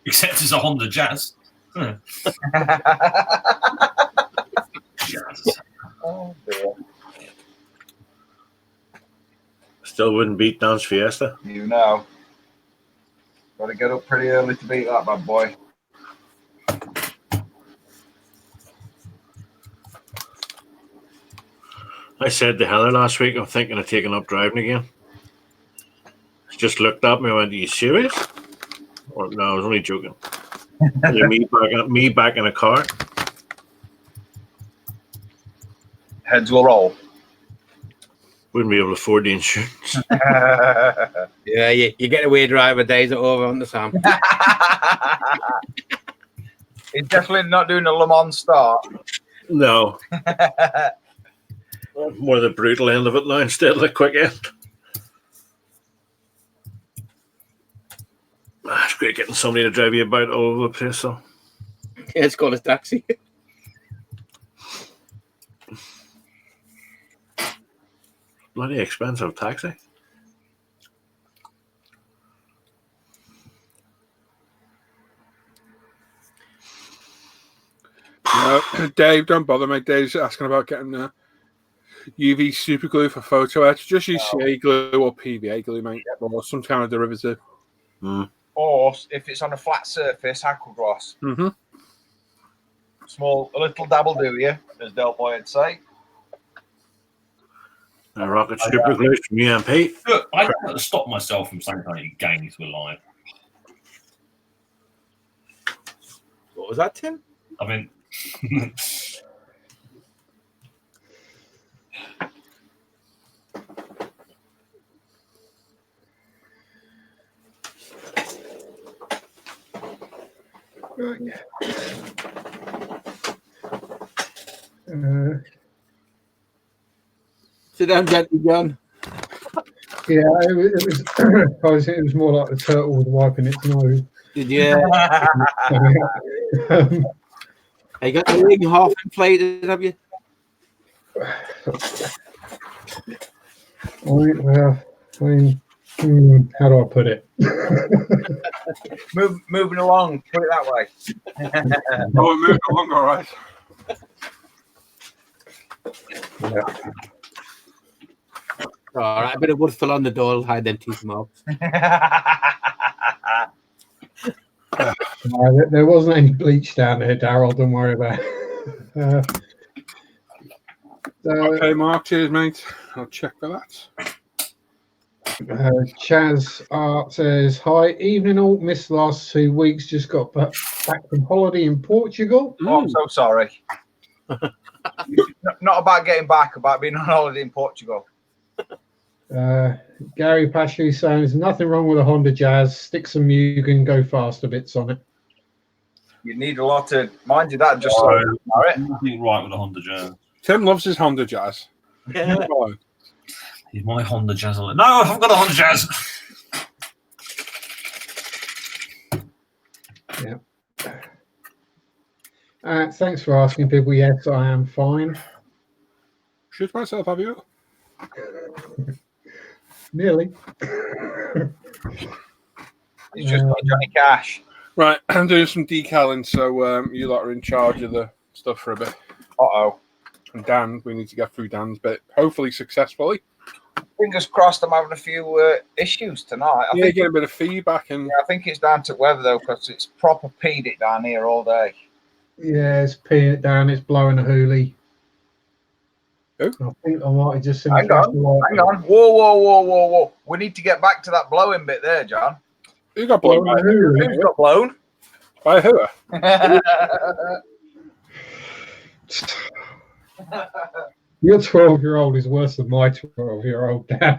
Except it's a Honda Jazz. Jazz. Oh, dear. Still wouldn't beat Dan's Fiesta. You know. Got to get up pretty early to beat that bad boy. I said to Heather last week, I'm thinking of taking up driving again. She just looked at me and went, are you serious? Or, no, I was only joking. me back in a car. Heads will roll. Wouldn't be able to afford the insurance. Yeah, you get away driver days are over on the Sam. He's definitely not doing a Le Mans start. No. More the brutal end of it now instead of the quick end. It's great getting somebody to drive you about all over the place, though. Yeah, it's called a taxi. Bloody expensive taxi. No, Dave, don't bother, mate. Dave's asking about getting UV super glue for photo etch. Just use CA glue or PVA glue, mate, or some kind of derivative. Or if it's on a flat surface, aquagloss. Mm-hmm. A little dabble do you, as Del Boy would say. A rocket super glue from UMP. Look, I have to stop myself from saying how many games were live. What was that, Tim? I mean, Sit down gently, John. Yeah, it was more like the turtle was wiping its nose. Did you? Um, You got the ring half inflated, have you? how do I put it? Moving along, put it that way. Oh, we're moving along, all right. Yeah. All right, a bit of wood fell on the door. I'll hide them teeth marks. There wasn't any bleach down there, Daryl. Don't worry about it. Okay, Mark, cheers, mate. I'll check for that. Chaz Art says, hi, evening all. Missed the last 2 weeks. Just got back from holiday in Portugal. Oh, I'm so sorry. Not about getting back, about being on holiday in Portugal. Gary Pashu saying there's nothing wrong with a Honda Jazz. Stick some Mugen, go faster bits on it. You need a lot of, mind you, that just nothing right with a Honda Jazz. Tim loves his Honda Jazz. Yeah. He's my Honda Jazz. No, I haven't got a Honda Jazz. Yeah. Thanks for asking, people. Yes, I am fine. Shoot myself, have you? Nearly. It's just got Johnny Cash. Right, I'm doing some decaling, so you lot are in charge of the stuff for a bit. Uh-oh. And Dan, we need to get through Dan's bit, hopefully successfully. Fingers crossed I'm having a few issues tonight. I think get a bit of feedback. And I think it's down to weather, though, because it's proper peed it down here all day. Yeah, it's peeing it down. It's blowing a hoolie. Who? I think I might have just seen Hang on. Whoa. We need to get back to that blowing bit there, John. Who got blown by who? Who got blown? By who? Your 12-year-old is worse than my 12-year-old, Dan.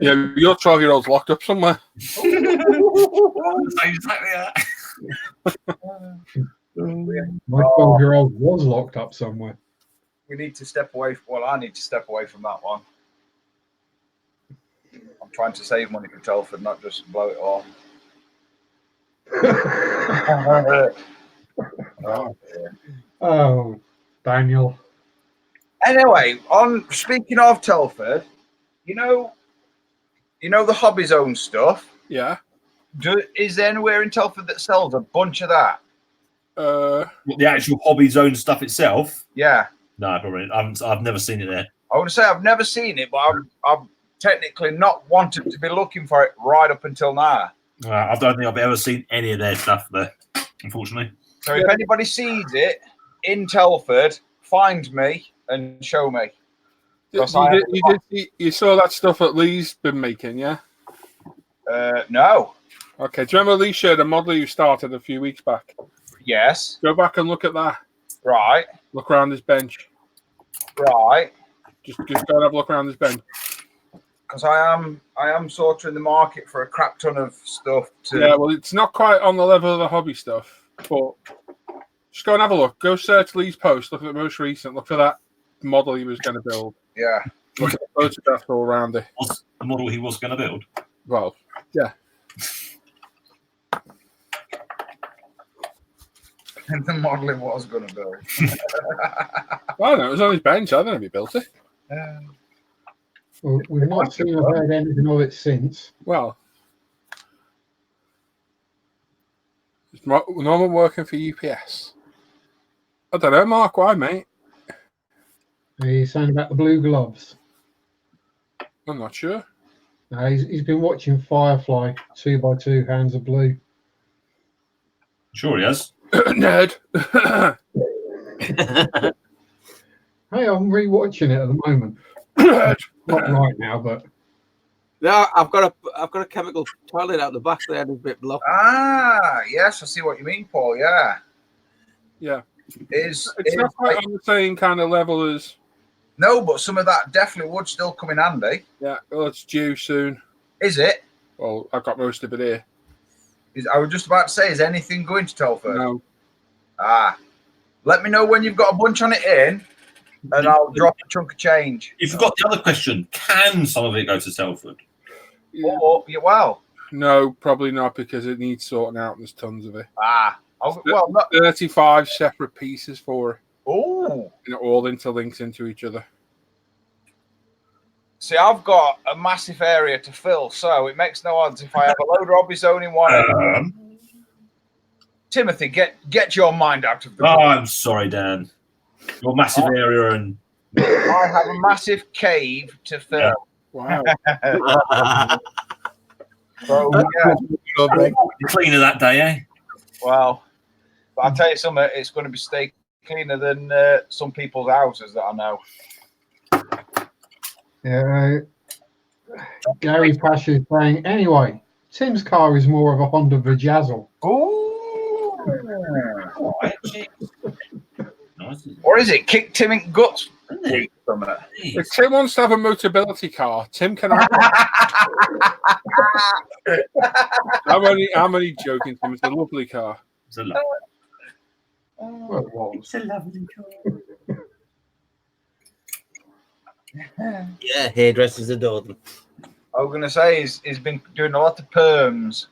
Yeah, your 12-year-old's locked up somewhere. My 12-year-old was locked up somewhere. We need to step away. Well, I need to step away from that one. I'm trying to save money for Telford, not just blow it all. Oh, Daniel. Anyway, speaking of Telford, you know the Hobby Zone stuff. Yeah. Is there anywhere in Telford that sells a bunch of that? The actual Hobby Zone stuff itself? Yeah. No, probably. I've never seen it there. I want to say I've never seen it, but I've technically not wanted to be looking for it right up until now. I don't think I've ever seen any of their stuff there, unfortunately. So if anybody sees it in Telford, find me and show me. You saw that stuff that Lee's been making, yeah? No. Okay, do you remember Lee shared a model you started a few weeks back? Yes. Go back and look at that. Right. Look around his bench. Right. Just go and have a look around his bench. Because I am sort of in the market for a crap ton of stuff. Yeah, well, it's not quite on the level of the hobby stuff, but just go and have a look. Go search Lee's post. Look at the most recent. Look for that model he was going to build. Yeah. Look at the photographs all around it. What's the model he was going to build? Well, yeah. And the model it was going to build. Well, no, it was on his bench. I don't know if he built it. Well, we've not seen or heard anything of it since. Well, is Norman working for UPS? I don't know, Mark. Why, mate? He's saying about the blue gloves. I'm not sure. No, he's been watching Firefly 2x2 Hands of Blue. Sure he has. Nerd. Hey, I'm rewatching it at the moment. Not right now, but No, I've got a chemical toilet out the back there. It's a bit blocked. Ah, yes, I see what you mean, Paul. Yeah. Yeah. It's not quite on the same kind of level as. No, but some of that definitely would still come in handy. Yeah, well, it's due soon. Is it? Well, I've got most of it here. I was just about to say, is anything going to Telford? No. Ah. Let me know when you've got a bunch on it in, and I'll drop a chunk of change. You forgot the other question. Can some of it go to Telford? Or, yeah, well. No, probably not, because it needs sorting out. There's tons of it. Ah. Well, not 35 separate pieces for it. Oh. And it all interlinks into each other. See, I've got a massive area to fill, so it makes no odds if I have a load of hobbies owning one. Timothy, get your mind out of the Oh, I'm sorry, Dan. Your massive area and I have a massive cave to fill. Yeah. Wow. So, yeah. Cleaner that day, eh? Well, but I'll tell you something, it's going to be stay cleaner than some people's houses that I know. yeah. Gary Pash is saying, anyway, Tim's car is more of a Honda Vajazzle. Ooh. Nice. Or is it kick Tim in guts? If Tim wants to have a Motability car, Tim can have it. I'm only joking, Tim. It's a lovely car. It's a lovely, Well, it's a lovely car. Yeah, hairdressers adore them. I was going to say he's been doing a lot of perms.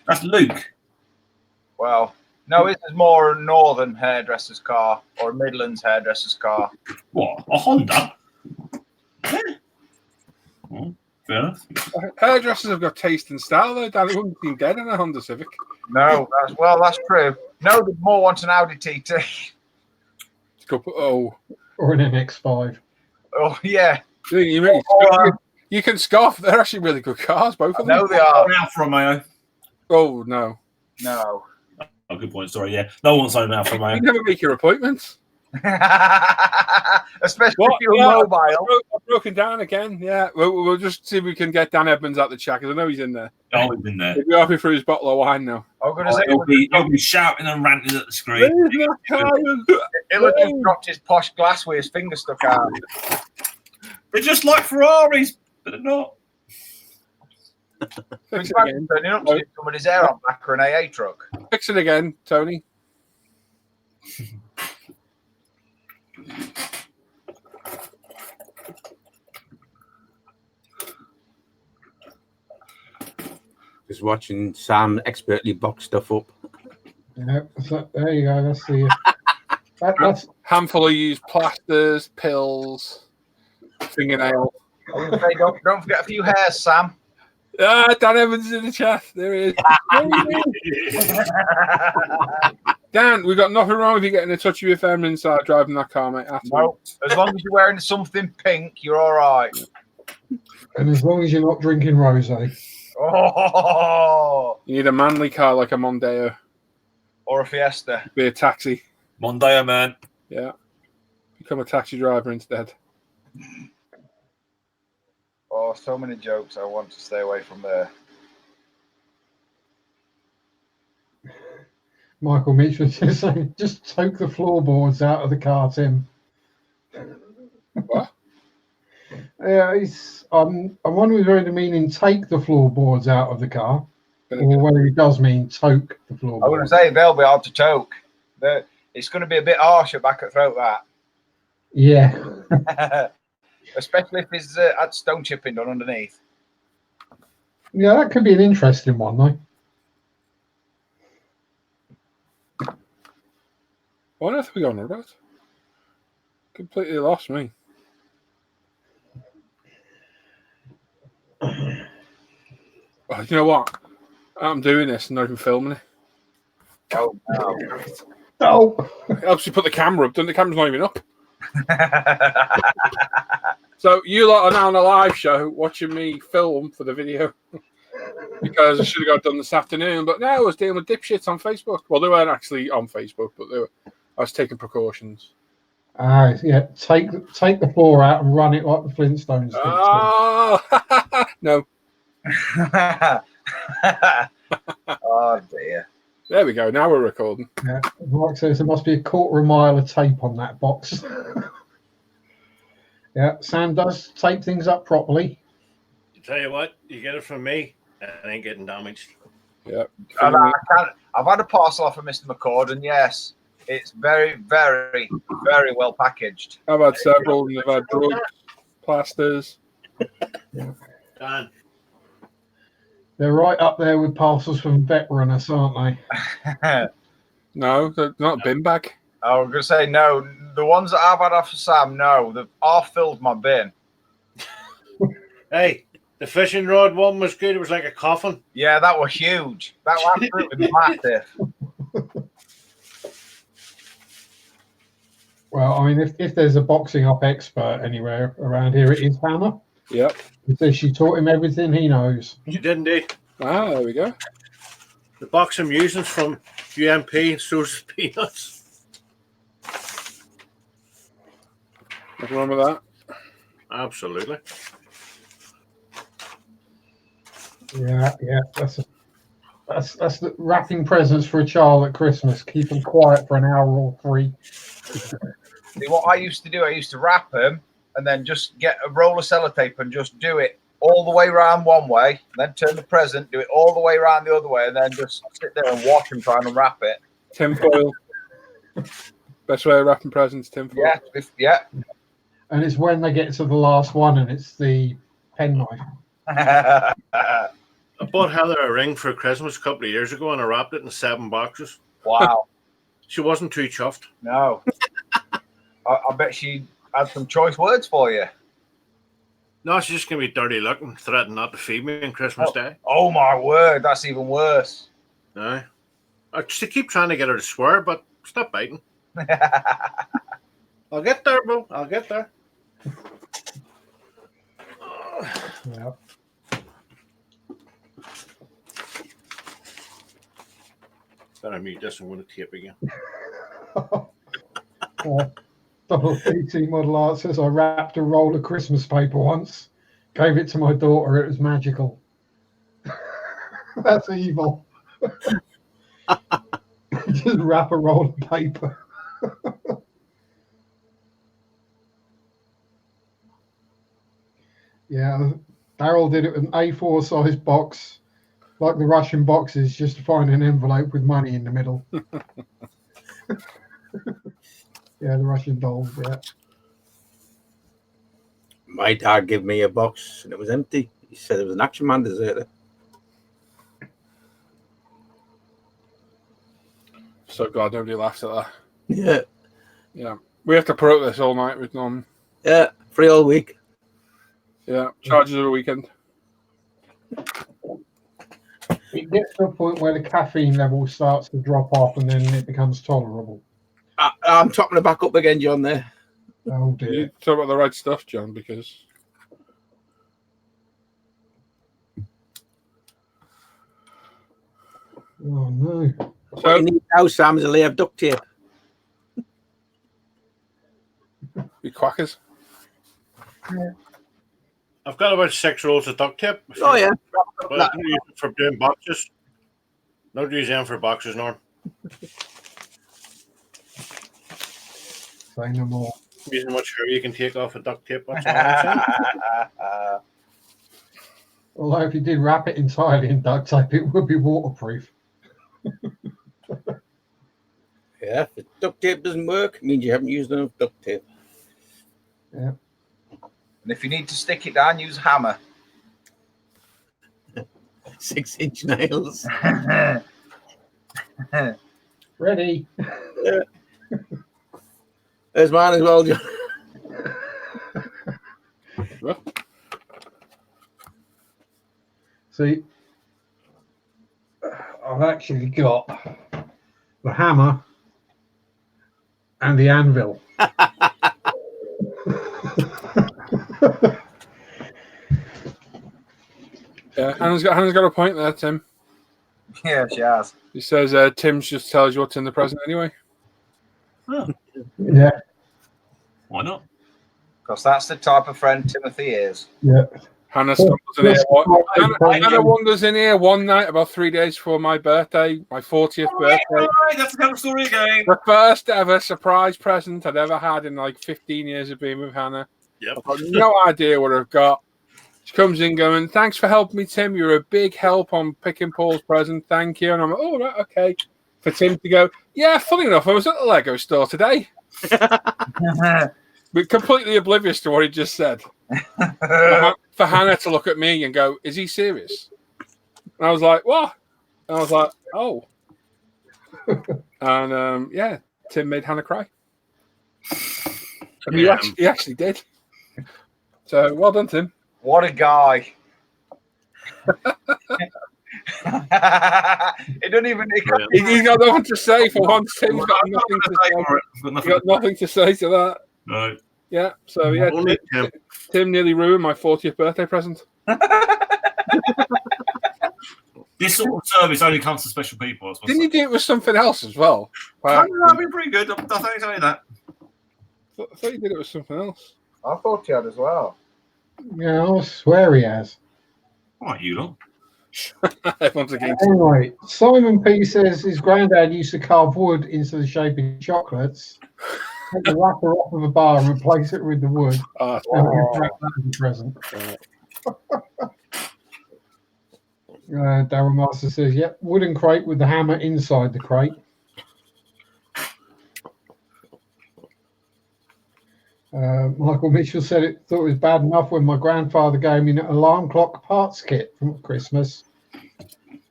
That's Luke. Well, no, this is more a northern hairdresser's car or a Midlands hairdresser's car. What? A Honda? Yeah. Well, fair enough. Hairdressers have got taste and style, though. Dan, it wouldn't seem dead in a Honda Civic. No, that's true. No, they more want an Audi TT. Oh. or an MX-5. Oh, yeah. You can scoff. They're actually really good cars, both of them. No, they are. An Alfa Romeo. Oh, no. No. Oh, good point. Sorry, yeah. No one's owned an Alfa Romeo. You never make your appointments. Especially if you're mobile. I've broken down again. Yeah, we'll just see if we can get Dan Edmonds out the chat, because I know he's in there. Oh, he's in there. He'll be happy for his bottle of wine now. I'm going to say He'll be shouting and ranting at the screen. he'll have just dropped his posh glass with his finger stuck out. They're just like Ferraris, but they're not. Fix it Turning again. up to somebody's air on back or an AA truck. Fix it again, Tony. Just watching Sam expertly box stuff up. Yeah, so there you go. That's the that's Handful of used plasters, pills, fingernail. I was going to say, don't forget a few hairs, Sam. Ah, Dan Evans in the chat. There he is. Dan, we've got nothing wrong with you getting in touch with your family inside driving that car, mate. No, as long as you're wearing something pink, you're all right. and as long as you're not drinking rosé. Oh, You need a manly car like a Mondeo. or a Fiesta. Be a taxi. Mondeo, man. Yeah. Become a taxi driver instead. Oh, so many jokes. I want to stay away from there. Michael Mitchell is saying, just take the floorboards out of the car, Tim. What? Yeah, I'm wondering whether he meaning take the floorboards out of the car, or whether he does mean toke the I floorboards. wouldn't say they'll be hard to choke. It's going to be a bit harsh at back at throat, Yeah. Especially if it's had stone chipping done underneath. Yeah, that could be an interesting one, though. What on earth are we going on about? Completely lost me. Oh, you know what? I'm doing this and not even filming it. Oh, no. Oh, It helps you put the camera up. The camera's not even up. So you lot are now on a live show watching me film for the video because I should have got it done this afternoon. But no, I was dealing with dipshits on Facebook. Well, they weren't actually on Facebook, but they were I was taking precautions. Yeah, take the floor out and run it like the Flintstones did. Oh, no. Oh dear. There we go. Now we're recording. Yeah, Mark says there must be a quarter of a mile of tape on that box. Yeah, Sam does tape things up properly. Tell you what, you get it from me, and it ain't getting damaged. Yeah. And I've had a parcel off of Mr. McCord, and yes, it's very, very, very well packaged. I've had several, and I've had drugs, plasters. Done. They're right up there with parcels from Vet Runners, aren't they? No, they're not bin bag. I was going to say, no, the ones that I've had off of Sam, no, they've all filled my bin. Hey, the fishing rod one was good. It was like a coffin. Yeah, that was huge. That was absolutely massive. Well, I mean, if there's a boxing up expert anywhere around here, it is Hannah. Yep. He says she taught him everything he knows. You didn't, eh? Ah, there we go. The box of musings from UMP and Susan's Peanuts. Nothing wrong with that. Absolutely. Yeah. That's the wrapping presents for a child at Christmas. Keep them quiet for an hour or 3. See, what I used to do, I used to wrap them and then just get a roll of sellotape and just do it all the way around one way, and then turn the present, do it all the way around the other way, and then just sit there and watch them try and unwrap it. Tinfoil. Best way of wrapping presents, tinfoil. Yeah. And it's when they get to the last one and it's the penknife. I bought Heather a ring for Christmas a couple of years ago and I wrapped it in 7 boxes. Wow. She wasn't too chuffed. No. I bet she had some choice words for you. No, she's just going to be dirty looking, threatening not to feed me on Christmas Day. Oh, my word. That's even worse. No. I just keep trying to get her to swear, but stop biting. I'll get there, bro. I'll get there. Yeah. Better mute this and win a tape again. Double PT Model Art says I wrapped a roll of Christmas paper once, gave it to my daughter. It was magical. That's evil. Just wrap a roll of paper. Yeah, Daryl did it with an A4 size box, like the Russian boxes, just to find an envelope with money in the middle. Yeah, the Russian dolls, yeah. My dad gave me a box and it was empty. He said it was an Action Man deserter. So glad nobody laughed at that. Yeah. Yeah. We have to put up this all night with none. Yeah, free all week. Yeah. Charges of a weekend. It gets to a point where the caffeine level starts to drop off and then it becomes tolerable. I'm topping it back up again, John, there. Oh, You dear. talk about the right stuff, John, because Oh, no. What you need now, Sam, is a layer of duct tape. be quackers. I've got about 6 rolls of duct tape. Oh, yeah. But I don't use it for doing boxes. Don't use them for boxes, Norm. Say no more. Using how much hair you can take off a duct tape. That's all I'm saying. Although if you did wrap it entirely in duct tape, it would be waterproof. Yeah, if the duct tape doesn't work, it means you haven't used enough duct tape. Yeah. And if you need to stick it down, use a hammer. 6-inch nails. Ready. Yeah. There's mine as well, John. See, I've actually got the hammer and the anvil. Yeah, Hannah's got a point there, Tim. Yeah, she has. He says Tim just tells you what's in the present anyway. Oh, Yeah, why not? Because that's the type of friend Timothy is. yeah. Hannah stumbles in here. Hannah wanders in here one night about 3 days before my birthday, my 40th birthday. Right, that's the story again. The first ever surprise present I'd ever had in like 15 years of being with Hannah. Yep. I've got no idea what I've got. She comes in going, "Thanks for helping me, Tim. You're a big help on picking Paul's present. Thank you." And I'm like, "Oh, right, okay." For Tim to go, "Yeah, funny enough, I was at the Lego store today." But completely oblivious to what he just said. For Hannah to look at me and go, "Is he serious?" And I was like, "What?" And I was like, "Oh." And yeah, Tim made Hannah cry. And he actually did. So well done, Tim. What a guy. He doesn't even. He's got nothing to say for once. Tim's got nothing to say. He got nothing to say to that. No. Yeah. So yeah, Tim nearly ruined my 40th birthday present. This sort of service only comes to special people. Didn't you do it with something else as well? That'd be pretty good. I think say that. I thought you did it with something else. I thought you had as well. Yeah, I swear he has. Right, you lot. Everyone's against. Anyway, Simon P says his granddad used to carve wood into the shape of chocolates, take the wrapper off of a bar and replace it with the wood. Oh, And give that as a present. Darren Master says, "Yep, wooden crate with the hammer inside the crate." Michael Mitchell said it thought it was bad enough when my grandfather gave me an alarm clock parts kit from Christmas.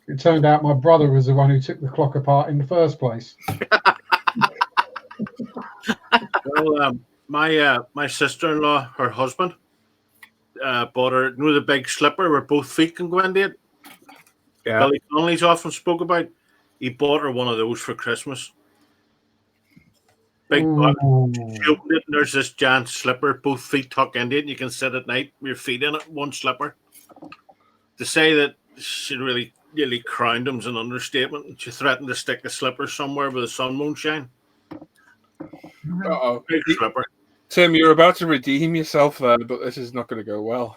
It turned out my brother was the one who took the clock apart in the first place. Well, my sister-in-law, her husband, bought her, the big slipper where both feet can go into it. Yeah. Billy Connolly's often spoke about. He bought her one of those for Christmas. Big box. She opened it and there's this giant slipper, both feet tucked into it, and you can sit at night with your feet in it, one slipper. To say that she really nearly crowned him's an understatement. She threatened to stick the slipper somewhere where the sun won't shine. Uh-oh. Big slipper. Tim, you're about to redeem yourself there, but this is not going to go well.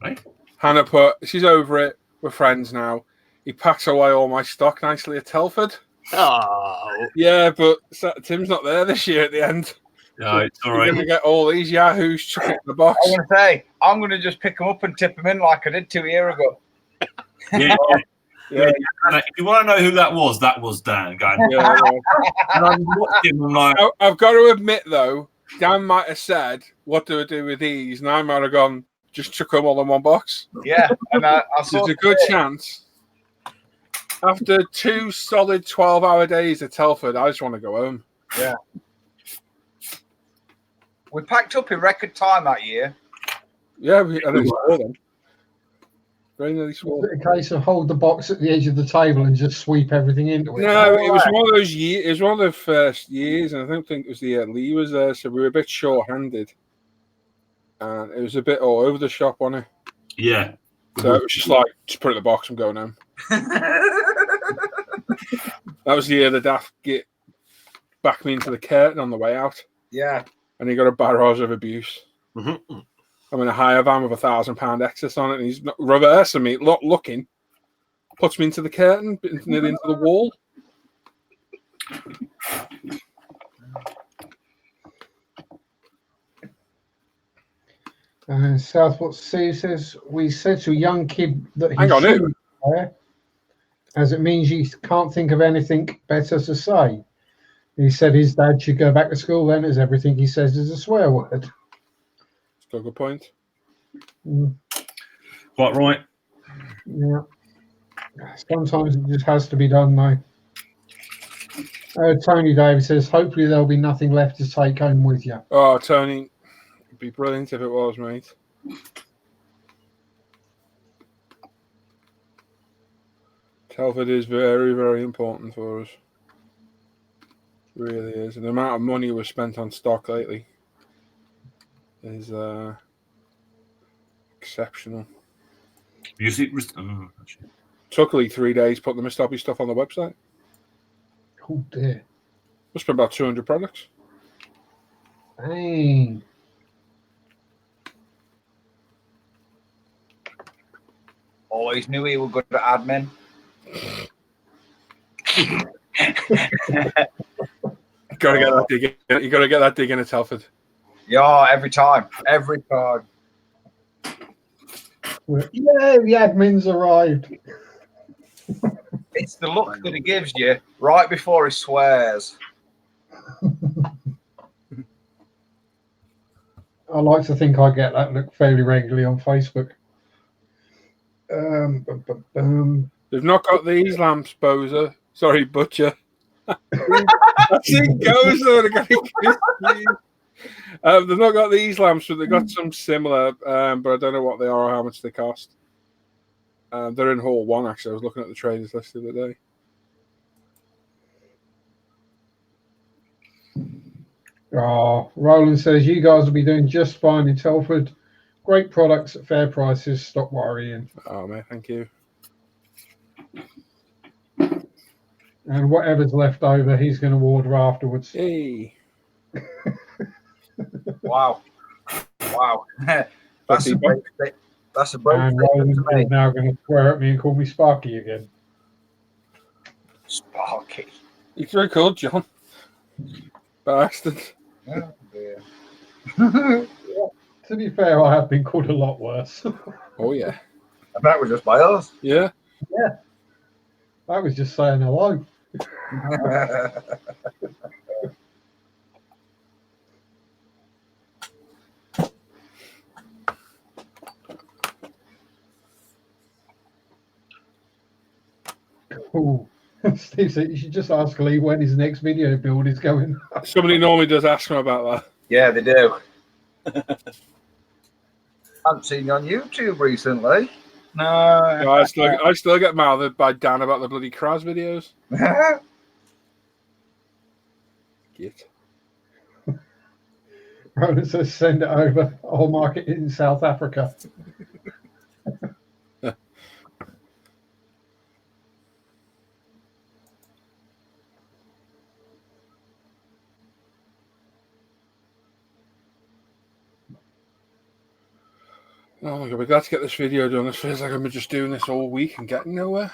Right? Hannah she's over it. We're friends now. He packs away all my stock nicely at Telford. Oh. Yeah, but Tim's not there this year at the end. No, it's all We're right. going to get all these yahoos chucked in the box. I want to say, I'm going to just pick them up and tip them in like I did 2 years ago. Yeah. Yeah. If you want to know who that was Dan. Going, Yeah. and I watched him. I'm like, I've got to admit, though, Dan might have said, "What do I do with these?" And I might have gone, "Just chuck them all in one box." Yeah, and I saw There's a good chance. After 2 solid 12-hour days at Telford, I just want to go home. Yeah. We packed up in record time that year. Yeah, I nearly swore them. Very nearly swore. Was it a case of hold the box at the edge of the table and just sweep everything into it? No, it was one of those years. It was one of the first years, and I don't think it was the year Lee was there, so we were a bit short-handed, and it was a bit all over the shop, wasn't it? yeah. So it was just like, just put it in the box and going home. That was the year the daft git backed me into the curtain on the way out, Yeah. and he got a barrage of abuse. Mm-hmm. I'm in a hire van with £1,000 excess on it, and he's not reversing me, looking, puts me into the curtain, nearly into the wall. Southport C says, we said to a young kid that he Hang on, shouldn't swear, as it means he can't think of anything better to say. He said his dad should go back to school then, as everything he says is a swear word. Still a good point. Quite right. Yeah. Sometimes it just has to be done, though. Tony Davis says, hopefully there'll be nothing left to take home with you. Oh, Tony, it'd be brilliant if it was, mate. Telford is very, very important for us. It really is. And the amount of money we've spent on stock lately is exceptional. Music. Took Lee 3 days putting the Mistoppy stuff on the website. Oh, dear. Must be about 200 products. Hey. Always knew he was good at admin. Gotta get that dig in. You gotta get that dig in at Telford. Yeah, every time. Every time. Yeah, the admin's arrived. It's the look that he gives you right before he swears. I like to think I get that look fairly regularly on Facebook. They've not got these lamps, Bozer. Sorry, Butcher. That's it goes though. They've not got these lamps, but they've got some similar. But I don't know what they are or how much they cost. They're in Hall 1, actually. I was looking at the traders list the other day. Oh, Roland says you guys will be doing just fine in Telford. Great products at fair prices. Stop worrying. Oh, man, thank you. And whatever's left over, he's going to order afterwards. Hey. Wow. Wow. That's a break. That's a break. And Roland is now going to swear at me and call me Sparky again. Sparky. He's very cool, John. Bastard. Oh, dear. To be fair, I have been called a lot worse. Oh, yeah. And that was just by us. Yeah. Yeah. I was just saying hello. Ooh. Steve said you should just ask Lee when his next video build is going. Somebody normally does ask him about that. Yeah, they do. Haven't seen you on YouTube recently. No. I still get mouthed by Dan about the bloody Kraz videos. Git. Roland says send it over. I'll market it in South Africa. Oh my god, we're glad to get this video done. It feels like I've been just doing this all week and getting nowhere.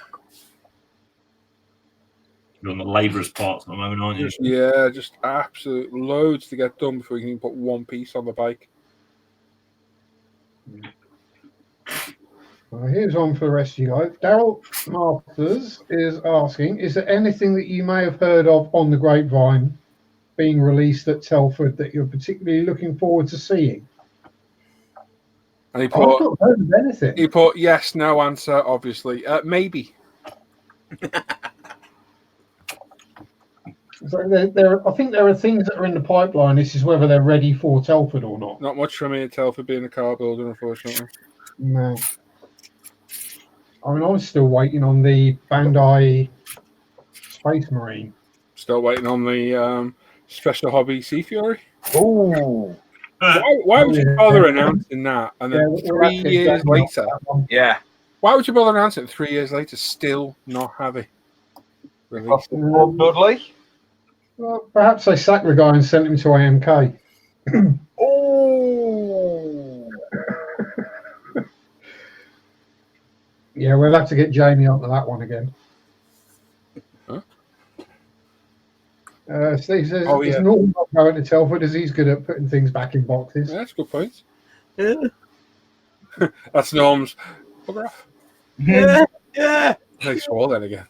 You're on the labourer's parts at the moment, aren't you? Just absolute loads to get done before you can even put one piece on the bike. Well, here's one for the rest of you guys. Daryl Masters is asking, is there anything that you may have heard of on the grapevine being released at Telford that you're particularly looking forward to seeing? And he I've not heard of anything. He put yes, no answer, obviously. Maybe. So I think there are things that are in the pipeline. This is whether they're ready for Telford or not. Not much from me at Telford being a car builder, unfortunately. No. I mean, I'm still waiting on the Bandai Space Marine. Still waiting on the Special Hobby Sea Fury. Ooh. Why would you bother announcing that? And then 3 years later, why would you bother announcing it 3 years later, still not have it released? Dudley? Well, perhaps they sacked the guy and sent him to AMK. Oh. Yeah, we'll have to get Jamie onto that one again. Huh? Steve says it's normal not going to Telford as he's good at putting things back in boxes. Yeah, that's a good point. Yeah. That's Norm's. Bugger off. Yeah. They swore then again.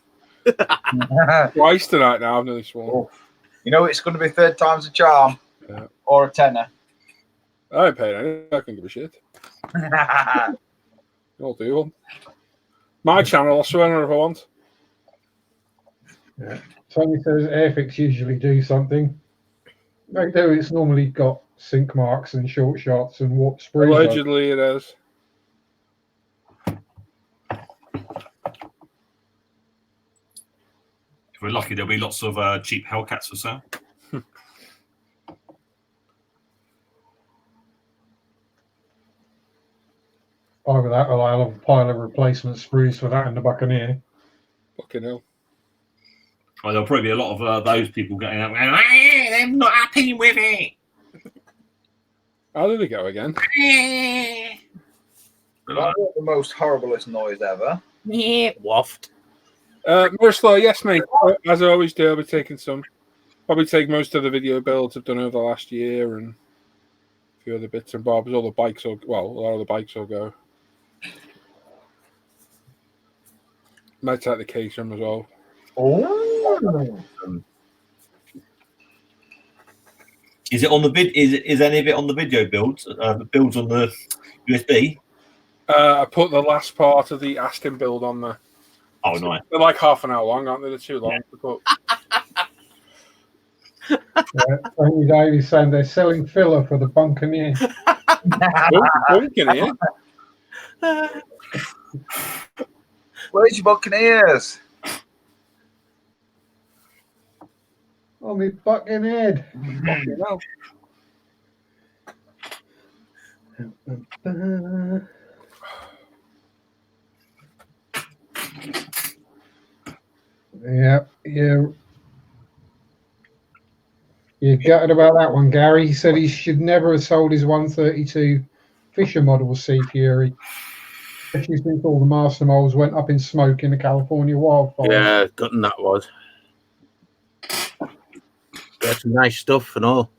Twice tonight now, I've nearly sworn. Oh. You know it's going to be third time's a charm. Yeah. Or a tenner. I ain't paying anything. I can give a shit. I'll do one. My channel, I'll swear if I want. Yeah. Tony says Airfix usually do something. They do. It's normally got sink marks and short shots and warp sprues. Allegedly, it is. If we're lucky, there'll be lots of cheap Hellcats for sale. Either that or I'll have a pile of replacement sprues for that in the Buccaneer. Fucking hell. Well, there'll probably be a lot of those people getting out going, "Ah, I'm not happy with it." How did it go again? Not the most horriblest noise ever. Yeah, waft. Miroslav, yes, mate. As I always do, I'll be taking some. Probably take most of the video builds I've done over the last year and a few other bits and bobs. All the bikes will, well, a lot of the bikes will go. Might take the K-Trim as well. Oh. Is it on the vid? Is any of it on the video builds? The builds on the USB? I put the last part of the Aston build on there. Oh, nice. They're like half an hour long, aren't they? They're too long to put. Tony Davies saying they're selling filler for the Buccaneer. Buccaneer? Where's your Buccaneers? Oh, me fucking head. Fucking hell. Yeah. You're gutted about that one, Gary. He said he should never have sold his 132 Fisher model Sea Fury, especially since all the master molds went up in smoke in the California wildfire. Yeah, gutting that was. Got some nice stuff and all.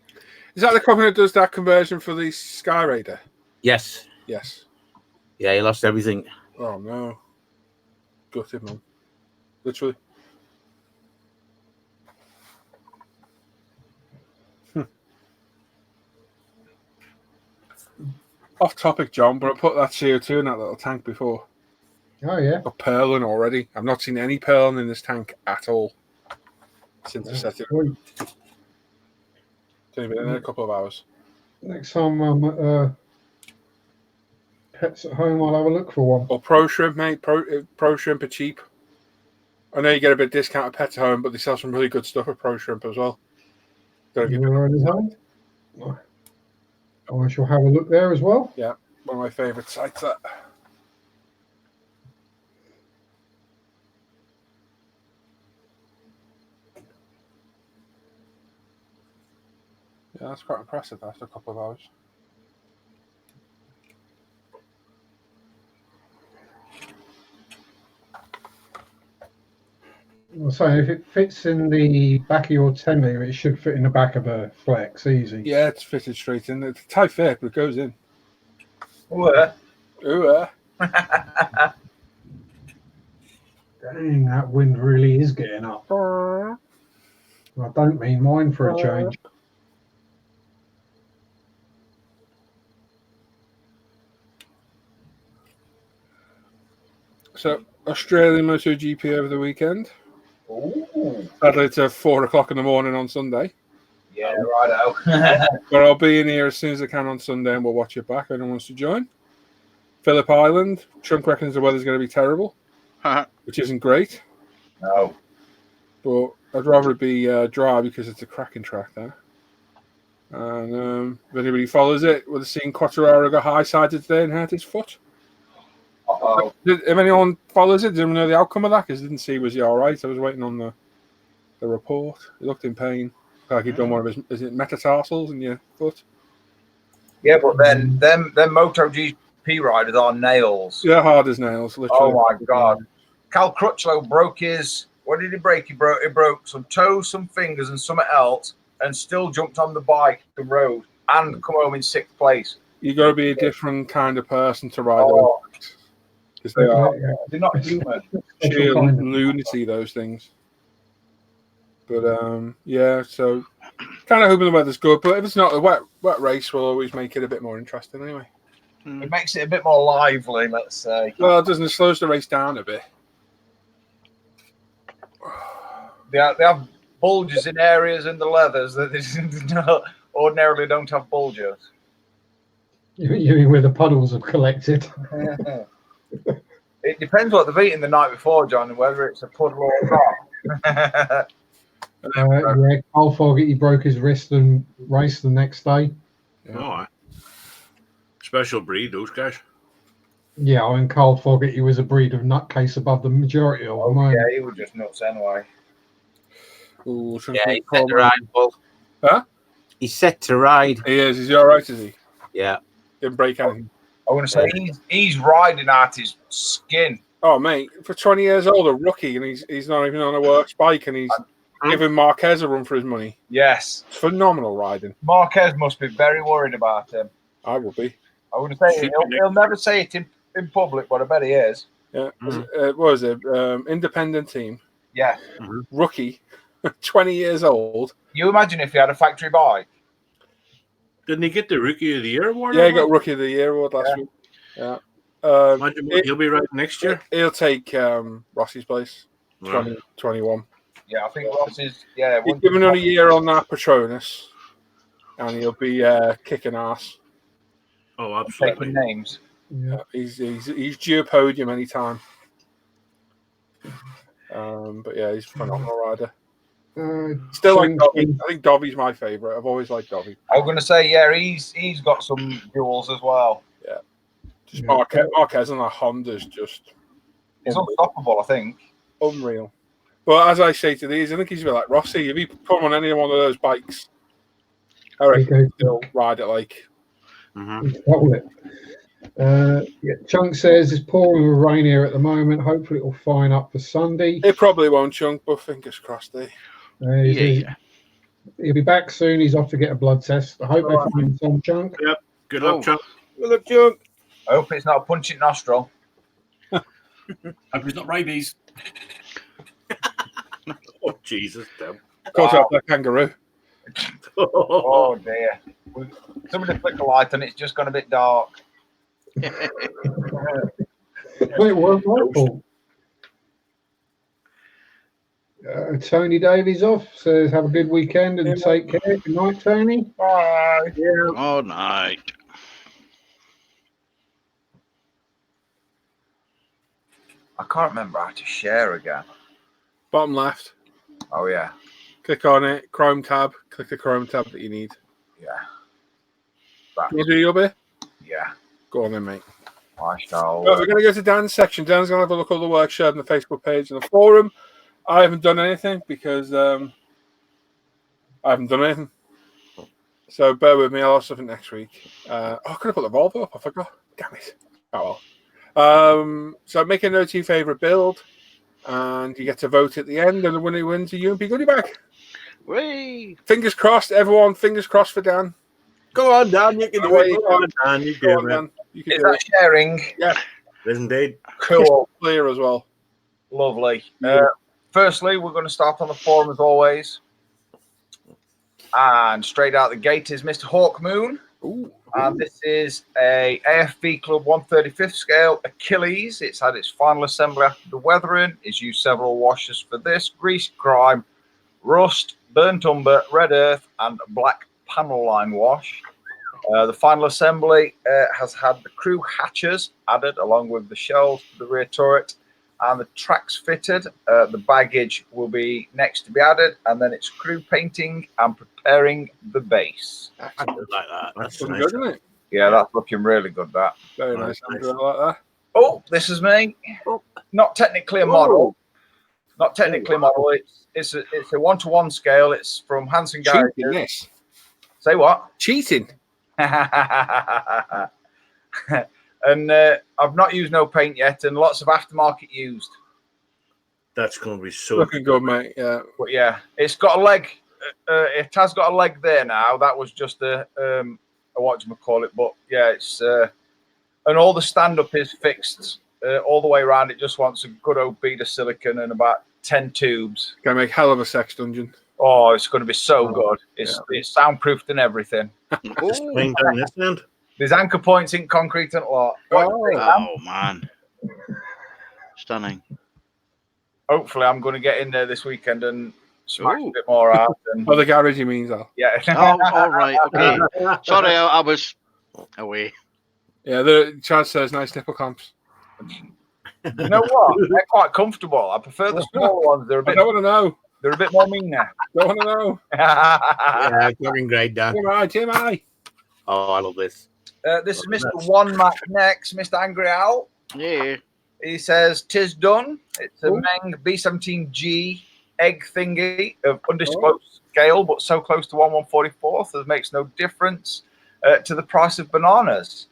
Is that the company that does that conversion for the Sky Raider? Yes. Yes. Yeah, he lost everything. Oh, no. Gutted, man. Literally. Off topic, John, but I put that CO2 in that little tank before. Oh, yeah. Got pearling already. I've not seen any pearling in this tank at all since I set it. Sweet. It's only been in there a couple of hours. Next time I'm at Pets at Home, I'll have a look for one. Or Pro Shrimp, mate. Pro Shrimp are cheap. I know you get a bit of discount at Pets at Home, but they sell some really good stuff at Pro Shrimp as well. Don't give me I shall have a look there as well. Yeah, one of my favourite sites. That. Yeah, that's quite impressive after a couple of hours. I'm saying if it fits in the back of your 10mm, it should fit in the back of a Flex easy. Yeah, it's fitted straight in. It's a tight fit, but it goes in. Where? Ooh, Dang, that wind really is getting up. I don't mean mine for a change. So, Australian MotoGP over the weekend. Ooh. Sadly, it's 4 o'clock in the morning on Sunday. Yeah, righto. But I'll be in here as soon as I can on Sunday and we'll watch it back. Anyone wants to join? Phillip Island. Trump reckons the weather's going to be terrible, which isn't great. No. But I'd rather it be dry because it's a cracking track there. And if anybody follows it, would have seen Quattararo go high-sided today and hurt his foot. Uh-oh. If anyone follows it, does anyone know the outcome of that? Because I didn't see, was he all right? I was waiting on the report. He looked in pain. Like he'd done one of his, is it metatarsals in your foot? Yeah, but then them MotoGP riders are nails. Yeah, hard as nails, literally. Oh my God. Cal Crutchlow broke his, what did he break? He broke some toes, some fingers and something else and still jumped on the bike and rode and come home in 6th place. You got to be a different kind of person to ride those bikes. Because they are They're not human. sheer lunacy, those things. But yeah, so kind of hoping the weather's good. But if it's not a wet race, we'll always make it a bit more interesting anyway. It makes it a bit more lively, let's say. Well, it doesn't. It slows the race down a bit. They have bulges in areas in the leathers that they ordinarily don't have bulges. You mean where the puddles have collected? It depends what they've eaten the night before, John, and whether it's a puddle or not. Yeah, Carl Fogarty broke his wrist and raced the next day. Yeah. Oh, special breed, those guys. Yeah, I mean, Carl Fogarty was a breed of nutcase above the majority of them. Yeah, he was just nuts anyway. Ooh, Yeah, he's set to ride, Paul. Huh? He's set to ride. He is. Is he all right? Is he? Yeah. Didn't break anything. I want to say he's riding at his skin. Oh, mate, for 20 years old, a rookie, and he's not even on a works bike, and he's giving Marquez a run for his money. Yes. It's phenomenal riding. Marquez must be very worried about him. I would be. I would say he'll never say it in public, but I bet he is. Yeah. What was it? Independent team. Yeah. Rookie, 20 years old. You imagine if he had a factory bike. Didn't he get the Rookie of the Year award? Yeah, he got Rookie of the Year award last week. Yeah. He'll be right next year. He'll take Rossi's place. 2021. Yeah, I think Rossi's. Yeah, he's given him a year on that Patronus, and he'll be kicking ass. Oh, absolutely. Taking names. Yeah, he's due a podium anytime. But yeah, he's a phenomenal rider. Still like Dovey. I think Dovey's my favourite. I've always liked Dovey. I was going to say, yeah, he's got some duels as well. Yeah. Just Marquez and that Honda's just... He's unstoppable, I think. Unreal. But as I say to these, I think he's a bit like Rossi. If he put him on any one of those bikes, I reckon he'll ride it like... Hold it. Chunk says it's pouring with rain here at the moment. Hopefully it will fine up for Sunday. It probably won't, Chunk, but fingers crossed. He'll be back soon. He's off to get a blood test. I hope they find some, Chunk. Yep. Good luck, Chunk. Good luck, Chunk. I hope it's not a punching nostril. Hope it's not rabies. Oh, Jesus, damn. Caught up that kangaroo. Oh, dear. Somebody flick a light and it's just gone a bit dark. Wait, what? Tony Davies off. Says have a good weekend and take care. Good night, Tony. Bye. Yeah. Good night. I can't remember how to share again. Bottom left. Oh, yeah. Click on it. Chrome tab. Click the Chrome tab that you need. Yeah. Can you do your bit? Yeah. Go on then, mate. I shall. Well, we're going to go to Dan's section. Dan's going to have a look at all the work shared on the Facebook page and the forum. I haven't done anything because I haven't done anything. So bear with me. I'll have something next week. I could have put the Volvo up. I forgot. Damn it. Oh, well. So make a note of your favourite build and you get to vote at the end and the winner wins a UMP goodie bag. Whee! Fingers crossed, everyone. Fingers crossed for Dan. Go on, Dan. You can do it. Go on, Dan. You Go do on, it. Dan. You can Is do that it. sharing? Yeah. It is indeed. Cool. Clear as well. Lovely. Yeah. Firstly, we're going to start on the forum as always. And straight out the gate is Mr. Hawk Moon. Ooh. And this is a AFV Club 135th scale Achilles. It's had its final assembly after the weathering. It's used several washes for this. Grease, grime, rust, burnt umber, red earth, and black panel line wash. The final assembly has had the crew hatches added along with the shells to the rear turret and the tracks fitted. The baggage will be next to be added, and then it's crew painting and preparing the base. I do like that. That's That's looking nice. good, isn't it? Yeah, that's looking really good, that. Very nice. Andrew. I like that. Oh, this is me. Not technically a model. Not technically a model. It's a 1-to-1 scale. It's from Hanson Garage. Cheating, this. Say what? Cheating. And I've not used no paint yet, and lots of aftermarket used. That's going to be so Looking good, mate. Yeah. But yeah, it's got a leg. It has got a leg there now. That was just a whatchamacallit. But yeah, it's and all the stand up is fixed all the way around. It just wants a good old bead of silicon and about 10 tubes. Gonna make hell of a sex dungeon. Oh, it's going to be so good. It's soundproofed and everything. Swing down this end. There's anchor points in concrete and a lot. Oh, man. Stunning. Hopefully, I'm going to get in there this weekend and smash a bit more out. And, Oh, the garage, he means, Al. yeah. Oh, all right. Okay. Sorry, I was away. Yeah, the Chad says nice nipple clamps. You know what? They're quite comfortable. I prefer the smaller ones. They're a I bit. don't want to know. They're a bit more meaner. Don't want to know. Yeah, looking great, Dan. TMI. Oh, I love this. This is Mr. One Mac next, Mr. Angry Owl. Yeah. He says, "'Tis done. It's a Meng B17G egg thingy of undisclosed scale, but so close to 1/144th that it makes no difference to the price of bananas.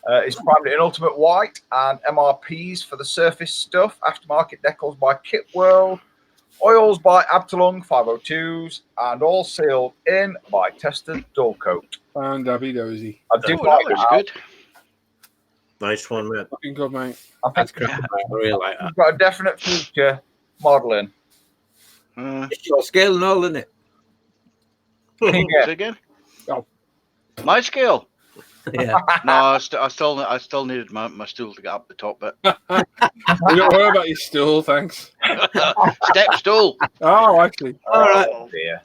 It's primed in ultimate white and MRPs for the surface stuff. Aftermarket decals by Kit World. Oils by Abtalung 502s, and all sealed in by Tested Dull Coat. And Abby Dozy. I do Oh, like that looks that. good. Nice one, mate. Fucking good, mate. I That's think cracking, mate. I really like that. we've got a definite future modelling. It's your scale and all, isn't it? Yeah. Say again? Oh. My scale? Yeah. No, I still needed my stool to get up the top bit. We don't worry about your stool, thanks. Step stool. Oh, actually. All right. Oh, dear.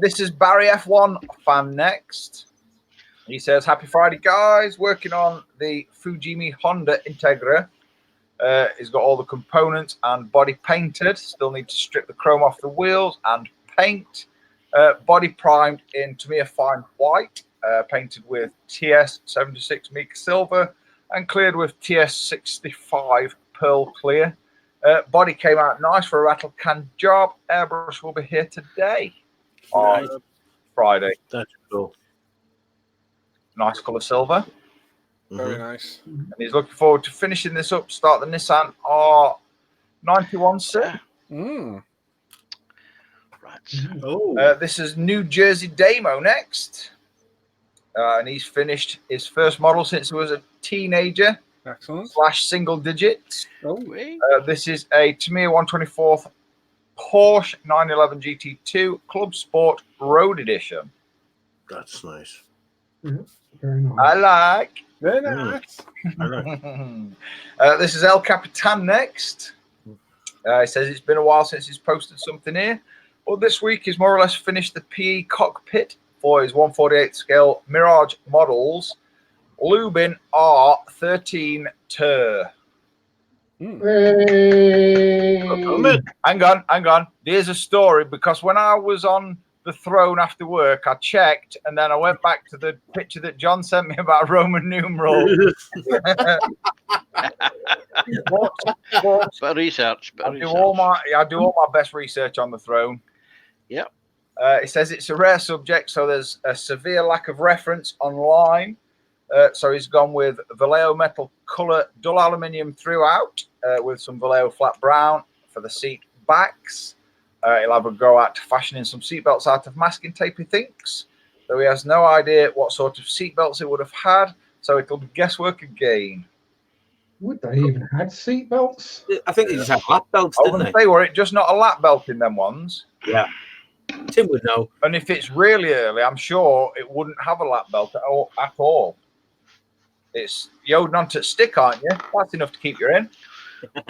This is Barry F1 fan next. He says, "Happy Friday, guys. Working on the Fujimi Honda Integra. He's got all the components and body painted. Still need to strip the chrome off the wheels and paint. Body primed in Tamiya Fine White, painted with TS 76 Meek Silver, and cleared with TS 65 Pearl Clear. Body came out nice for a rattle can job. Airbrush will be here today on Friday. That's cool. Nice colour silver. Very nice. And he's looking forward to finishing this up. Start the Nissan R91C. Mm. Right. Oh, This is New Jersey Damo next. And he's finished his first model since he was a teenager Excellent. / single digits. Oh, Wait. This is a Tamiya 124th Porsche 911 GT2 Club Sport Road Edition. that's nice. Very nice. I like. very Mm. nice. I like. This is El Capitan next. He says it's been a while since he's posted something here. Well, this week he's more or less finished the PE cockpit for his 1/48 scale Mirage models. Lubin R13 Tur. Hey. Hang on. There's a story, because when I was on the throne after work, I checked, and then I went back to the picture that John sent me about Roman numerals. Bit of research. I do all my best research on the throne. Yep. It says it's a rare subject, so there's a severe lack of reference online. So he's gone with Vallejo metal color dull aluminium throughout, with some Vallejo flat brown for the seat backs. He'll have a go at fashioning some seatbelts out of masking tape, he thinks, though he has no idea what sort of seatbelts it would have had, so it'll be guesswork again. Would they even had seatbelts? I think they just had lap belts, I was didn't going they? to say, were it just not a lap belt in them ones? Yeah. Tim would know. And if it's really early, I'm sure it wouldn't have a lap belt at all. It's you're holding on to a stick, aren't you? That's enough to keep you in.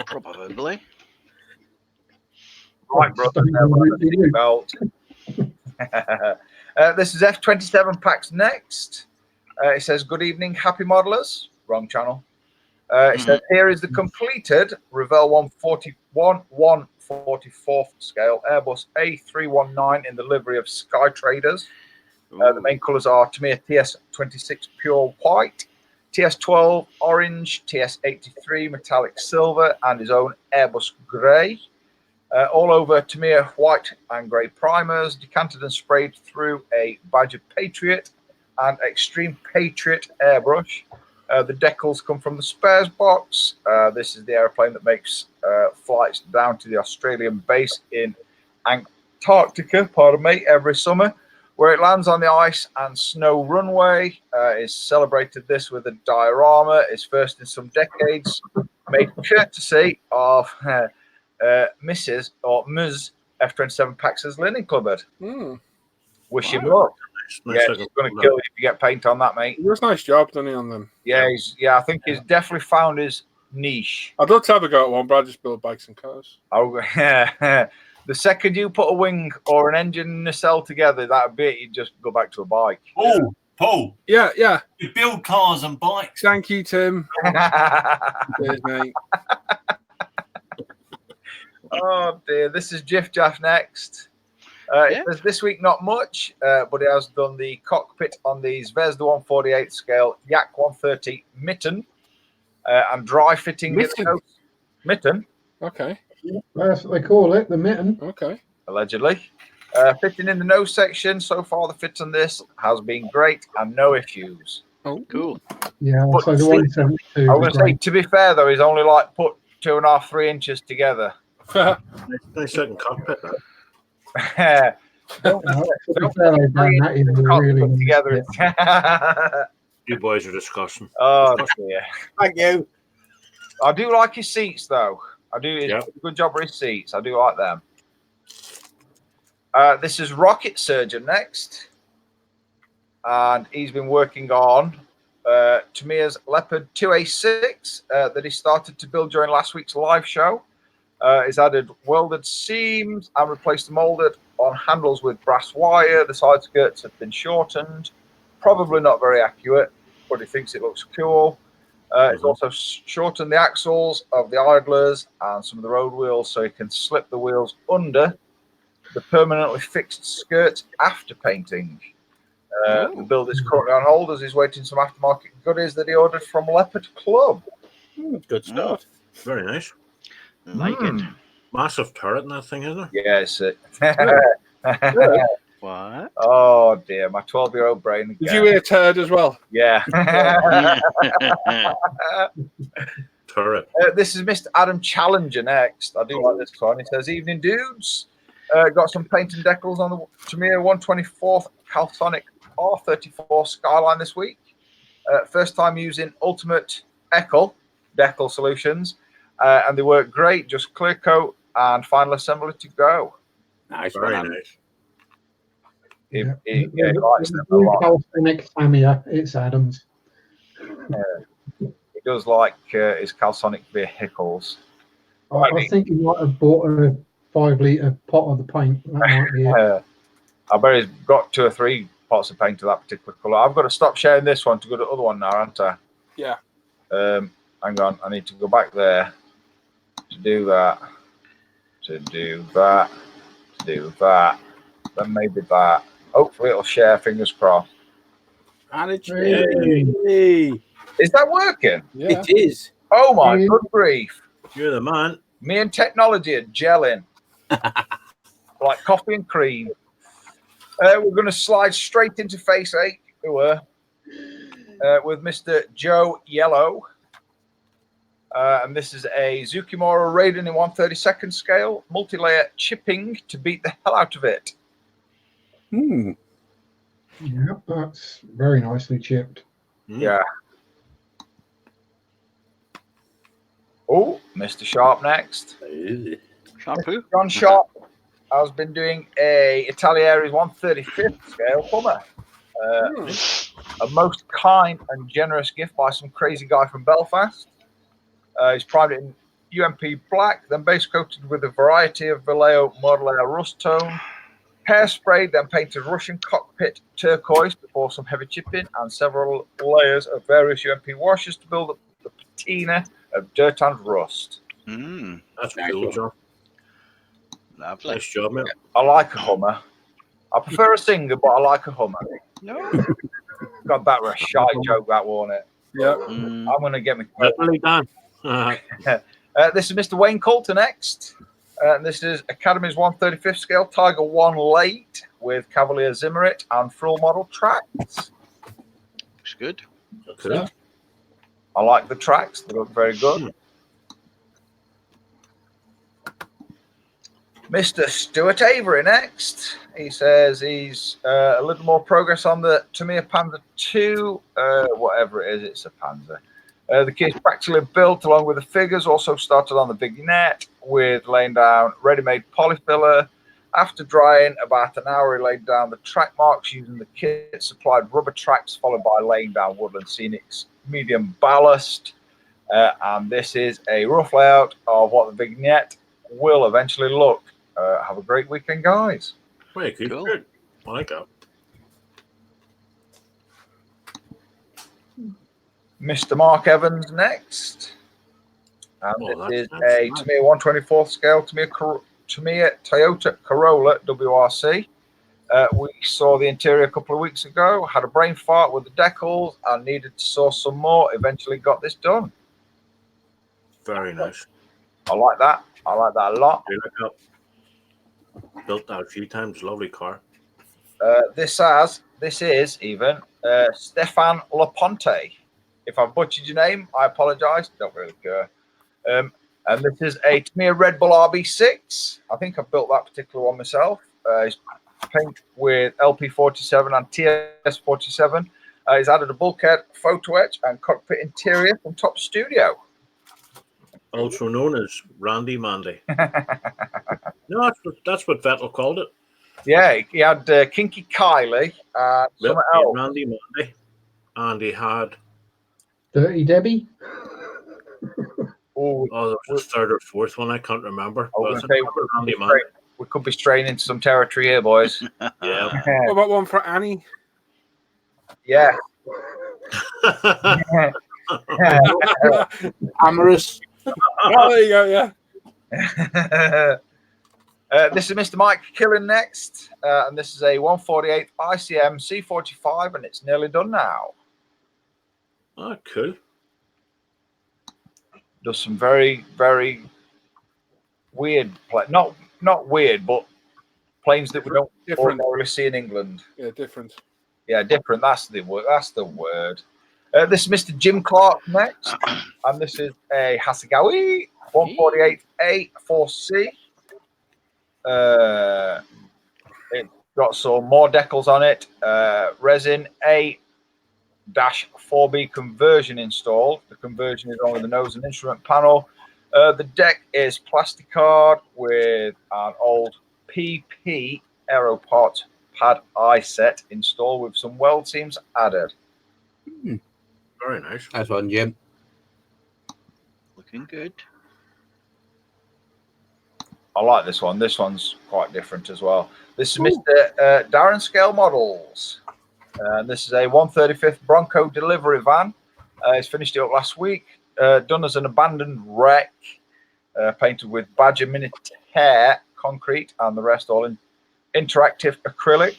Probably. Right, brother. Belt. This is F27 Packs next. It says, "Good evening, happy modelers." Wrong channel. It says, "Here is the completed Revell 144th scale Airbus A319 in the livery of Sky Traders. The main colours are Tamiya TS26 Pure White, TS12 Orange, TS83 Metallic Silver, and his own Airbus Grey. All over Tamiya white and grey primers, decanted and sprayed through a Badger Patriot and Extreme Patriot airbrush. The decals come from the spares box. This is the aeroplane that makes flights down to the Australian base in Antarctica, every summer, where it lands on the ice and snow runway. Is celebrated this with a diorama. It's first in some decades, made courtesy of Mrs. or Ms. F27 Pax's linen cupboard. Wish him luck. Nice Yeah, looking he's going to cupboard. kill you if you get paint on that, mate. He does a nice job, doesn't he, on them? Yeah, I think he's definitely found his niche. I'd love to have a go at one, but I just build bikes and cars. Oh, yeah. The second you put a wing or an engine and a cell together, that'd be it. You'd just go back to a bike. Oh, Paul, Yeah. you build cars and bikes. Thank you, Tim. Cheers, mate. Oh, dear. This is Jiff Jaff next. It says, "This week, not much, but he has done the cockpit on the Zvezda 148 scale Yak 130 mitten and dry fitting. Mitten? Mitten. Okay. That's what they call it, the mitten. Okay. Allegedly. Fitting in the nose section, so far the fit on this has been great and no issues. Oh, Cool. Yeah, But so the see, 172 I was is going to say, great. to be fair though, he's only like put 2.5, 3 inches together. Nice looking cockpit. That. Don't To be don't fair, put they've done 3 that inches is of a cock really put nice together. bit. You boys are disgusting. Oh dear. Thank you. I do like his seats though. I do. He's Yep. done a good job with his seats. I do like them. This is Rocket Surgeon next, and he's been working on Tamiya's Leopard 2A6 that he started to build during last week's live show. He's added welded seams and replaced the molded on handles with brass wire. The side skirts have been shortened. Probably not very accurate, but he thinks it looks cool. He's also shortened the axles of the idlers and some of the road wheels so he can slip the wheels under the permanently fixed skirts after painting. The build is currently on hold as he's waiting some aftermarket goodies that he ordered from Leopard Club. Good stuff. Very nice. Like it. Massive turret in that thing, isn't there? Yes. What? Oh dear, my 12-year-old brain. Did you hear turd as well? Yeah. Turret. This is Mr. Adam Challenger next. I do like this one. He says, "Evening, dudes. Got some paint and decals on the Tamiya 124th Calsonic R34 Skyline this week. First time using Ultimate Decal Solutions, and they work great. Just clear coat and final assembly to go." Nice Very one. nice. He likes The them a lot. Calsonic Tamiya, it's Adams. He does like his Calsonic vehicles. I think he might have bought a 5-litre pot of the paint. That might be it. I bet he's got 2 or 3 pots of paint of that particular colour. I've got to stop sharing this one to go to the other one now, haven't I? Yeah. Hang on, I need to go back there to do that, to do that, to do that, then maybe that. Hopefully it'll share, fingers crossed. And it's Hey. Is that working? Yeah. It is. Oh my Hey. good grief. You're the man. Me and technology are gelling. Like coffee and cream. We're going to slide straight into Face 8, with Mr. Joe Yellow. And this is a Zukimura Raiden in 1/32 scale, multi-layer chipping to beat the hell out of it. Yeah, that's very nicely chipped. Yeah. Oh, Mr. Sharp next. Shampoo. John Sharp has been doing a Italieri's 1/35 scale Hummer. A most kind and generous gift by some crazy guy from Belfast. He's primed it in UMP black, then base coated with a variety of Vallejo Model Air rust tone. Hairsprayed, then painted Russian cockpit turquoise before some heavy chipping and several layers of various UMP washes to build up the patina of dirt and rust. That's cool, John. Lovely. Nice job, mate. I like a Hummer. I prefer a Singer, but I like a Hummer. No. God, that was a shy joke, that wasn't it? Yeah. I'm going to get me. Definitely done. This is Mr. Wayne Coulter next. This is Academy's 1/35 scale Tiger 1 late with Cavalier Zimmerit and full model tracks. Looks good. Okay. I like the tracks. They look very good. Mr. Stuart Avery next. He says he's a little more progress on the Tamiya Panzer 2, whatever it is, it's a Panzer. The kit's practically built along with the figures. Also started on the vignette with laying down ready-made polyfiller. After drying about an hour, he laid down the track marks using the kit supplied rubber tracks, followed by laying down Woodland Scenic's medium ballast. And this is a rough layout of what the vignette will eventually look. Have a great weekend, guys. Very good. Cool. Good. I like that. Mr. Mark Evans next. And this is a Tamiya 1/24 scale Tamiya Toyota Corolla WRC. We saw the interior a couple of weeks ago, had a brain fart with the decals and needed to source some more. Eventually got this done. Very nice. I like that. I like that a lot. Do look up. Built that a few times. Lovely car. This is even Stefan Laponte. If I butchered your name, I apologise. Don't really care. And this is a Tamiya Red Bull RB6. I think I've built that particular one myself. It's paint with LP47 and TS47. He's added a bulkhead, photo etch, and cockpit interior from Top Studio. Also known as Randy Mandy. No, that's what Vettel called it. Yeah, he had Kinky Kylie and something else. Randy Mandy. And he had... Dirty Debbie. Oh, there was a third or fourth one. I can't remember. We could be straying into some territory here, boys. Yeah. What about one for Annie? Yeah. Amorous. Oh, there you go, yeah. This is Mr. Mike Killen next, and this is a 148 ICM C45, and it's nearly done now. Oh, cool. Does some very, very weird not weird, but planes that we don't ordinarily see in England. Yeah, different. Yeah, different. That's the word. This is Mr. Jim Clark next, and this is a Hasegawa 148A 4C. It's got some more decals on it. Resin A-4B conversion installed. The conversion is only the nose and instrument panel. The deck is plasticard with an old PP Aeropot pad eye set installed with some weld seams added. Very nice. Nice one, Jim. Looking good. I like this one. This one's quite different as well. This is Mr. Darren Scale Models. This is a 135th Bronco delivery van. He's finished it up last week. Done as an abandoned wreck. Painted with Badger Minitaire concrete and the rest all in interactive acrylics.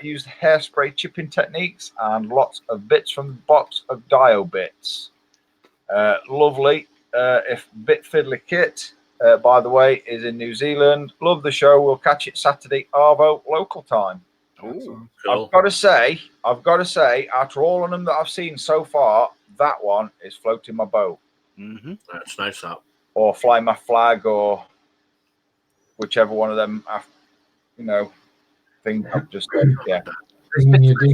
Used hairspray chipping techniques and lots of bits from the box of Dio bits. Lovely. If bit fiddly kit, by the way, is in New Zealand. Love the show. We'll catch it Saturday, Arvo, local time. Ooh, cool. I've got to say, after all of them that I've seen so far, that one is floating my boat. Mm-hmm. That's nice, that. Or fly my flag, or whichever one of them, thing I've just said. Yeah.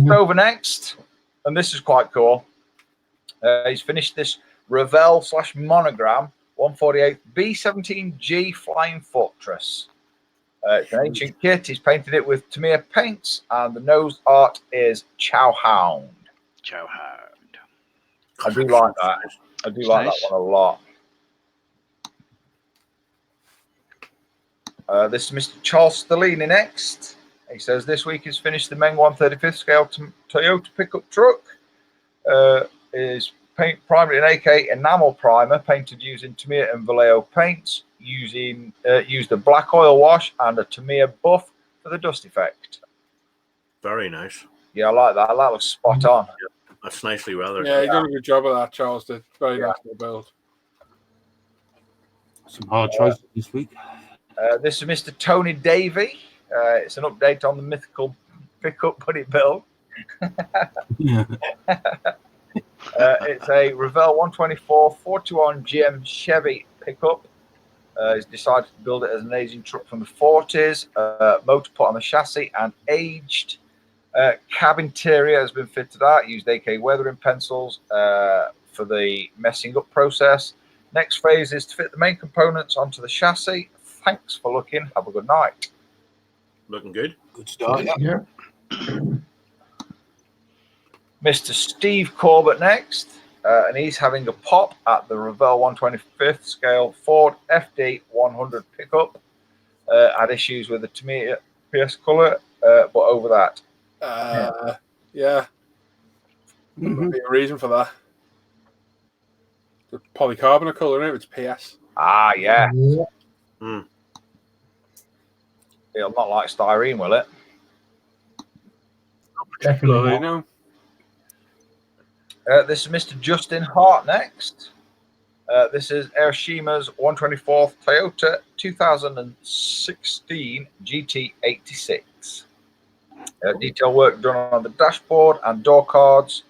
Over next, and this is quite cool. He's finished this Revell / Monogram 148 B17G Flying Fortress. It's an ancient kit. He's painted it with Tamiya paints, and the nose art is Chow Hound. Chow Hound. I do like that. I do like that one a lot. This is Mr. Charles Stellini next. He says this week he's finished the Meng 135th scale Toyota pickup truck. Is primarily an AK enamel primer painted using Tamiya and Vallejo paints. Used a black oil wash and a Tamiya buff for the dust effect. Very nice. Yeah, I like that. That looks spot on. Yeah, that's nicely weathered. Yeah, he done a good job of that, Charles did. Very nice to build. Some hard choices this week. This is Mr. Tony Davey. It's an update on the mythical pickup buddy build. It's a Revell 124 41 GM Chevy pickup. He's decided to build it as an aging truck from the 40s. Motor put on the chassis and aged. Cab interior has been fitted out. Used AK weathering pencils for the messing up process. Next phase is to fit the main components onto the chassis. Thanks for looking. Have a good night. Looking good. Good start. Yeah. Mr. Steve Corbett next, and he's having a pop at the Revell 125th scale Ford FD 100 pickup. Had issues with the Tamiya PS colour, but over that. Yeah. There'd be a reason for that. The polycarbonate colour, in it, it's PS. Ah, yeah. Mm. It'll not like styrene, will it? Definitely. No. This is Mr. Justin Hart next. This is Airoshima's 124th Toyota 2016 GT86. Detail work done on the dashboard and door cards.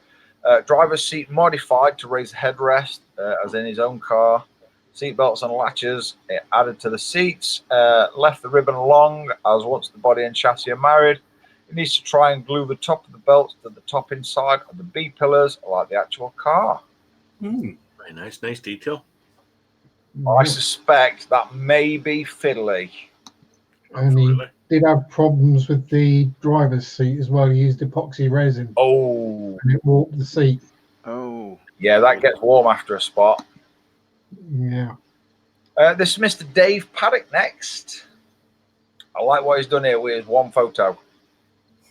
Driver's seat modified to raise the headrest, as in his own car. Seat belts and latches added to the seats. Left the ribbon long, as once the body and chassis are married. It needs to try and glue the top of the belts to the top inside of the B pillars, like the actual car. Very nice detail. I suspect that may be fiddly. And he did have problems with the driver's seat as well. He used epoxy resin. Oh. And it warped the seat. Oh. Yeah, that gets warm after a spot. Yeah. This is Mr. Dave Paddock next. I like what he's done here with one photo.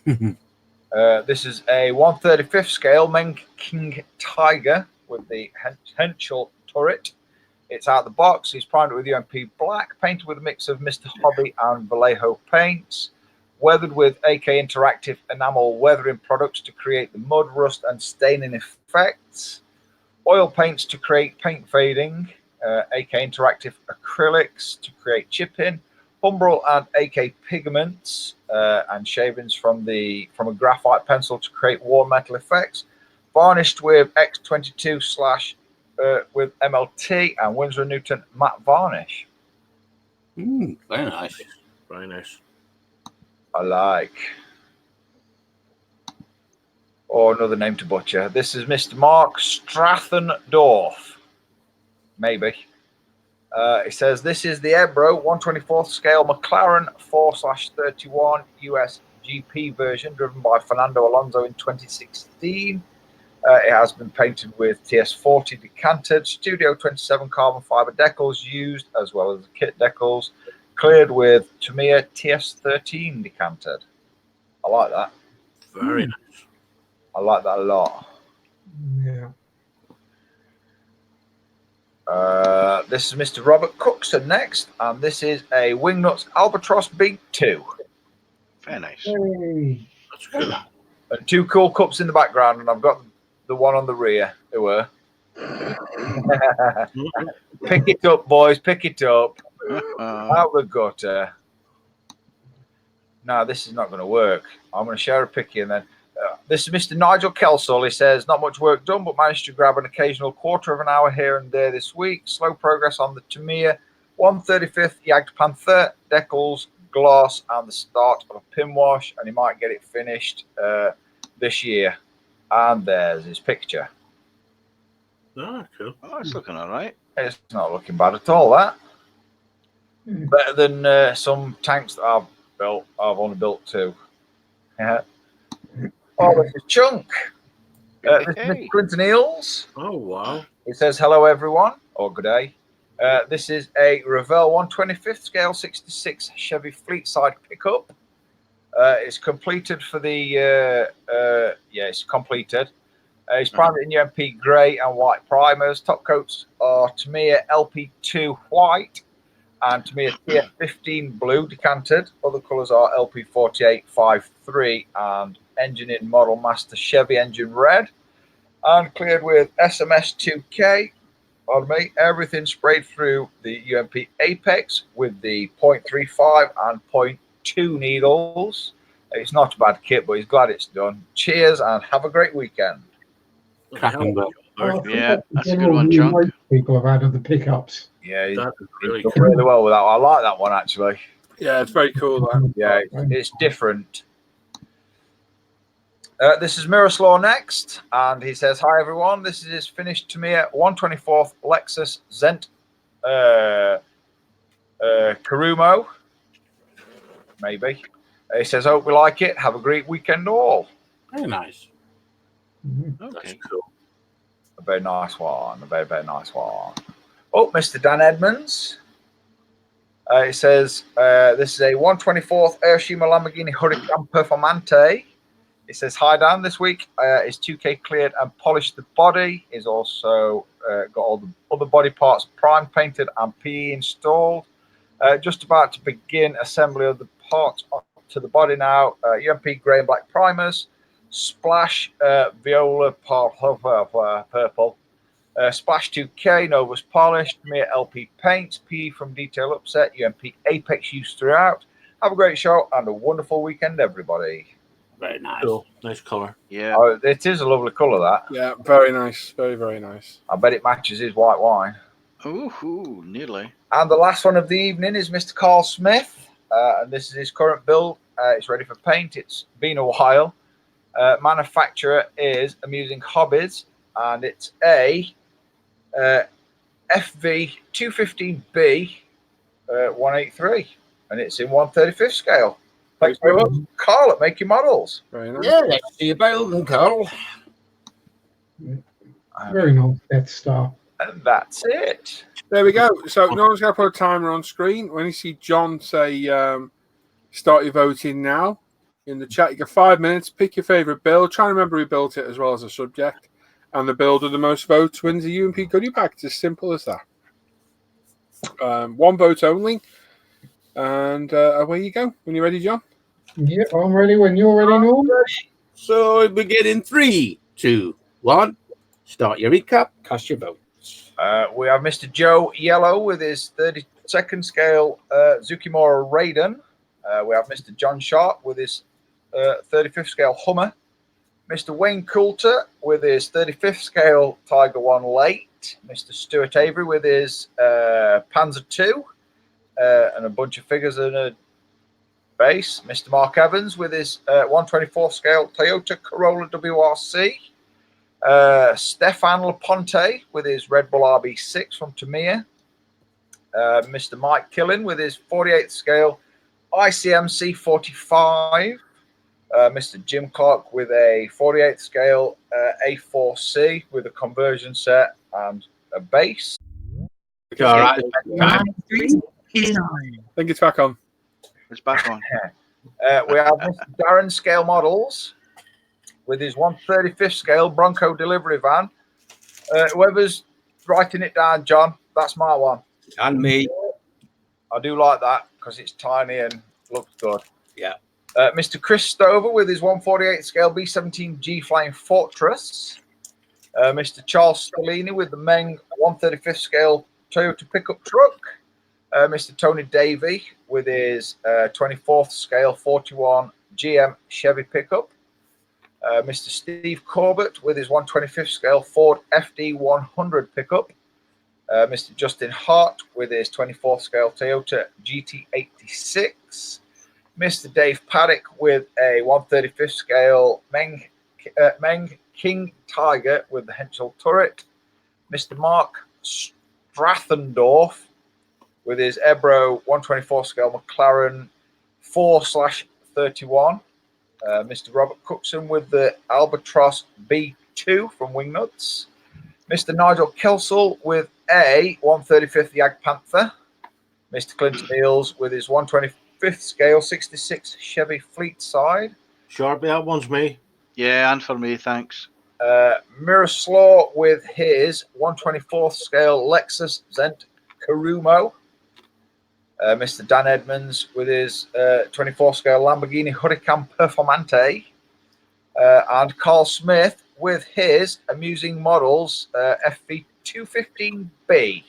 This is a 1/35th scale Menk King Tiger with the Henschel turret. It's out of the box. He's primed it with UMP black, painted with a mix of Mr. Hobby and Vallejo paints, weathered with AK Interactive enamel weathering products to create the mud, rust, and staining effects, oil paints to create paint fading, AK Interactive acrylics to create chipping, umbral and AK pigments and shavings from a graphite pencil to create warm metal effects, varnished with X22/ with MLT and Winsor & Newton matte varnish. Very nice. Very nice. I like. Or another name to butcher. This is Mr. Mark Strathendorf. Maybe. It says, this is the Ebro 1/24th scale McLaren 4/31 US GP version driven by Fernando Alonso in 2016. It has been painted with TS40 decanted, Studio 27 carbon fiber decals used, as well as the kit decals, cleared with Tamiya TS13 decanted. I like that. Very nice. I like that a lot. Yeah. This is Mr. Robert Cookson next, and this is a Wingnuts Albatross Beat 2. Very nice. Hey. That's good. And two cool cups in the background, and I've got the one on the rear. They were. Pick it up, boys. Pick it up. Out the gutter. No, this is not going to work. I'm going to share a picky and then. This is Mr. Nigel Kelsall. He says, not much work done, but managed to grab an occasional quarter of an hour here and there this week. Slow progress on the Tamiya 1/35th Jagd Panther, decals, gloss, and the start of a pin wash, and he might get it finished this year. And there's his picture. Oh, cool. Oh, it's looking all right. It's not looking bad at all, that. Better than some tanks that I've built. I've only built two. Yeah. Oh, this is Chunk. This is Mr. Clinton Eels. Oh, wow. It says, hello, everyone, or good day. This is a Revell 1/25th scale 66 Chevy Fleetside pickup. It's completed for the, it's completed. It's primed in UMP grey and white primers. Top coats are Tamiya LP2 white and Tamiya TF15 blue decanted. Other colours are LP48 53 and engine in Model Master Chevy engine red. And cleared with SMS2K. Pardon me. Everything sprayed through the UMP Apex with the 0.35 and 0.2 needles. It's not a bad kit, but he's glad it's done. Cheers and have a great weekend. Cracking work. Yeah, that's a good one, Chunk. People have had of the pickups. Yeah, he's That's really done cool. really well with that. I like that one, actually. Yeah, it's very cool. That. Yeah, it's different. This is Miroslav next, and he says, hi, everyone. This is his finished Tamiya 1/24th Lexus Zent Karumo. Maybe. He says, hope we like it. Have a great weekend all. Very nice. That's Okay. cool. A very nice one. A very, very nice one. Oh, Mr. Dan Edmonds. It says, this is a 1/24th Airoshiма Lamborghini Huracan Performante. It says, hi, Dan. This week is 2K cleared and polished the body. He's also got all the other body parts primed, painted, and PE installed. Just about to begin assembly of the parts to the body now. UMP grey and black primers. Splash viola purple. Splash 2K, Novus Polished, Mere LP Paints, P from Detail Upset, UMP Apex used throughout. Have a great show and a wonderful weekend, everybody. Very nice. Cool. Nice colour. Yeah. Oh, it is a lovely colour, that. Yeah, very nice. Very, very nice. I bet it matches his white wine. Ooh, nearly. And the last one of the evening is Mr. Carl Smith. And this is his current build. It's ready for paint. It's been a while. Manufacturer is Amusing Hobbies. And it's a FV 215B 183. And it's in 1/35th scale. Thanks very much, Carl, at Making Models. Very nice. Yeah, let's see about them, Carl. Very nice Death Star. And that's it. There we go. So no one's going to put a timer on screen. When you see John say start your voting now in the chat, you get 5 minutes. Pick your favourite build. Try and remember who built it as well as a subject. And the build of the most votes wins the UMP goodie bag. It's as simple as that. 1 vote only. And away you go. When you're ready, John. Yeah, I'm ready when you're ready, Norm. So we get in 3, 2, 1. Start your recap. Cast your vote. We have Mr. Joe Yellow with his 32nd scale Zukimura Raiden. We have Mr. John Sharp with his 35th scale Hummer. Mr. Wayne Coulter with his 35th scale Tiger One Late. Mr. Stuart Avery with his Panzer II and a bunch of figures and a base. Mr. Mark Evans with his 124th scale Toyota Corolla WRC. Stefan Laponte with his Red Bull RB6 from Tamiya. Mr. Mike Killen with his 48th scale ICM C45. Mr. Jim Clark with a 48th scale A4C with a conversion set and a base. All right. I think it's back on. It's back on. We have Mr. Darren Scale Models with his 1/35th scale Bronco delivery van. Whoever's writing it down, John, that's my one. And me. I do like that because it's tiny and looks good. Yeah. Mr. Chris Stover with his 1/48th scale B-17G Flying Fortress. Mr. Charles Stellini with the Meng 1/35th scale Toyota pickup truck. Mr. Tony Davey with his 24th scale 41 GM Chevy pickup. Mr. Steve Corbett with his 1/25th scale Ford FD 100 pickup. Mr. Justin Hart with his 24th scale Toyota GT86. Mr. Dave Paddock with a 1/35th scale Meng King Tiger with the Henschel turret. Mr. Mark Strathendorf with his Ebro 1/24th scale McLaren 4/31. Mr. Robert Cookson with the Albatross B2 from Wingnuts. Mr. Nigel Kelsall with a 1/35th Yag Panther. Mr. Clint Niels with his 1/25th scale 66 Chevy Fleet Side. Sharpie, that one's me. Yeah, and for me, thanks. Miroslav with his 1/24th scale Lexus Zent Karumo. Mr. Dan Edmonds with his 24th scale Lamborghini Huracan Performante. And Carl Smith with his Amusing Models FV 215B.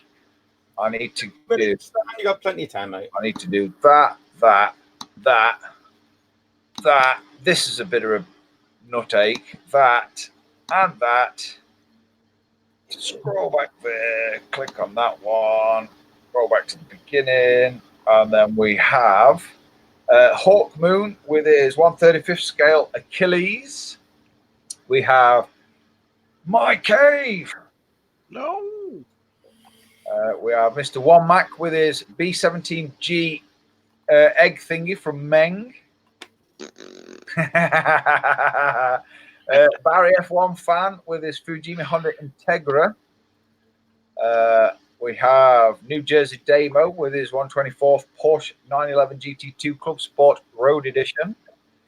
I need to do. You got plenty of time, mate. I need to do that. This is a bit of a nutache. That and that. Scroll back there. Click on that one. Scroll back to the beginning, and then we have Hawk Moon with his 1/35th scale Achilles. We have My Cave. No. We have Mr. One Mac with his B-17G egg thingy from Meng. Barry F1 fan with his Fujimi Honda Integra. We have New Jersey Damo with his 1/24th Porsche 911 GT2 Club Sport Road Edition.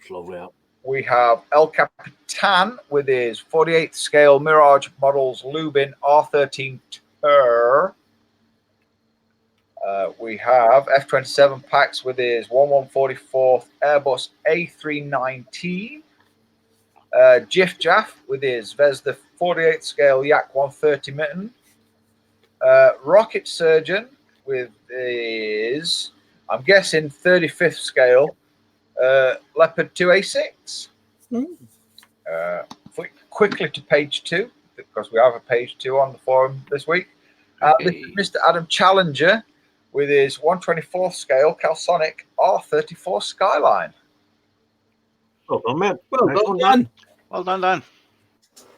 It's lovely out. We have El Capitan with his 48th scale Mirage Models Lubin R13 Tur. We have F27 Pax with his 1144th Airbus A319. Jiff Jaff with his Vesda 48th scale Yak 130 mitten. Rocket Surgeon with his, I'm guessing, 35th scale Leopard 2A6. Quickly to page 2, because we have a page 2 on the forum this week. This is Mr. Adam Challenger with his 124th scale Calsonic R34 Skyline. Well done, man. Well done. Well done, Dan.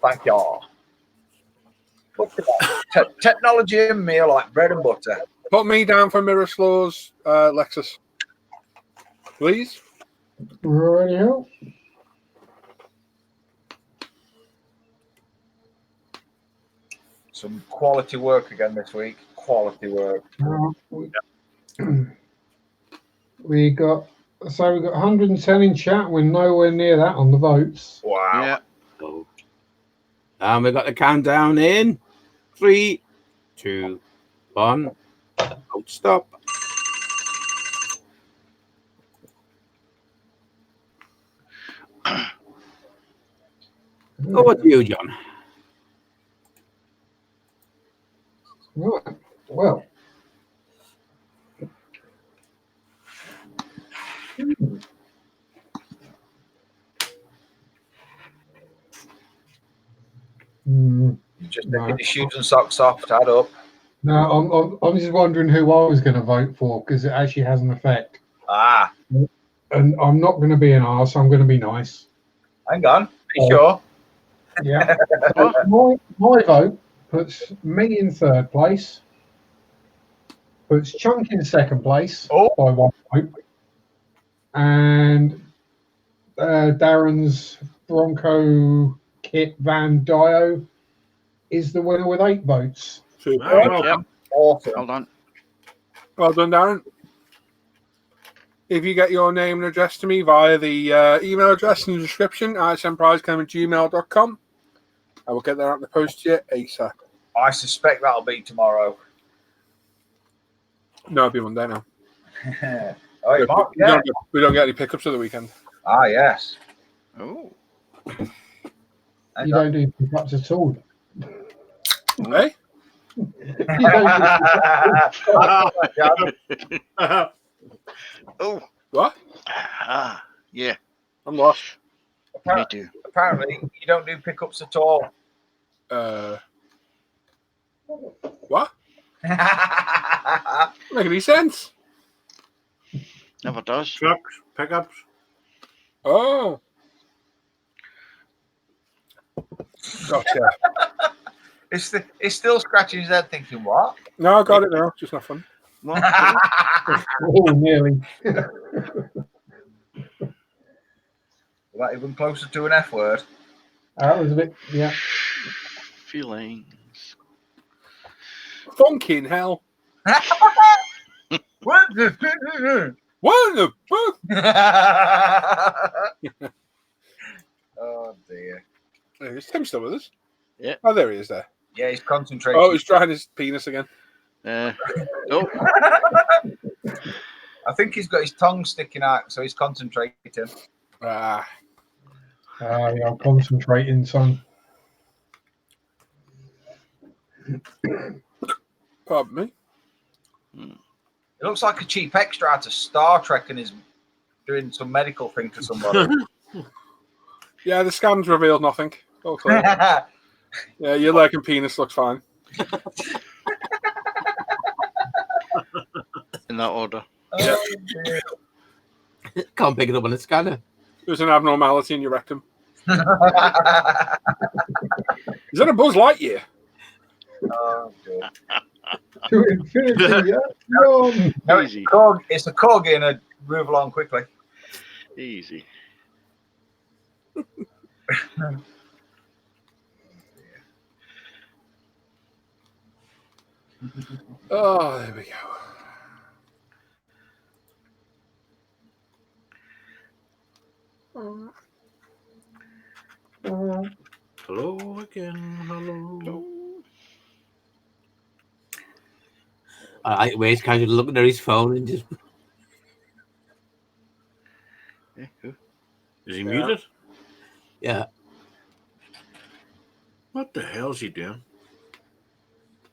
Thank y'all. Look at that. Technology and me are like bread and butter. Put me down for Miroslaw's Lexus, please. Right. Some quality work again this week. Quality work. We got 110 in chat. We're nowhere near that on the votes. Wow. Yeah. And we got the countdown in 3, 2, 1. Vote stop. Over to you, John. Right. Well. Just taking your shoes and socks off, tied up. No, I'm just wondering who I was going to vote for because it actually has an effect. Ah. And I'm not going to be an arse. I'm going to be nice. Hang on. Be sure. Yeah. my vote puts me in third place. Puts Chunk in second place by 1 vote. And Darren's Bronco Kit Van Dio is the winner with 8 votes. Super. Yep. Awesome. Well done. Well done, Darren. If you get your name and address to me via the email address in the description, ismprize@gmail.com, I will get that out in the post to you ASAP. I suspect that'll be tomorrow. No, it'll be Monday now. Oh, we, Mark, we don't get any pickups of the weekend. Ah, yes. Oh. You don't do pickups at all. Hey? You don't do Oh. What? Yeah. I'm lost. Me too. Apparently, you don't do pickups at all. What? Make any sense? Never does. Trucks, pickups. Oh. Gotcha. He's still scratching his head thinking, what? No, I got it now. Just not fun. Oh, nearly. That even closer to an F word. That was a bit, yeah. Feelings. Funkin' hell. What the What the fuck? Oh, dear. Is Tim still with us? Yeah. Oh, there he is there. Yeah, he's concentrating. Oh, he's drying his penis again. Oh. I think he's got his tongue sticking out, so he's concentrating. Ah. Yeah, I'm concentrating, son. Pardon me. It looks like a cheap extra out of Star Trek and is doing some medical thing to somebody. Yeah, the scans revealed nothing. Okay. Yeah, your leg and penis looks fine. In that order. Oh, dear. Can't pick it up on a scanner. There's an abnormality in your rectum. Is that a Buzz Lightyear? Oh, dear. To infinity, yeah. Run. No, Easy. it's a corgi and a move along quickly. Easy. Oh, there we go. Hello again. Hello. I Way's kind of looking at his phone and just. Yeah, who? Is he muted? Yeah. What the hell's he doing?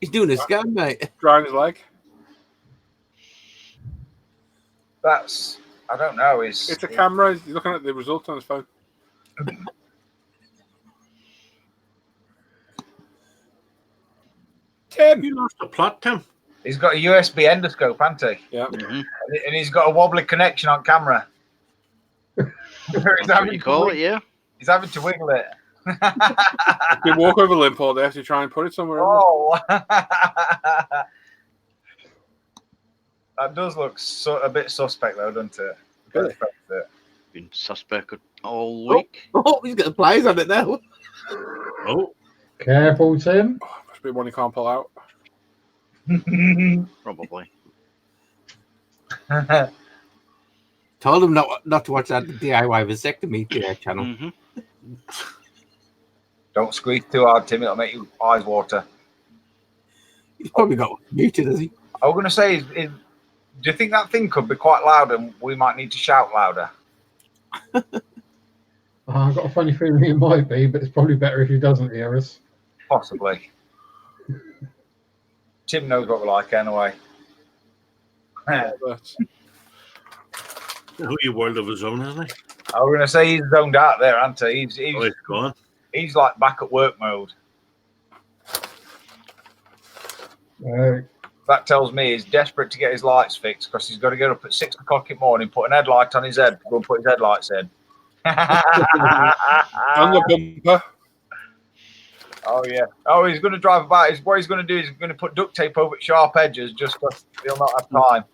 He's doing a scan, mate. Drying his leg. That's, I don't know. It's a camera. He's looking at the result on his phone. Tim! You lost the plot, Tim. He's got a USB endoscope, hasn't he? Yeah. Mhm. And he's got a wobbly connection on camera. That's what you call it, yeah. He's having to wiggle it. You walk over limp all day to try and put it somewhere. Oh, that does look a bit suspect, though, doesn't it? Really? Been suspect all week. Oh, he's got the pliers on it now. Oh, Careful, Tim. Oh, must be one you can't pull out. Probably. Told him not to watch that DIY vasectomy channel. Mhm. Don't squeeze too hard, Tim. It'll make your eyes water. He's probably got muted, has he? I was going to say, do you think that thing could be quite loud and we might need to shout louder? I've got a funny feeling it might be, but it's probably better if he doesn't hear us. Possibly. Tim knows what we're like anyway. But who you world of his own, hasn't he? I was going to say he's zoned out there, hasn't he? Oh, he's gone. He's like back at work mode. That tells me he's desperate to get his lights fixed because he's got to get up at 6 o'clock in the morning, put an headlight on his head, go and put his headlights in. on the bumper. Oh, yeah. Oh, he's going to drive about. What he's going to do is he's going to put duct tape over sharp edges just because he'll not have time.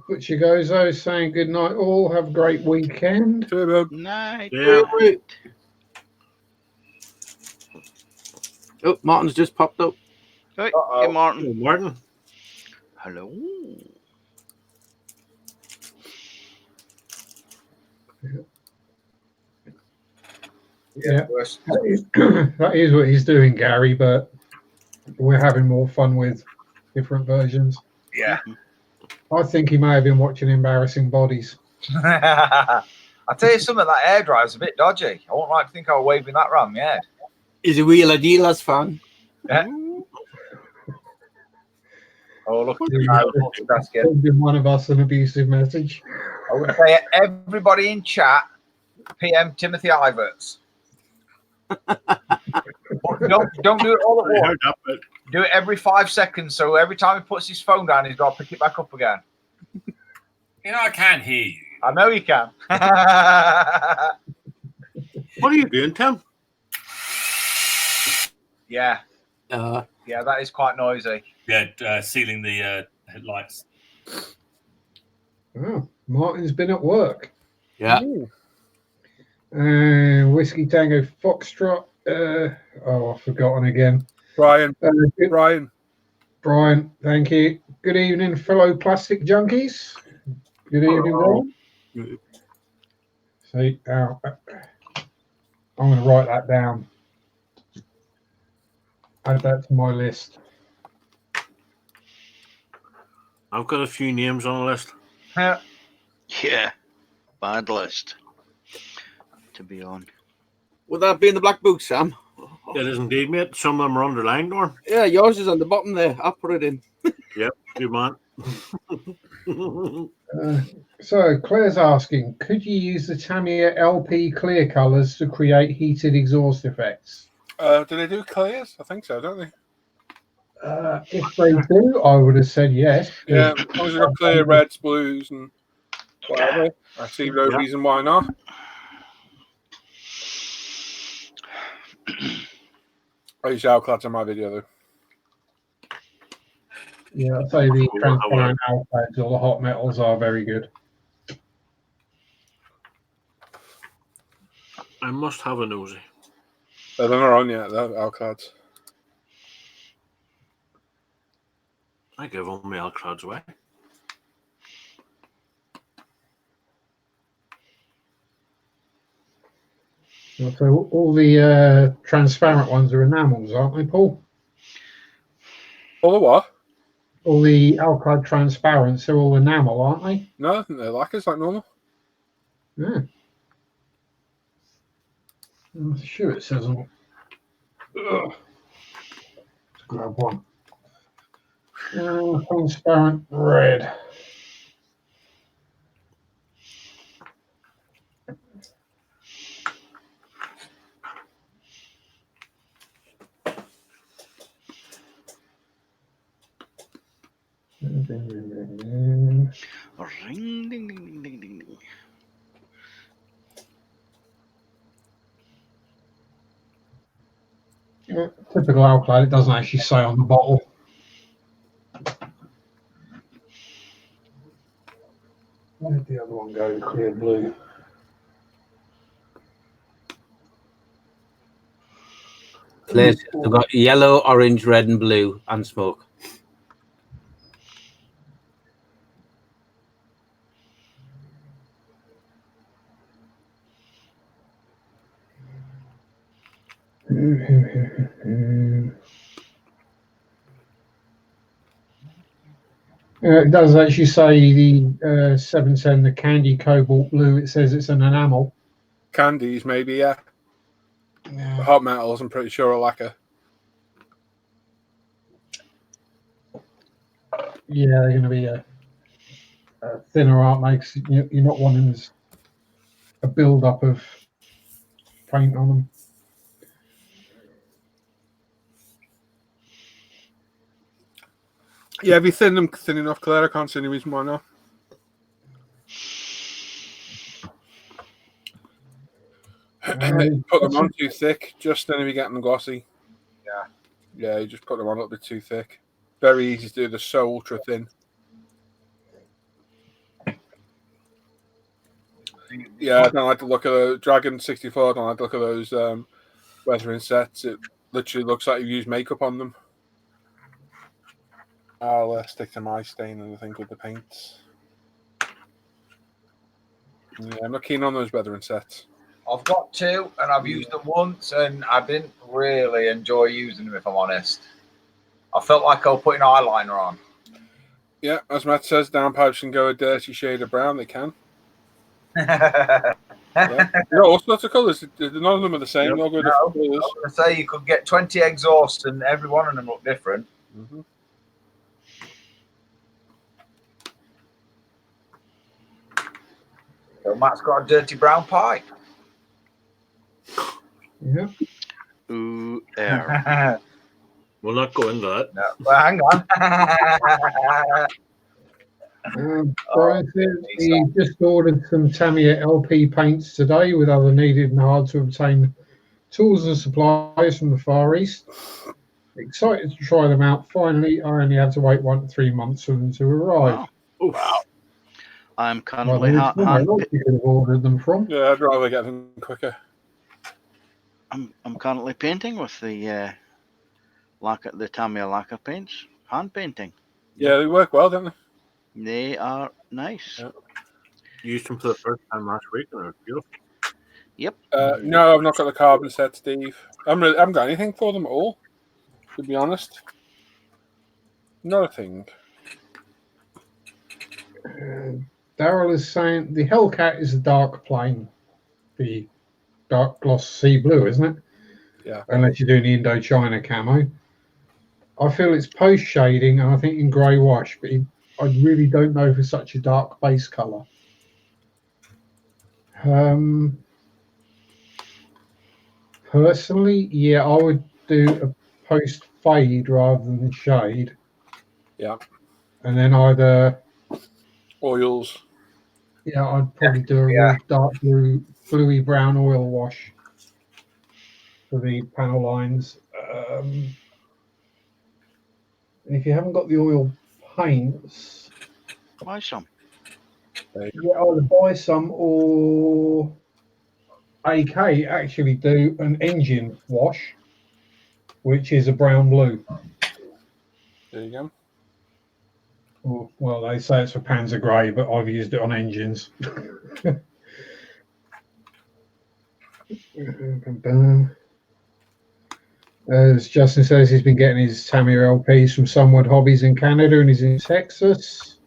Butcher Gozo saying good night all. Have a great weekend. Night. Yeah. Oh, Martin's just popped up. Hey, Uh-oh. hey, Martin. Oh, Martin. Hello. Yeah, that is what he's doing, Gary, but we're having more fun with different versions. Yeah. I think he may have been watching Embarrassing Bodies. I tell you something, that air dryer's a bit dodgy. I won't like to think I was waving that around my head. Is a real Adidas fan. Yeah. Oh, look at him now, multitasking. Sending one of us an abusive message. I would say everybody in chat, PM Timothy Iverts. Don't do it all at I once. heard that bit. Do it every 5 seconds. So every time he puts his phone down, he's got to pick it back up again. You know, I can't hear you. I know you can. What are you doing, Tim? Yeah. Yeah, that is quite noisy. Yeah, sealing the headlights. Oh, Martin's been at work. Yeah. Whiskey Tango Foxtrot. I've forgotten again. Brian. Brian, thank you. Good evening, fellow plastic junkies. Good evening, Ron. See, I'm going to write that down. Add that to my list. I've got a few names on the list. Yeah. Bad list to be on. Would that be in the black book, Sam? It is indeed, mate. Some of them are underlined, or Yeah, yours is on the bottom there. I'll put it in. yep, good man. So Claire's asking, could you use the Tamiya LP clear colors to create heated exhaust effects? Do they do clears? I think so, don't they? If they do, I would have said yes. Yeah, as long as they've got clear reds, blues, and whatever. I see no Yeah. reason why not. I use Alclads on my video, though. Yeah, I'd say the transparent alphads or the hot metals are very good. I must have a nosy. They're not on yet, they're Alclads. I give all my Alclads away. So all the transparent ones are enamels, aren't they, Paul? All the what? all the alkyd transparents are all enamel, aren't they? No, I think they're lacquers like normal. Yeah. I'm sure it says on. Ugh. Let's grab one. Transparent red. Ring, ding, ding, ding, ding, ding. Yeah, typical alkyd, it doesn't actually say on the bottle. Where did the other one go? Clear blue. Clear. We've got yellow, orange, red, and blue, and smoke. It does actually say the 710, the candy cobalt blue. It says it's an enamel. Candies, maybe, yeah. Yeah, Hot metals, I'm pretty sure, are lacquer. they're going to be a thinner, aren't they? 'Cause you're not wanting a build-up of paint on them. Yeah, if you thin them thin enough, Claire, I can't see any reason why not. Put them on too thick, just then if you get them glossy. Yeah. Yeah, you just put them on a little bit too thick. Very easy to do, they're so ultra thin. Yeah, I don't like the look of the Dragon 64. I don't like the look of those weathering sets. It literally looks like you've used makeup on them. I'll stick to my stain and I think with the paints. Yeah, I'm not keen on those weathering sets. I've got two, and I've used them once, and I didn't really enjoy using them, if I'm honest. I felt like I was putting eyeliner on. Yeah, as Matt says, downpipes can go a dirty shade of brown. They can. Yeah. Yeah, all sorts of colours. None of them are the same. They'll go different I was colours. going to say you could get 20 exhausts, and every one of them look different. Mm-hmm. So Matt's got a dirty brown pipe. Yeah. Ooh, air. We'll not go into that. No, well, hang on. Brian says he just ordered some Tamiya LP paints today with other needed and hard to obtain tools and supplies from the Far East. Excited to try them out. Finally, I only had to wait 1 to 3 months for them to arrive. Wow. Wow. I'm Well, currently you could have ordered them from. Yeah, I'd rather get them quicker. I'm currently painting with the the Tamiya lacquer paints. Hand painting. Yeah, they work well, don't they? They are nice. Yeah. Used them for the first time last week, and they're beautiful. Yep. No, I've not got the carbon set, Steve. I haven't got anything for them at all, to be honest. Not a thing. Daryl is saying the Hellcat is a dark plain, the dark gloss sea blue, isn't it? Yeah. Unless you're doing the Indochina camo. I feel it's post shading, and I think in grey wash, but I really don't know for such a dark base colour. Personally, yeah, I would do a post fade rather than shade. Yeah. And then either oils. Yeah, I'd probably do a real dark blue, bluey brown oil wash for the panel lines. And if you haven't got the oil paints, buy some. Yeah, either buy some or AK actually do an engine wash, which is a brown blue. There you go. Well, they say it's for Panzer Grey, but I've used it on engines. As Justin says, he's been getting his Tamir LPs from Sunwood Hobbies in Canada, and he's in Texas.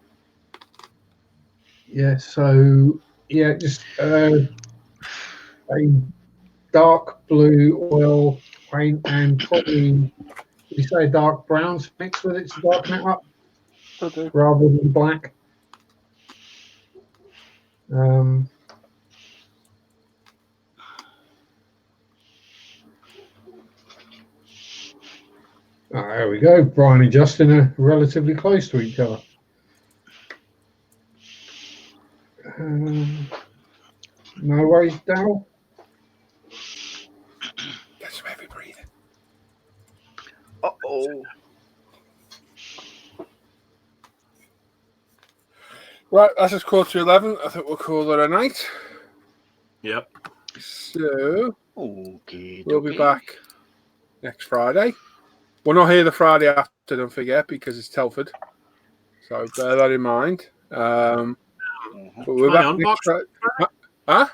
Yeah, so yeah, just a dark blue oil paint and probably we say dark browns mixed with it to darken it up Okay. rather than black. There we go. Brian and Justin are relatively close to each other. No worries, Dal. Get some heavy breathing. Uh-oh. Right, that's just 11:15. I think we'll call it a night. Yep. So Okay. we'll be back next Friday. We're not here the Friday after, don't forget, because it's Telford. So bear that in mind. But we're back next Friday. Huh?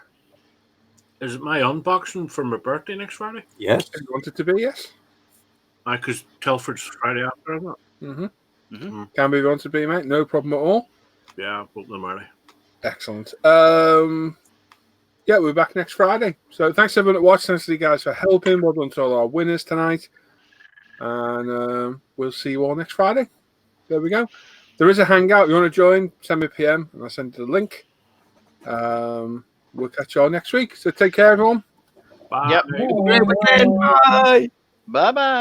Is it my unboxing for my birthday next Friday? Yes. If you want it to be, yes. Because Telford's Friday after, isn't it? Can be want to be, mate. No problem at all. Yeah, both of them early. Excellent. Yeah, we're back next Friday. So thanks everyone that watched. Thanks to you guys for helping. Well done to all our winners tonight. And we'll see you all next Friday. There we go. There is a hangout. If you want to join, send me a PM and I'll send you the link. We'll catch you all next week. So take care, everyone. Bye. Yep. Bye. Bye-bye.